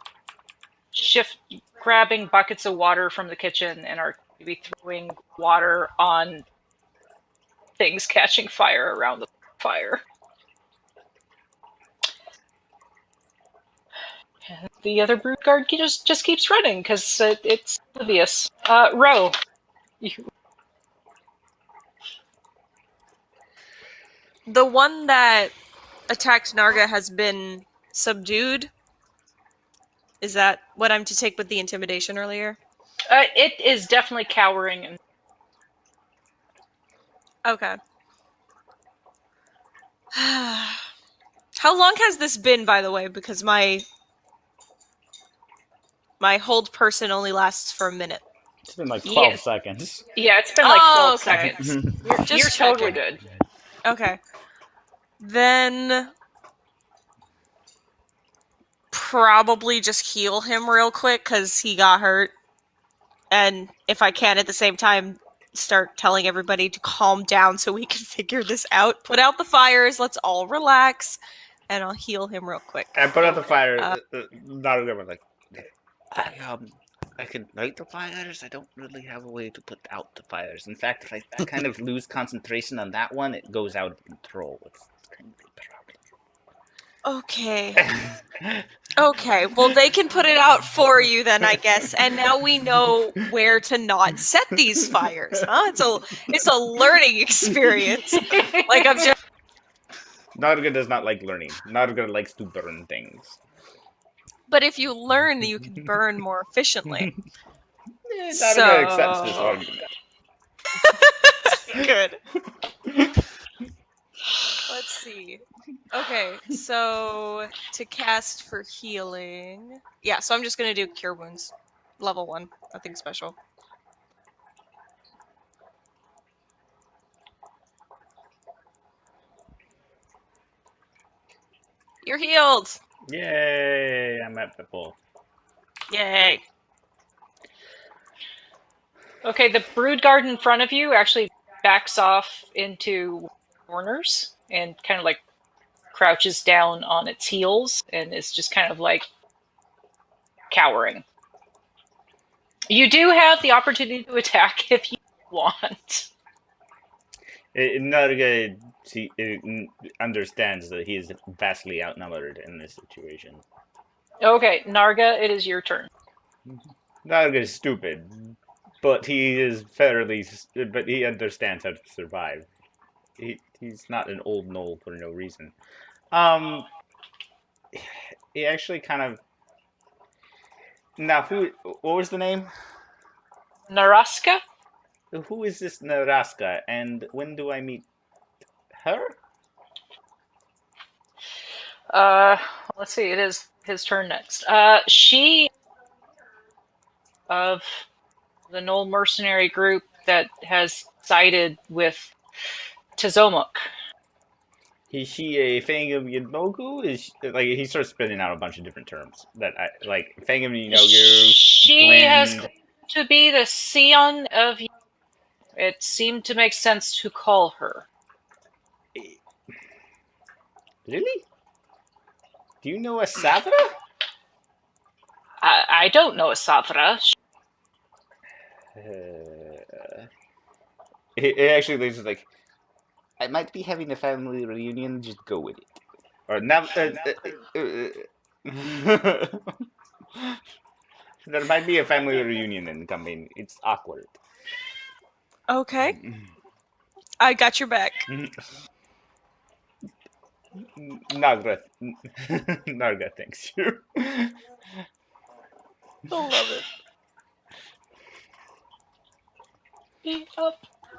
grabbing buckets of water from the kitchen and are maybe throwing water on things catching fire around the fire. And the other brood guard just keeps running because it's oblivious. Ro, The one that attacked Narga has been subdued. Is that what I'm to take with the intimidation earlier? it is definitely cowering. And Okay. How long has this been, by the way? Because my hold person only lasts for a minute. It's been 12 Yeah. seconds. yeah, it's been 12 okay. seconds. Just You're totally checking. good. Okay. Then probably just heal him real quick because he got hurt. And if I can at the same time, start telling everybody to calm down so we can figure this out. Put out the fires, let's all relax, and I'll heal him real quick. I put out the fire. Uh, Not a good one. I can light the fires. I don't really have a way to put out the fires. In fact, if I kind of lose concentration on that one, it goes out of control. It's kind of a Okay. problem. Okay, well they can put it out for you then, I guess. And now we know where to not set these fires, huh? It's a learning experience. Like I'm just Naruga does not like learning. Naruga likes to burn things. But if you learn, you can burn more efficiently. Naruga accepts this argument. Good. Let's see. Okay, so to cast for healing. Yeah, so I'm just gonna do cure wounds. level 1. Nothing special. You're healed! Yay! I'm at the full. Yay! Okay, the brood guard in front of you actually backs off into corners and kind of like crouches down on its heels and is just kind of like cowering. You do have the opportunity to attack if you want. Narga understands that he is vastly outnumbered in this situation. Okay, Narga, it is your turn. Narga is stupid, but he is but he understands how to survive. He's not an old knoll for no reason. He actually kind of. Now, what was the name? Naraska? Who is this Naraska, and when do I meet her? Let's see, it is his turn next. She of the Knoll mercenary group that has sided with Tizomuk. Is she a Fang of Yinogu? Is like he starts spitting out a bunch of different terms that I like. Fang of Yinogu. She blend. has come to be the Sion of. It seemed to make sense to call her. Really? Do you know a Savra? I don't know a Savra. It actually leads to like, I might be having a family reunion. Just go with it. Or now, there might be a family reunion incoming. It's awkward. Okay. I got your back. Nagra, Narga thanks you. I love it.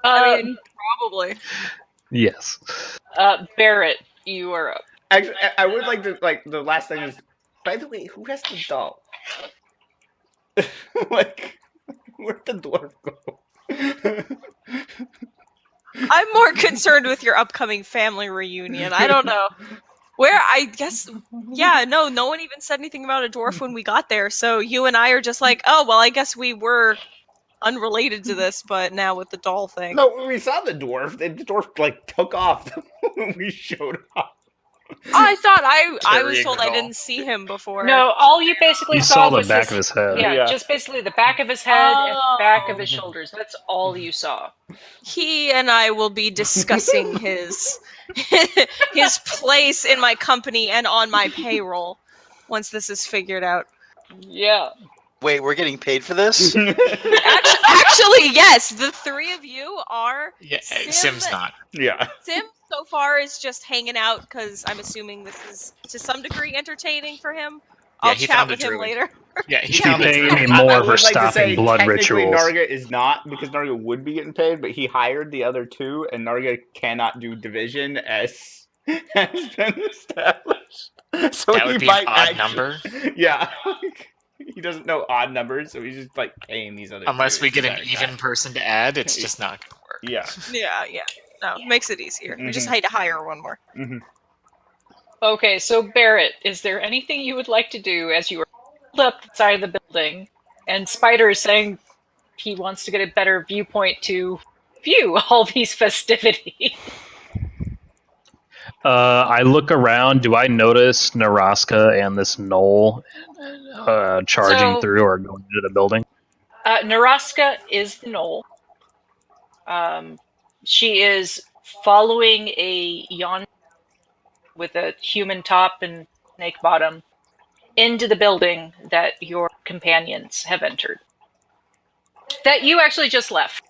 I mean, probably. Yes. Barrett, you are up. Actually, I would like to the last thing is. By the way, who has the doll? Like, where'd the dwarf go? I'm more concerned with your upcoming family reunion. I don't know. Where, I guess, yeah, no one even said anything about a dwarf when we got there, so you and I are just like, oh, well, I guess we were unrelated to this, but now with the doll thing. No, we saw the dwarf. The dwarf, like, took off when we showed up. I thought I was Carrying told the I doll. didn't see him before. No, all you basically You saw the was back his, of his head. Yeah, Yeah. just basically the back of his head and the back of his shoulders. That's all you saw. He and I will be discussing his place in my company and on my payroll once this is figured out. Yeah. Wait, we're getting paid for this? Actually, yes, the three of you are. Yeah, Sim- Sim's not. Yeah. Sim so far is just hanging out because I'm assuming this is to some degree entertaining for him. Yeah, I'll he chat found a with him druid. later. Yeah, he He's found a paying druid. me more I for would like to stopping say, blood technically, rituals. Narga is not, because Narga would be getting paid, but he hired the other two, and Narga cannot do division as has been established. So That he would be an might odd actually- number. Yeah. He doesn't know odd numbers, so he's just like paying these other Unless two we get an at a even time. person to add, it's just not going to work. Yeah. Yeah. No, makes it easier. We just had to hire one more. Mm-hmm. Okay, so Barrett, is there anything you would like to do as you are pulled up the side of the building and Spider is saying he wants to get a better viewpoint to view all these festivities? I look around. Do I notice Naraska and this knoll charging So- through or going into the building? Naraska is the knoll. She is following a yon with a human top and snake bottom into the building that your companions have entered. That you actually just left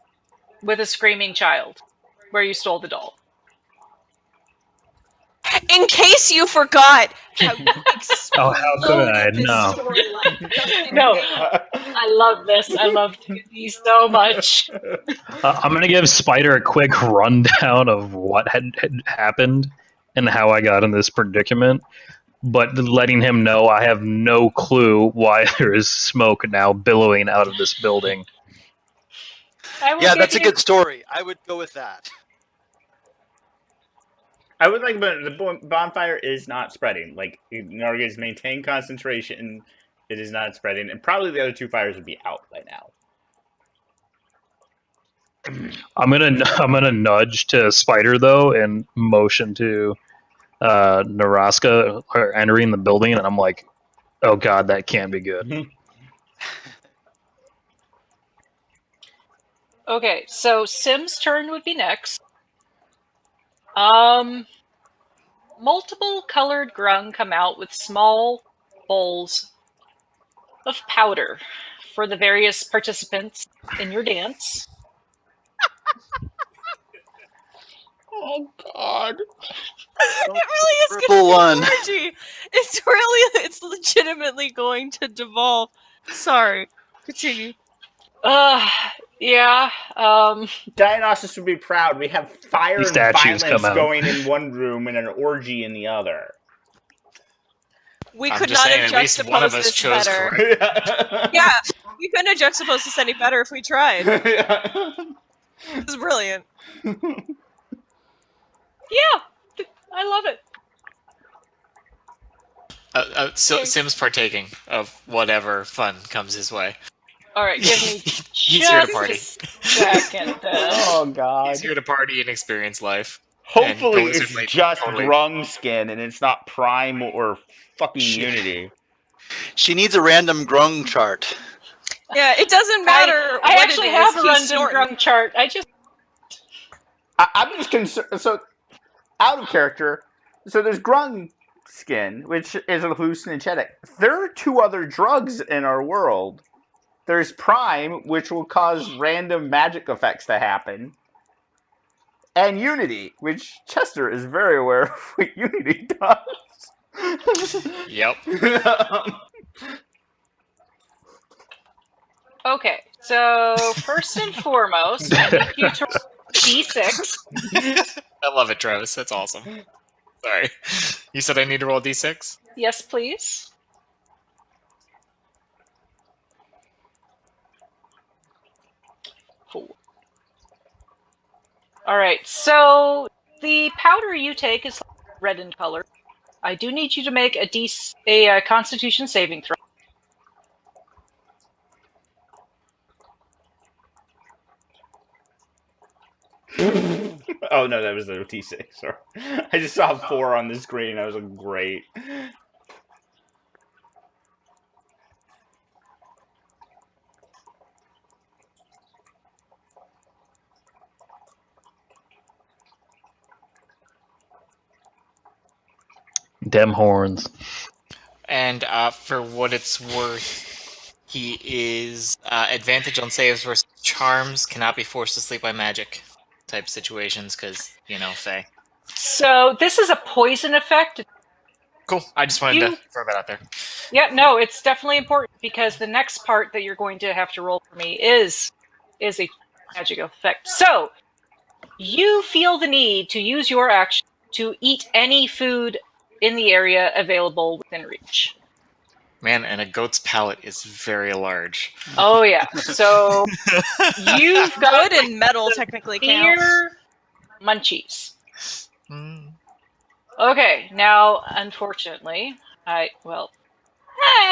with a screaming child, where you stole the doll. In case you forgot, how Oh, how could I? No. No, I love this. I love D&D so much. I'm going to give Spider a quick rundown of what had happened and how I got in this predicament. but letting him know I have no clue why there is smoke now billowing out of this building. Yeah, that's a good story. I would go with that. I would like, but the bonfire is not spreading. Like, Narga's maintained concentration. It is not spreading, and probably the other two fires would be out by now. I'm gonna nudge to Spider though and motion to Naraska entering the building, and I'm like, oh god, that can't be good. Okay, so Sim's turn would be next. Multiple colored grung come out with small bowls of powder for the various participants in your dance. Oh God! It really is Purple going to one. be orgy. It's legitimately going to devolve. Sorry, continue. Yeah. Dionysus would be proud. We have fire These and statues violence come out. going in one room and an orgy in the other. We I'm could just not saying, have at least one of juxtaposed us this chose better. correct. Yeah, we couldn't have juxtaposed this any better if we tried. This is brilliant. Yeah, I love it. So Okay. Sim's partaking of whatever fun comes his way. All right, give me He's here to just party. a second. Oh He's God! here to party and experience life. Hopefully, And the it's wizard just totally- Grung skin and it's not Prime or fucking Unity. She needs a random grung chart. Yeah, it doesn't matter. I what actually it have is, a he's random snorting. grung chart. I'm just concerned. So, out of character. So there's Grung skin, which is a hallucinogenic. There are two other drugs in our world. There's Prime, which will cause random magic effects to happen, and Unity, which Chester is very aware of what Unity does. Yep. Okay, so first and foremost, I need you to roll d6. I love it, Travis. That's awesome. Sorry. You said I need to roll d6? Yes, please. Cool. All right, so the powder you take is red in color. I do need you to make a Constitution saving throw. Oh no, that was a T6. Sorry. I just saw 4 on the screen. I was like, great. Dem horns. And for what it's worth, he is advantage on saves versus charms, cannot be forced to sleep by magic type situations, because, Fae. So this is a poison effect. Cool. I just wanted to throw that out there. Yeah, no, it's definitely important because the next part that you're going to have to roll for me is a magic effect. So you feel the need to use your action to eat any food in the area available within reach. Man, and a goat's palate is very large. Oh yeah. So you've got Wood and metal technically count. beer munchies. Mm. Okay, now unfortunately, I'm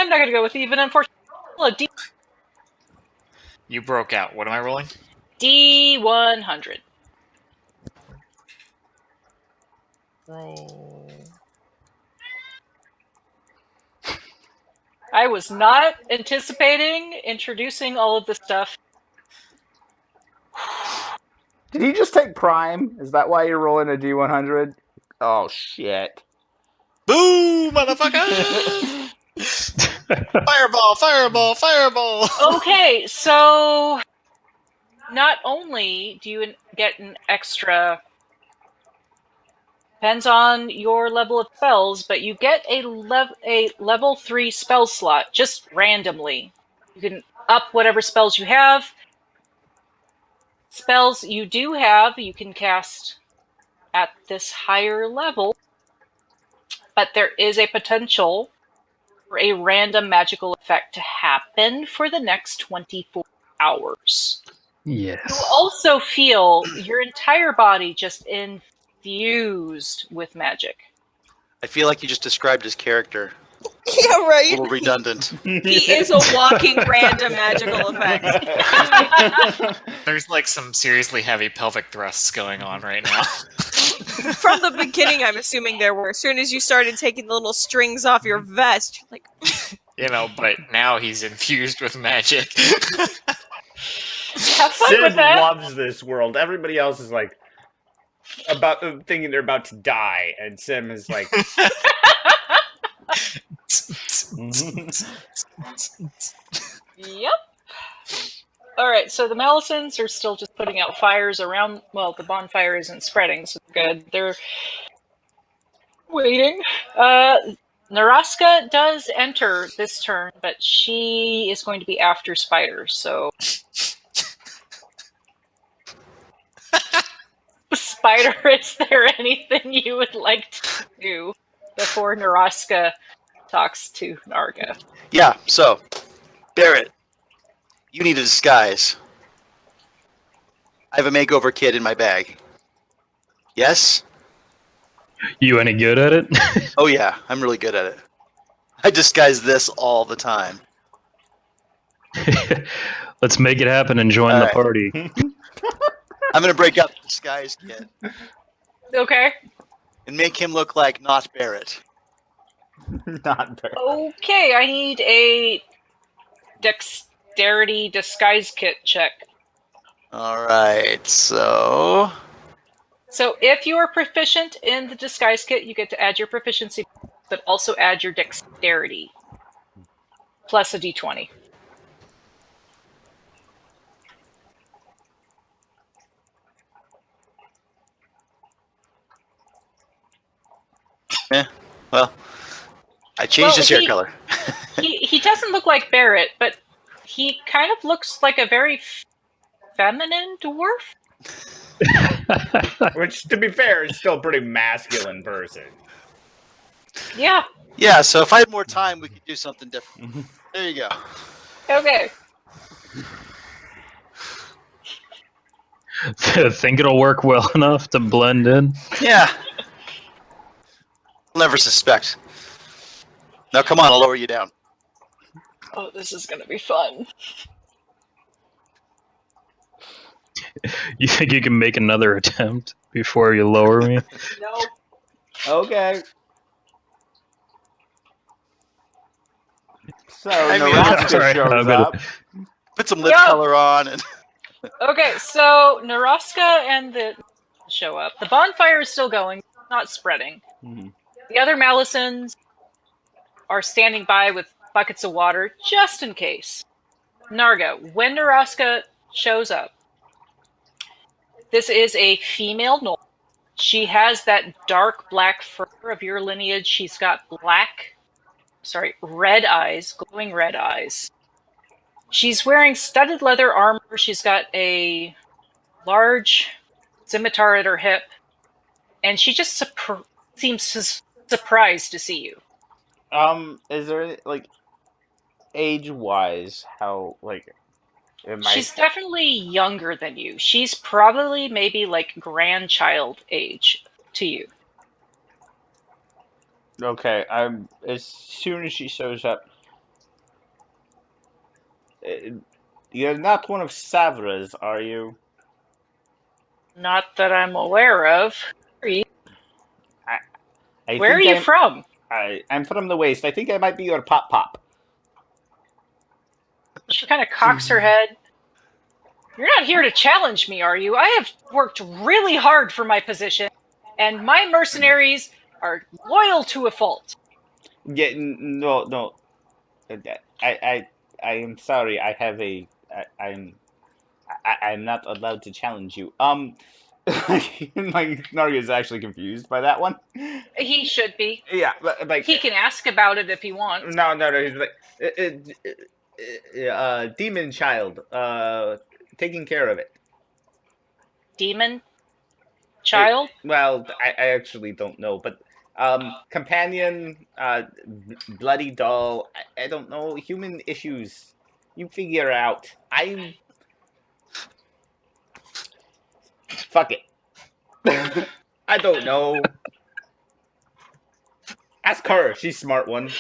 not going to go with even unfortunately. Well, You broke out. What am I rolling? D100. Roll. I was not anticipating introducing all of this stuff. Did he just take Prime? Is that why you're rolling a D100? Oh shit. Boo, motherfucker! Fireball, fireball, fireball! Okay, so not only do you get an extra, depends on your level of spells, but you get a level 3 spell slot just randomly. You can up whatever spells you have. Spells you do have, you can cast at this higher level. but there is a potential for a random magical effect to happen for the next 24 hours. Yes. You also feel your entire body just infused with magic. I feel like you just described his character. Yeah, A right. little redundant. He is a walking random magical effect. There's like some seriously heavy pelvic thrusts going on right now. From the beginning, I'm assuming there were. As soon as you started taking the little strings off your vest, you're like, You know, but now he's infused with magic. Have fun Sim with that. loves this world. Everybody else is like about thinking they're about to die, and Sim is like, Yep. All right, so the Malisons are still just putting out fires around. Well, the bonfire isn't spreading, so they're good. They're waiting. Naraska does enter this turn, but she is going to be after Spider, so. Spider, is there anything you would like to do before Naraska talks to Narga? Yeah, so, Barrett, you need a disguise. I have a makeover kit in my bag. Yes? You any good at it? Oh yeah, I'm really good at it. I disguise this all the time. Let's make it happen and join All the right. party. I'm gonna break out the disguise kit Okay. and make him look like not Barrett. not very. Okay, I need a dexterity disguise kit check. Alright, so... So if you are proficient in the disguise kit, you get to add your proficiency, but also add your dexterity. Plus a d20. Well, I changed his hair he- color. He doesn't look like Barrett, but he kind of looks like a very feminine dwarf. Which, to be fair, is still a pretty masculine person. Yeah. Yeah, so if I had more time, we could do something different. There you go. Okay. Think it'll work well enough to blend in? Yeah. I'll never suspect. Now come on, I'll lower you down. Oh, this is gonna be fun. You think you can make another attempt before you lower me? No. Okay. So, I mean, Naraska sorry, shows I'm gonna- up. Put some lip Yeah. color on and... Okay, so Naraska and the show up. The bonfire is still going, not spreading. Mhm. The other Malisons are standing by with buckets of water, just in case. Narga, when Naraska shows up, this is a female gnoll. She has that dark black fur of your lineage. She's got red eyes, glowing red eyes. She's wearing studded leather armor. She's got a large scimitar at her hip. And she just seems surprised to see you. Is there, like, age-wise, how, like, am I... She's definitely younger than you. She's probably maybe like grandchild age to you. Okay, as soon as she shows up... You're not one of Savra's, are you? Not that I'm aware of. I Where are think you from? I'm from the Waste. I think I might be your pop-pop. She kind of cocks her head. You're not here to challenge me, are you? I have worked really hard for my position, and my mercenaries are loyal to a fault. Yeah, no. I am sorry. I have a. I'm not allowed to challenge you. Like Narya is actually confused by that one. He should be. Yeah, but like He can ask about it if he wants. no. He's like, demon child. Taking care of it. Demon child? Well, I actually don't know, but Companion, bloody doll. I don't know. Human issues. You figure out. Fuck it. I don't know. Ask her. She's smart one.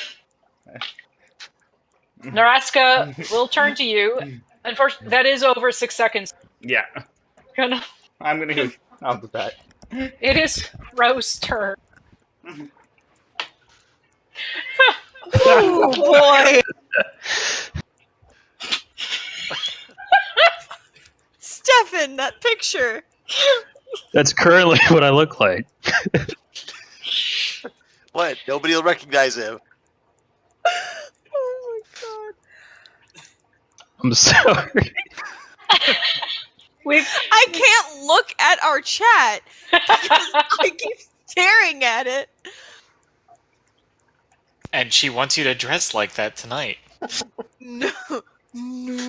Naraska will turn to you. Unfortunately, that is over 6 seconds. Yeah. Gonna- I'm gonna go. I'll do that. It is Rose's turn. Oh boy. Stefan, that picture. That's currently what I look like. What? Nobody will recognize him. Oh my god. I'm sorry. I can't look at our chat because I keep staring at it. And she wants you to dress like that tonight. No. No.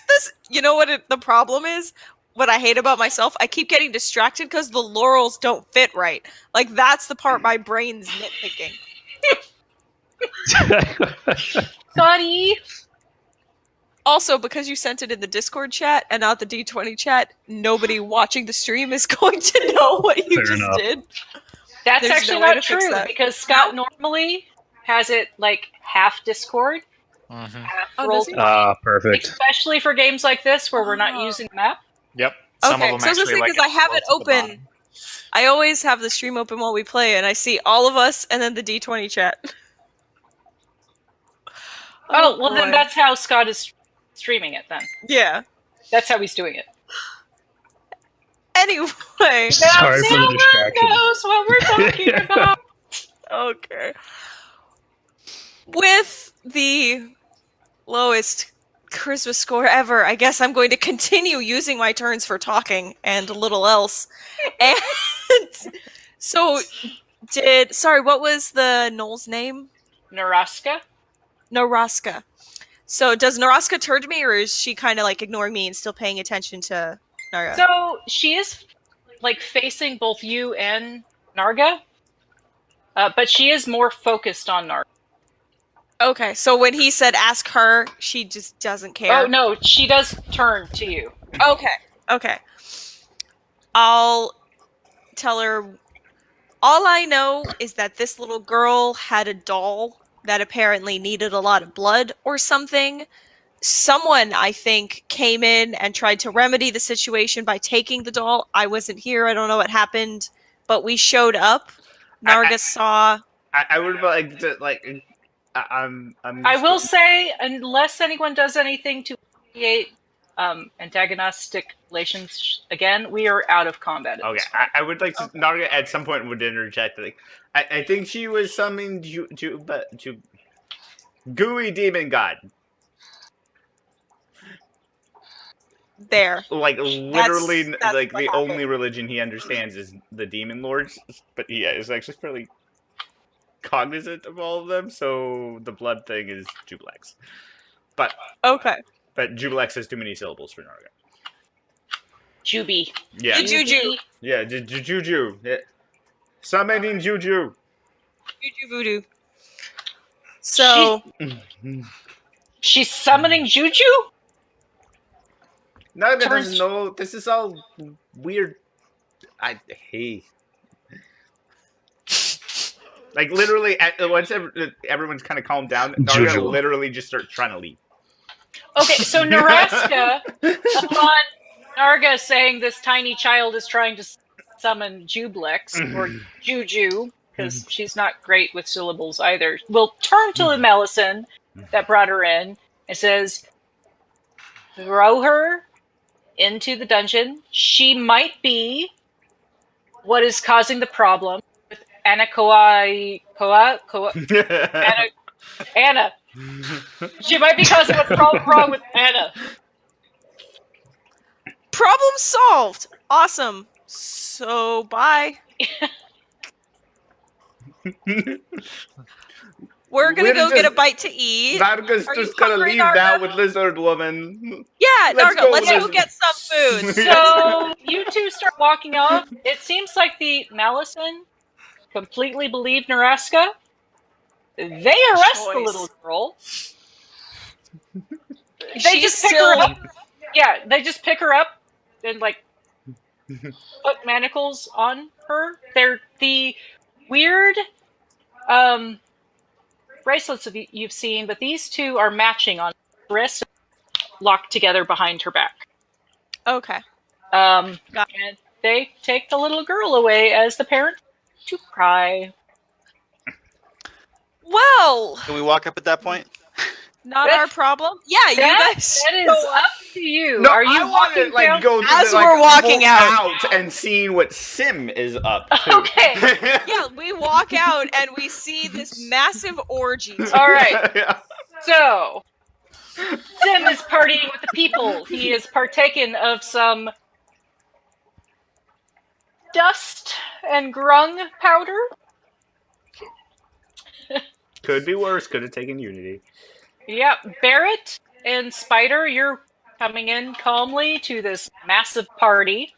This, you know what the problem is? What I hate about myself? I keep getting distracted because the laurels don't fit right. Like, that's the part my brain's nitpicking. Buddy! Also, because you sent it in the Discord chat and not the D20 chat, nobody watching the stream is going to know what you Fair just enough. did. That's There's actually no way not to fix true, that. because Scott normally has it, like, half Discord, Mm-hmm. half Oh, roll, does he? Perfect. especially for games like this where we're not Oh. using the map. Yep. Some Okay, of them so I was actually gonna say, like 'cause I have it scroll to the open. bottom. I always have the stream open while we play, and I see all of us and then the D20 chat. Oh, well, then boy. that's how Scott is streaming it, then. Yeah. That's how he's doing it. Anyway. Sorry for the Now distraction. knows what we're talking about. Okay. With the lowest charisma score ever, I guess I'm going to continue using my turns for talking and a little else. And so, sorry, what was the Knoll's name? Naraska? Naraska. So does Naraska turn to me, or is she kind of like ignoring me and still paying attention to Narga? So she is, like, facing both you and Narga, but she is more focused on Narga. Okay, so when he said ask her, she just doesn't care. Oh, no, she does turn to you. Okay. I'll tell her, all I know is that this little girl had a doll that apparently needed a lot of blood or something. Someone, I think, came in and tried to remedy the situation by taking the doll. I wasn't here, I don't know what happened, but we showed up. Narga saw... I would like to like. I'm. I will say, unless anyone does anything to create antagonistic relations again, we are out of combat. At Okay, this point. I would like to. Narga at some point would interject. Like, I think she was summoned to gooey demon god. There. Like literally, that's like what the happened. only religion he understands is the demon lords. But yeah, is actually fairly cognizant of all of them. So the blood thing is Jublex. But Okay. Jublex has too many syllables for Narga. Juby. Yeah, The Juju. yeah, Juju. Yeah. Summoning Juju. Juju voodoo. So... She's summoning Juju? Narga Turns- doesn't know. This is all weird. I hate. Like literally, once everyone's kind of calmed down, Narga Juju. literally just starts trying to leave. Okay, so Naraska, upon Narga saying this tiny child is trying to summon Jublex, or Juju, because she's not great with syllables either, will turn to the Melisson that brought her in and says, throw her into the dungeon. She might be what is causing the problem with Anna. She might be causing what's wrong with Anna. Problem solved. Awesome. So, bye. We're gonna We're go get a just- bite to eat. Narga's Are you just gonna hungry, leave that Narga? with Lizard Woman. Yeah, Let's Narga, go, let's go Lizard. get some food. So you two start walking off. It seems like the Malison completely believe Naraska. They arrest the little girl. They She's just pick still- her up. Yeah, they just pick her up and like put manacles on her. They're the weird bracelets you've seen, but these two are matching on her wrist, locked together behind her back. Okay. And they take the little girl away as the parent to cry. Well, Can we walk up at that point? not That's- our problem. Yeah, you That guys. is up to you. No, Are you I want to walking down? go to As the, like, we're walking walk out. and seeing what Sim is up to. Okay. Yeah, we walk out and we see this massive orgy. All right. Yeah. So, Sim is partying with the people. He is partaken of some dust and grung powder. Could be worse. Could have taken Unity. Yep. Barrett and Spider, you're coming in calmly to this massive party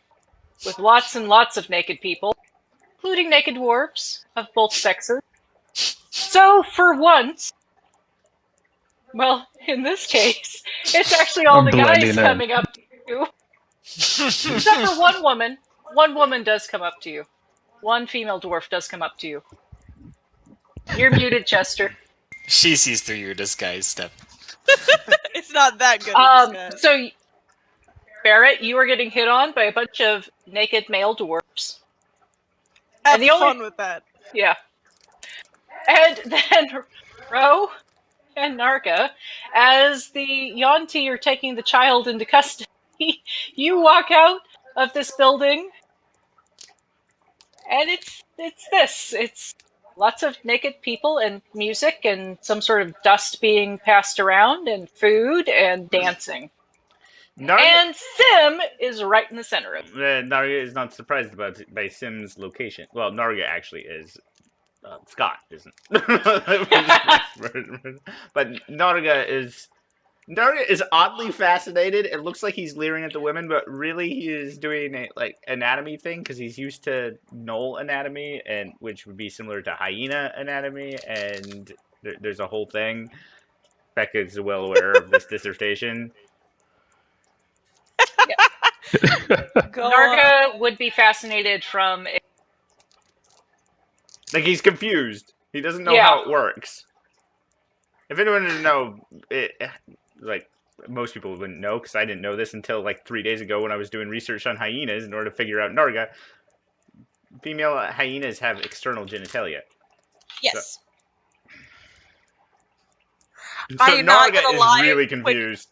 with lots and lots of naked people, including naked dwarves of both sexes. So, for once, well, in this case, it's actually all I'm the guys blending in. coming up to you. Except for one woman. One woman does come up to you. One female dwarf does come up to you. You're muted, Chester. She sees through your disguise stuff. It's not that good. So, Barrett, you are getting hit on by a bunch of naked male dwarfs. Have and the only- fun with that. Yeah. And then Ro and Narga, as the Yonti are taking the child into custody, you walk out of this building, and it's this. It's lots of naked people and music and some sort of dust being passed around and food and dancing. Narga, And Sim is right in the center of it. Narga is not surprised by Sim's location. Well, Narga actually is. Scott isn't. But Narga is oddly fascinated. It looks like he's leering at the women, but really he is doing a anatomy thing because he's used to gnoll anatomy, and which would be similar to hyena anatomy, and there's a whole thing. Becca is well aware of this dissertation. Go on. Narga would be fascinated from Like, he's confused. He doesn't know Yeah. how it works. If anyone didn't know, most people wouldn't know, because I didn't know this until, 3 days ago when I was doing research on hyenas in order to figure out Narga. Female hyenas have external genitalia. Yes. So I'm not Narga gonna is lie, really when- confused.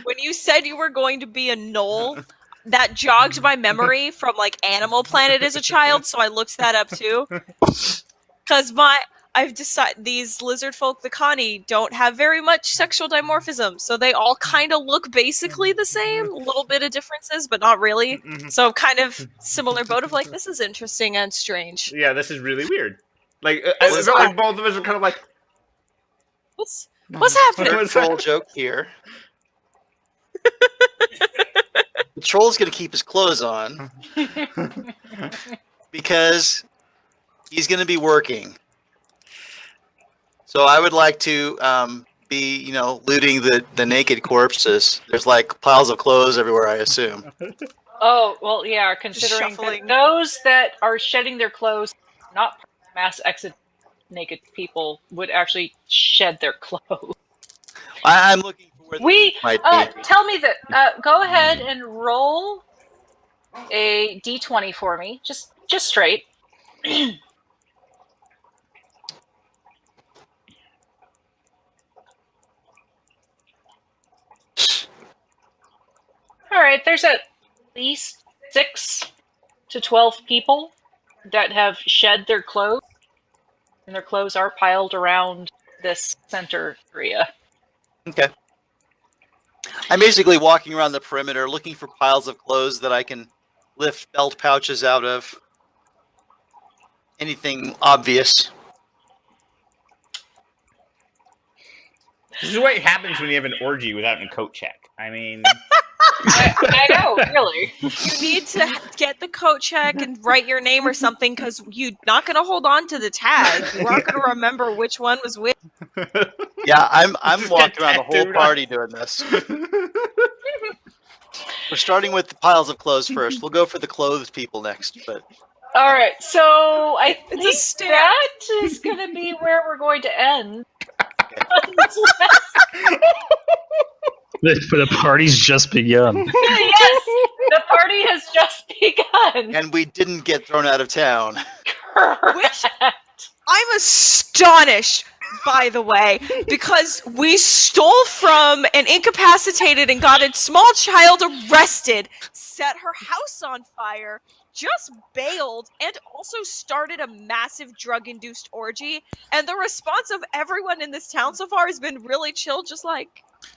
When you said you were going to be a gnoll, that jogged my memory from Animal Planet as a child, so I looked that up too. Because I've decided these lizard folk, the Connie, don't have very much sexual dimorphism, so they all kind of look basically the same, a little bit of differences, but not really. So kind of similar boat of this is interesting and strange. Yeah, this is really weird. I is felt like odd. both of us are kind of like, What's happening? What's Troll that? joke here. The troll's gonna keep his clothes on because he's gonna be working. So I would like to be, looting the naked corpses. There's piles of clothes everywhere, I assume. Oh, well, yeah, considering Shuffling. that those that are shedding their clothes, not mass exit naked people, would actually shed their clothes. I'm looking for where the We, might be. tell me that, go ahead and roll a d20 for me, just straight. Alright, there's at least 6 to 12 people that have shed their clothes, and their clothes are piled around this center area. Okay. I'm basically walking around the perimeter looking for piles of clothes that I can lift belt pouches out of. Anything obvious. This is what happens when you have an orgy without a coat check. I mean, I know, really. You need to get the coat check and write your name or something, because you're not going to hold on to the tag. You aren't going to remember which one was which. Yeah, I'm walking around the whole tattooed on. party doing this. We're starting with the piles of clothes first. We'll go for the clothed people next. But All right, so I It's a think stare. that is going to be where we're going to end. The party's just begun. Yes, the party has just begun. and we didn't get thrown out of town. Which- I'm astonished, by the way, because we stole from an incapacitated and got a small child arrested, set her house on fire, just bailed, and also started a massive drug-induced orgy. And the response of everyone in this town so far has been really chill, just like,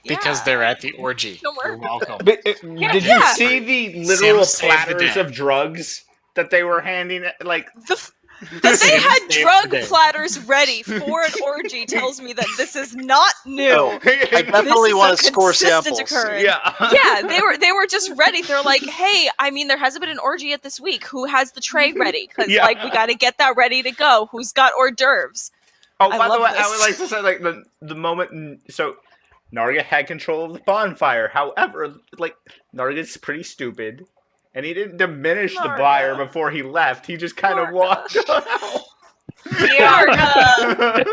Because yeah. they're at the orgy. Don't worry. You're welcome. But, did you Yeah. see the literal Sim saved the platters day. of drugs that they were handing? Like, That they Sim had saved drug the day. platters ready for an orgy tells me that this is not new. No, I definitely This is want a to score consistent samples. occurrence. yeah, Yeah, they were just ready. They're like, hey, I mean, there hasn't been an orgy yet this week. Who has the tray ready? Because Yeah. like we got to get that ready to go. Who's got hors d'oeuvres? Oh, I by the love way, I this. would like to say, like, the moment. So, Narga had control of the bonfire. However, like, Narga's pretty stupid, and he didn't diminish the Narga. fire before he left. He just kind of Narga. walked out. Yeah,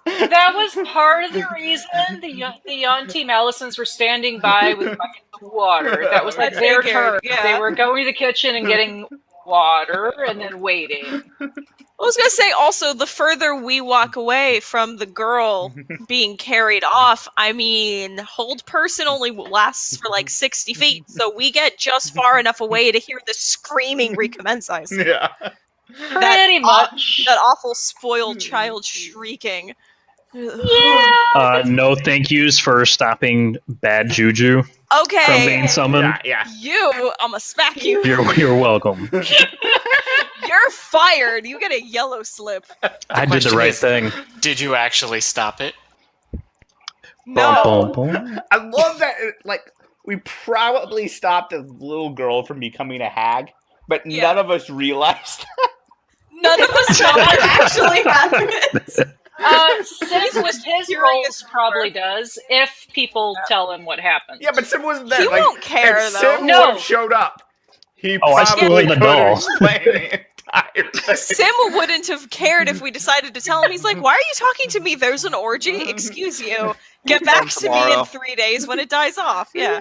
that was part of the reason the Team Allisons were standing by with buckets of water. That was like I their figured, turn. yeah. They were going to the kitchen and getting water and then waiting. I was gonna say also, the further we walk away from the girl being carried off, I mean, hold person only lasts for like 60 feet, so we get just far enough away to hear the screaming recommence. I see. Yeah. Pretty much. That awful spoiled child shrieking. Yeah. No thank yous for stopping bad juju from Okay, being summoned. Yeah. you, I'ma smack you. You're welcome. You're fired. You get a yellow slip. I did the question right is- thing. Did you actually stop it? No. Bum, bum, bum. I love that. Like, we probably stopped a little girl from becoming a hag, but Yeah. none of us realized. None of us know what actually happened. Sim with his Curious rolls probably does if people tell him what happened. Yeah, but Sim wasn't there. He like, won't care, if though. Sim No. would have showed up, he Oh, I stole probably the could doll. have explained the entire thing. Sim wouldn't have cared if we decided to tell him. He's like, why are you talking to me? There's an orgy. Excuse you. Get back to me in Tomorrow. 3 days when it dies off. Yeah.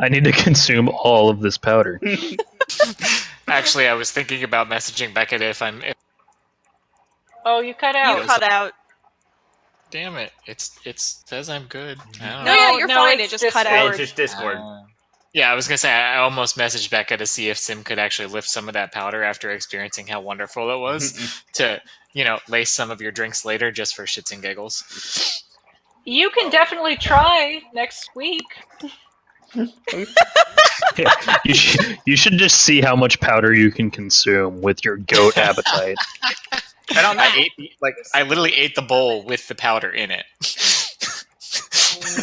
I need to consume all of this powder. Actually, I was thinking about messaging Beckett if Oh, you cut out. You cut out. damn it, it says I'm good. I don't No, know. yeah, you're no, fine. It it's just Discord. cut Hey, out. it's just Discord. Yeah, I was gonna say I almost messaged Becca to see if Sim could actually lift some of that powder after experiencing how wonderful it was to, lace some of your drinks later just for shits and giggles. You can definitely try next week. You should just see how much powder you can consume with your goat appetite. And on that, I literally ate the bowl with the powder in it.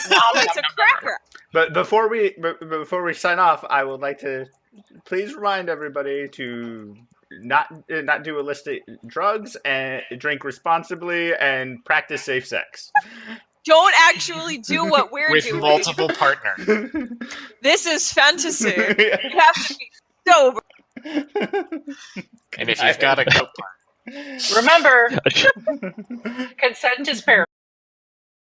Oh, it's a cracker. But before we sign off, I would like to please remind everybody to not do illicit drugs and drink responsibly and practice safe sex. Don't actually do what we're With doing. multiple partners. This is fantasy. You have to be sober. And if you've got a goat Remember, consent is paramount.